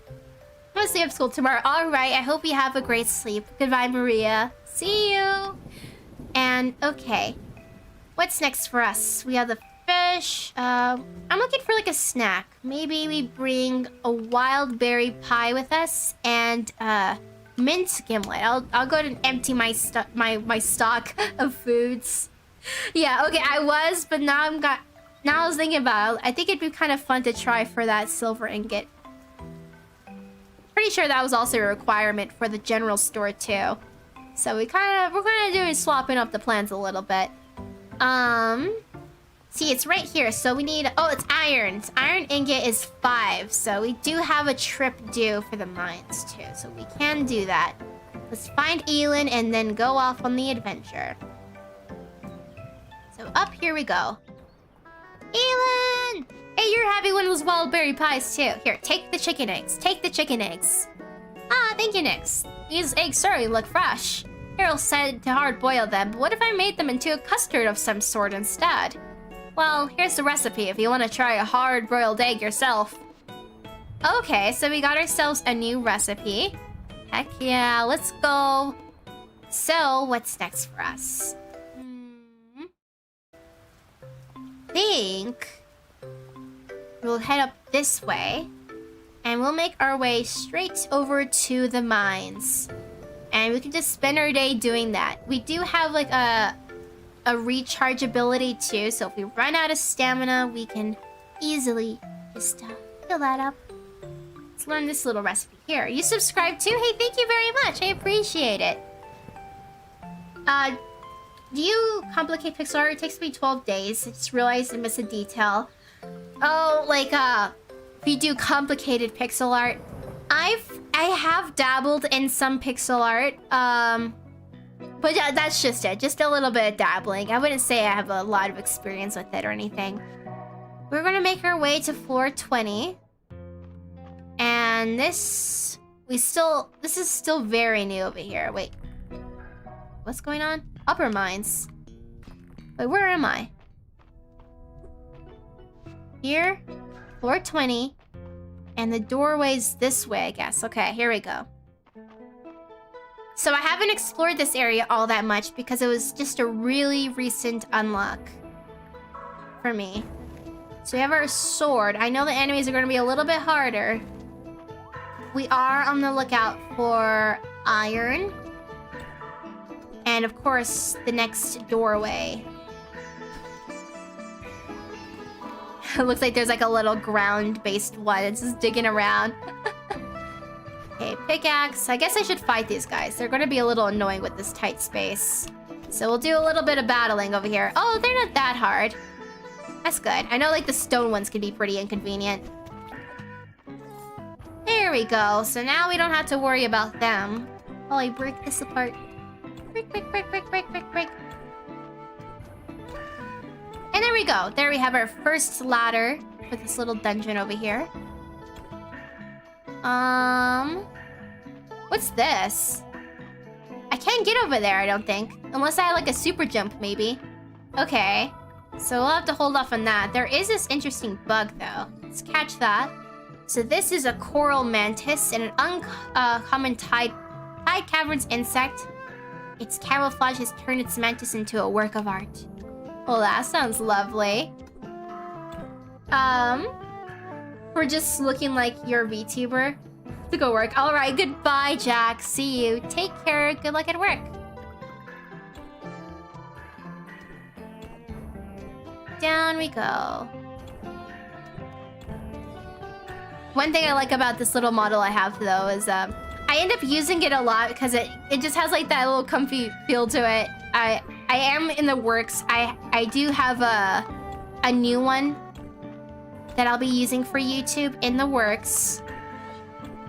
I'm gonna stay up school tomorrow. All right, I hope you have a great sleep. Goodbye, Maria. See you. And, okay. What's next for us? We have the fish. I'm looking for like a snack. Maybe we bring a wild berry pie with us and mint gimlet. I'll go and empty my stock of foods. Yeah, okay, I was, but now I was thinking about it. I think it'd be kind of fun to try for that silver ingot. Pretty sure that was also a requirement for the general store too. So we're kind of doing swapping up the plans a little bit. See, it's right here. So we need, oh, it's iron. Iron ingot is 5. So we do have a trip due for the mines too. So we can do that. Let's find Elin and then go off on the adventure. So up here we go. Elin! Hey, you're having one of those wild berry pies too. Here, take the chicken eggs. Take the chicken eggs. Ah, thank you, Nix. These eggs certainly look fresh. Carol said to hard boil them, but what if I made them into a custard of some sort instead? Well, here's the recipe if you want to try a hard boiled egg yourself. Okay, so we got ourselves a new recipe. Heck yeah, let's go. So, what's next for us? I think we'll head up this way and we'll make our way straight over to the mines. And we can just spend our day doing that. We do have like a recharge ability too, so if we run out of stamina, we can easily just fill that up. Let's learn this little recipe here. You subscribe too? Hey, thank you very much. I appreciate it. Do you complicate pixel art? It takes me 12 days. I just realized I missed a detail. Oh, like if you do complicated pixel art, I have dabbled in some pixel art, but yeah, that's just it. Just a little bit of dabbling. I wouldn't say I have a lot of experience with it or anything. We're gonna make our way to floor 20. And this is still very new over here. Wait. What's going on? Upper mines. Wait, where am I? Here, floor 20. And the doorway's this way, I guess. Okay, here we go. So I haven't explored this area all that much because it was just a really recent unlock for me. So we have our sword. I know the enemies are going to be a little bit harder. We are on the lookout for iron. And of course, the next doorway. It looks like there's like a little ground-based one. It's just digging around. Okay, pickaxe. I guess I should fight these guys. They're going to be a little annoying with this tight space. So we'll do a little bit of battling over here. Oh, they're not that hard. That's good. I know like the stone ones can be pretty inconvenient. There we go. So now we don't have to worry about them. Oh, I break this apart. Break, break, break, break, break, break, break. And there we go. There we have our first ladder for this little dungeon over here. What's this? I can't get over there, I don't think. Unless I had like a super jump, maybe. Okay. So we'll have to hold off on that. There is this interesting bug, though. Let's catch that. So this is a coral mantis and an uncommon tide caverns insect. Its camouflage has turned its mantis into a work of art. Well, that sounds lovely. We're just looking like your VTuber to go work. All right, goodbye, Jack. See you. Take care. Good luck at work. Down we go. One thing I like about this little model I have, though, is I end up using it a lot because it just has like that little comfy feel to it. I am in the works. I do have a new one that I'll be using for YouTube in the works.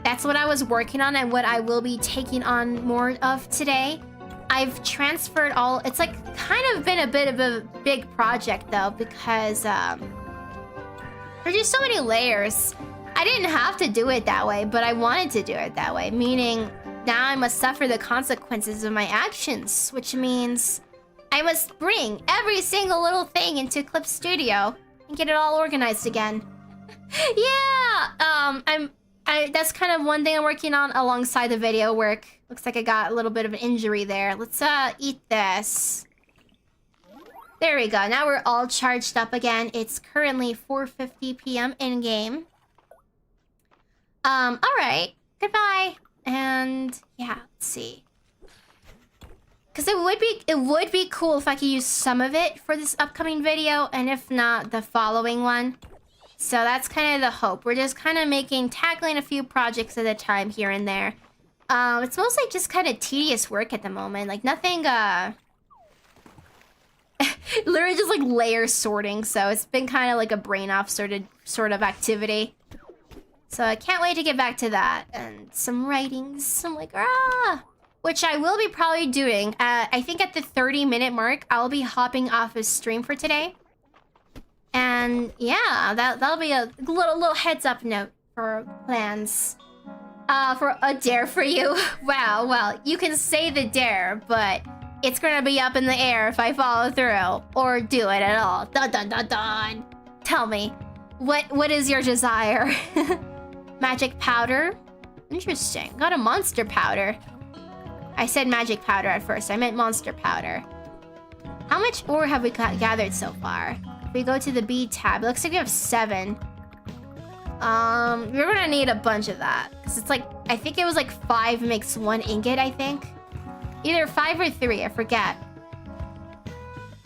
That's what I was working on and what I will be taking on more of today. I've transferred all... It's like kind of been a bit of a big project, though, because there's just so many layers. I didn't have to do it that way, but I wanted to do it that way, meaning now I must suffer the consequences of my actions, which means I must bring every single little thing into Clip Studio and get it all organized again. Yeah, that's kind of one thing I'm working on alongside the video work. Looks like I got a little bit of an injury there. Let's eat this. There we go. Now we're all charged up again. It's currently 4:50 p.m. in game. All right. Goodbye. And yeah, let's see. Because it would be cool if I could use some of it for this upcoming video, and if not, the following one. So that's kind of the hope. We're just kind of tackling a few projects at a time here and there. It's mostly just kind of tedious work at the moment. Like nothing, literally just like layer sorting. So it's been kind of like a brain off sort of activity. So I can't wait to get back to that. And some writings. I'm like, which I will be probably doing. I think at the 30-minute mark, I'll be hopping off of stream for today. And yeah, that'll be a little heads up note for plans. For a dare for you. Wow, well, you can say the dare, but it's gonna be up in the air if I follow through or do it at all. Dun dun dun dun. Tell me, what is your desire? Magic powder? Interesting. Got a monster powder. I said magic powder at first. I meant monster powder. How much ore have we gathered so far? If we go to the B tab, it looks like we have 7. We're gonna need a bunch of that. Because it's like, I think it was like 5 makes 1 ingot, I think. Either 5 or 3, I forget.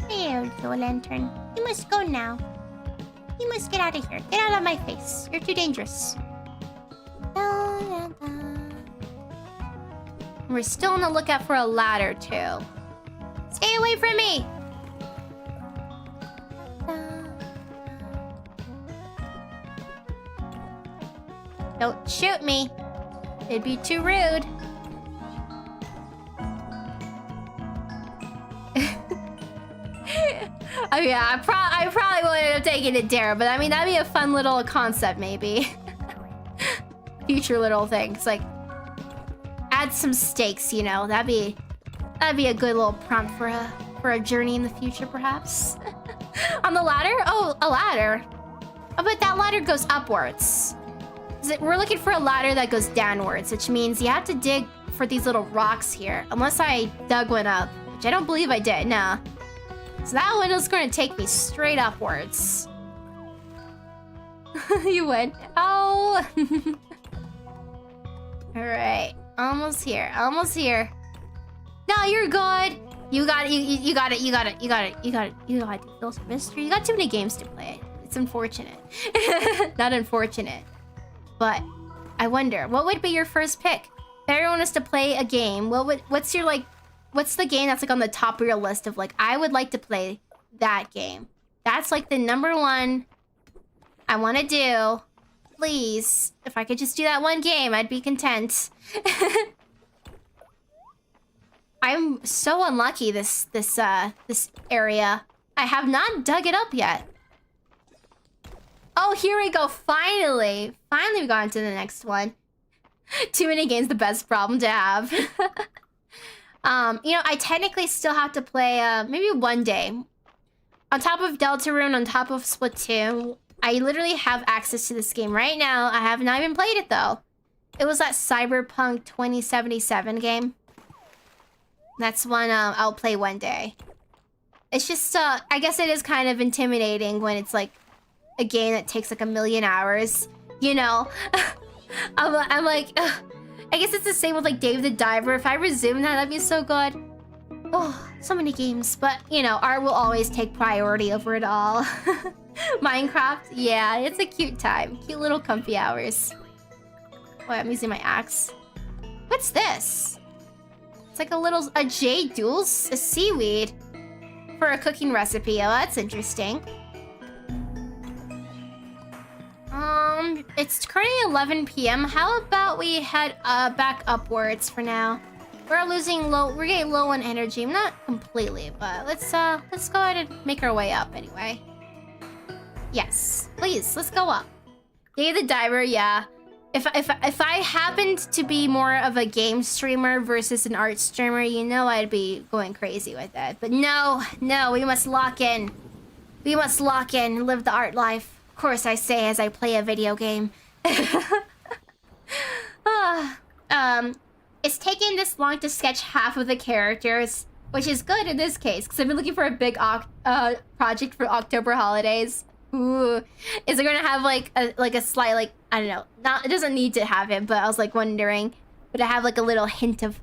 There you go, Lantern. You must go now. You must get out of here. Get out of my face. You're too dangerous. We're still on the lookout for a ladder, too. Stay away from me! Don't shoot me. It'd be too rude. Oh yeah, I probably won't end up taking a dare, but I mean, that'd be a fun little concept, maybe. Future little things, like add some stakes, you know. That'd be a good little prompt for a journey in the future, perhaps. On the ladder? Oh, a ladder. Oh, but that ladder goes upwards. We're looking for a ladder that goes downwards, which means you have to dig for these little rocks here. Unless I dug one up, which I don't believe I did, nah. So that one is going to take me straight upwards. You win. Oh! Alright. Almost here. Almost here. No, you're good. You got it. You got it. You got it. You got it. You got it. You got it. Fields of Mystria. You got too many games to play. It's unfortunate. Not unfortunate. But I wonder, what would be your first pick? If everyone was to play a game, what's the game that's like on the top of your list of like, I would like to play that game? That's like the #1 I want to do. Please, if I could just do that one game, I'd be content. I'm so unlucky this area. I have not dug it up yet. Oh, here we go. Finally we got into the next one. Too many games, the best problem to have. You know, I technically still have to play maybe one day. On top of Deltarune, on top of Splatoon, I literally have access to this game right now. I have not even played it though. It was that Cyberpunk 2077 game. That's one I'll play one day. It's just, I guess it is kind of intimidating when it's like a game that takes like 1,000,000 hours, you know? I'm like, ugh. I guess it's the same with like Dave the Diver. If I resume that, that'd be so good. Oh, so many games. But, you know, art will always take priority over it all. Minecraft, yeah, it's a cute time. Cute little comfy hours. Oh, I'm using my axe. What's this? It's like a jade dual, a seaweed for a cooking recipe. Oh, that's interesting. It's currently 11 p.m. How about we head back upwards for now? We're getting low on energy. Not completely, but let's go ahead and make our way up anyway. Yes, please, let's go up. Dave the Diver, yeah. If I happened to be more of a game streamer versus an art streamer, you know I'd be going crazy with it. But no, we must lock in. We must lock in and live the art life. Of course, I say as I play a video game. It's taking this long to sketch half of the characters. which is good in this case because I've been looking for a big project for October holidays. Ooh, is it gonna have like a slight, like, I don't know, not, it doesn't need to have it, but I was like wondering, would it have like a little hint of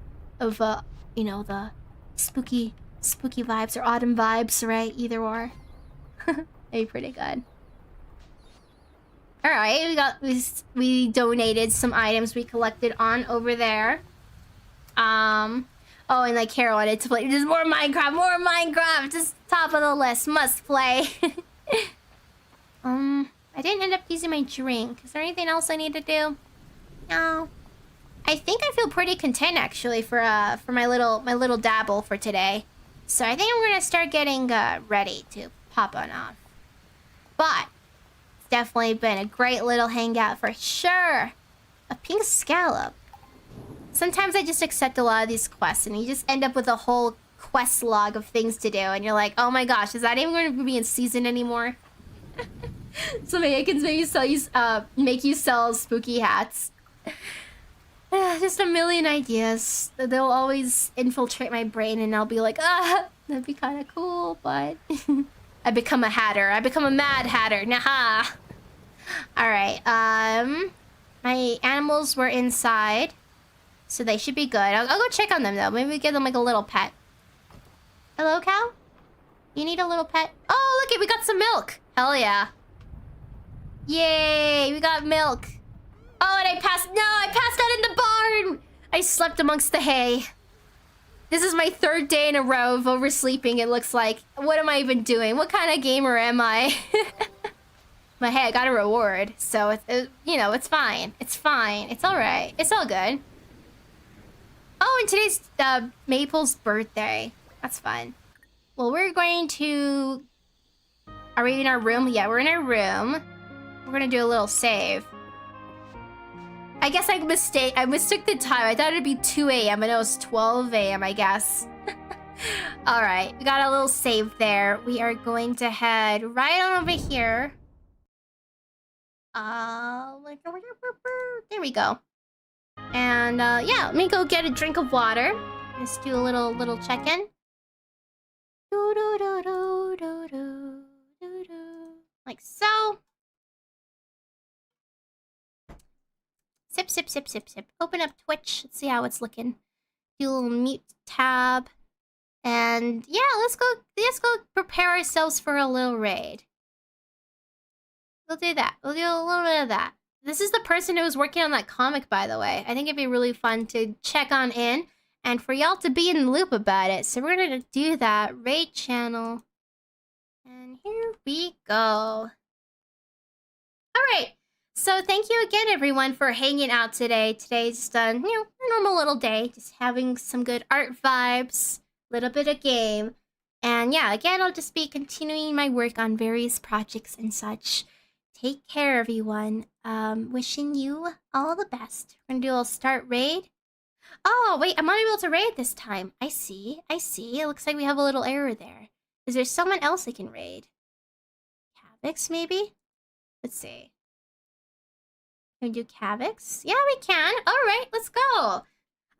you know, the spooky vibes or autumn vibes, right? Either or. That'd be pretty good. All right, we donated some items we collected on over there. Oh, and like Carol wanted to play. There's more Minecraft. Just top of the list, must play. I didn't end up using my drink. Is there anything else I need to do? No. I think I feel pretty content actually for my little dabble for today. So I think I'm gonna start getting ready to pop on off. But it's definitely been a great little hangout for sure. A pink scallop. Sometimes I just accept a lot of these quests and you just end up with a whole quest log of things to do and you're like, oh my gosh, is that even going to be in season anymore? So maybe I can make you sell spooky hats. Just a million ideas. They'll always infiltrate my brain and I'll be like, that'd be kind of cool, but... I become a hatter. I become a mad hatter. Nah. Alright, my animals were inside. So they should be good. I'll go check on them though. Maybe we give them like a little pet. Hello, cow? You need a little pet? Oh, look it, we got some milk. Hell yeah. Yay, we got milk. Oh, and I passed out in the barn. I slept amongst the hay. This is my 3rd day in a row of oversleeping, it looks like. What am I even doing? What kind of gamer am I? But hey, I got a reward. So, you know, it's fine. It's fine. It's alright. It's all good. Oh, and today's Maple's birthday. That's fun. Well, we're going to... Are we in our room? Yeah, we're in our room. We're gonna do a little save. I guess I mistook the time. I thought it'd be 2 a.m. but it was 12 a.m. I guess. Alright, we got a little save there. We are going to head right on over here. There we go. And yeah, let me go get a drink of water. Just do a little check-in. Like so. Sip, sip, sip, sip, sip. Open up Twitch. Let's see how it's looking. Do a little mute tab. And yeah, let's go prepare ourselves for a little raid. We'll do that. We'll do a little bit of that. This is the person who was working on that comic, by the way. I think it'd be really fun to check on in and for y'all to be in the loop about it. So we're gonna do that. Raid channel. And here we go. Alright. So thank you again, everyone, for hanging out today. Today's just a normal little day. Just having some good art vibes. Little bit of game. And yeah, again, I'll just be continuing my work on various projects and such. Take care, everyone. Wishing you all the best. We're gonna do a little start raid. Oh, wait, I'm not able to raid this time. I see. It looks like we have a little error there. Is there someone else I can raid? Cavix, maybe? Let's see. Can we do Cavix? Yeah, we can. Alright, let's go.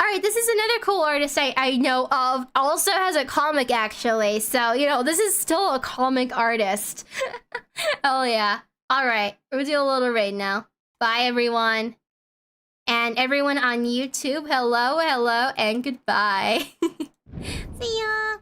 Alright, this is another cool artist I know of. Also has a comic, actually. So, you know, this is still a comic artist. Oh, yeah. Alright, we'll do a little raid now. Bye, everyone. And everyone on YouTube, hello, and goodbye. See ya!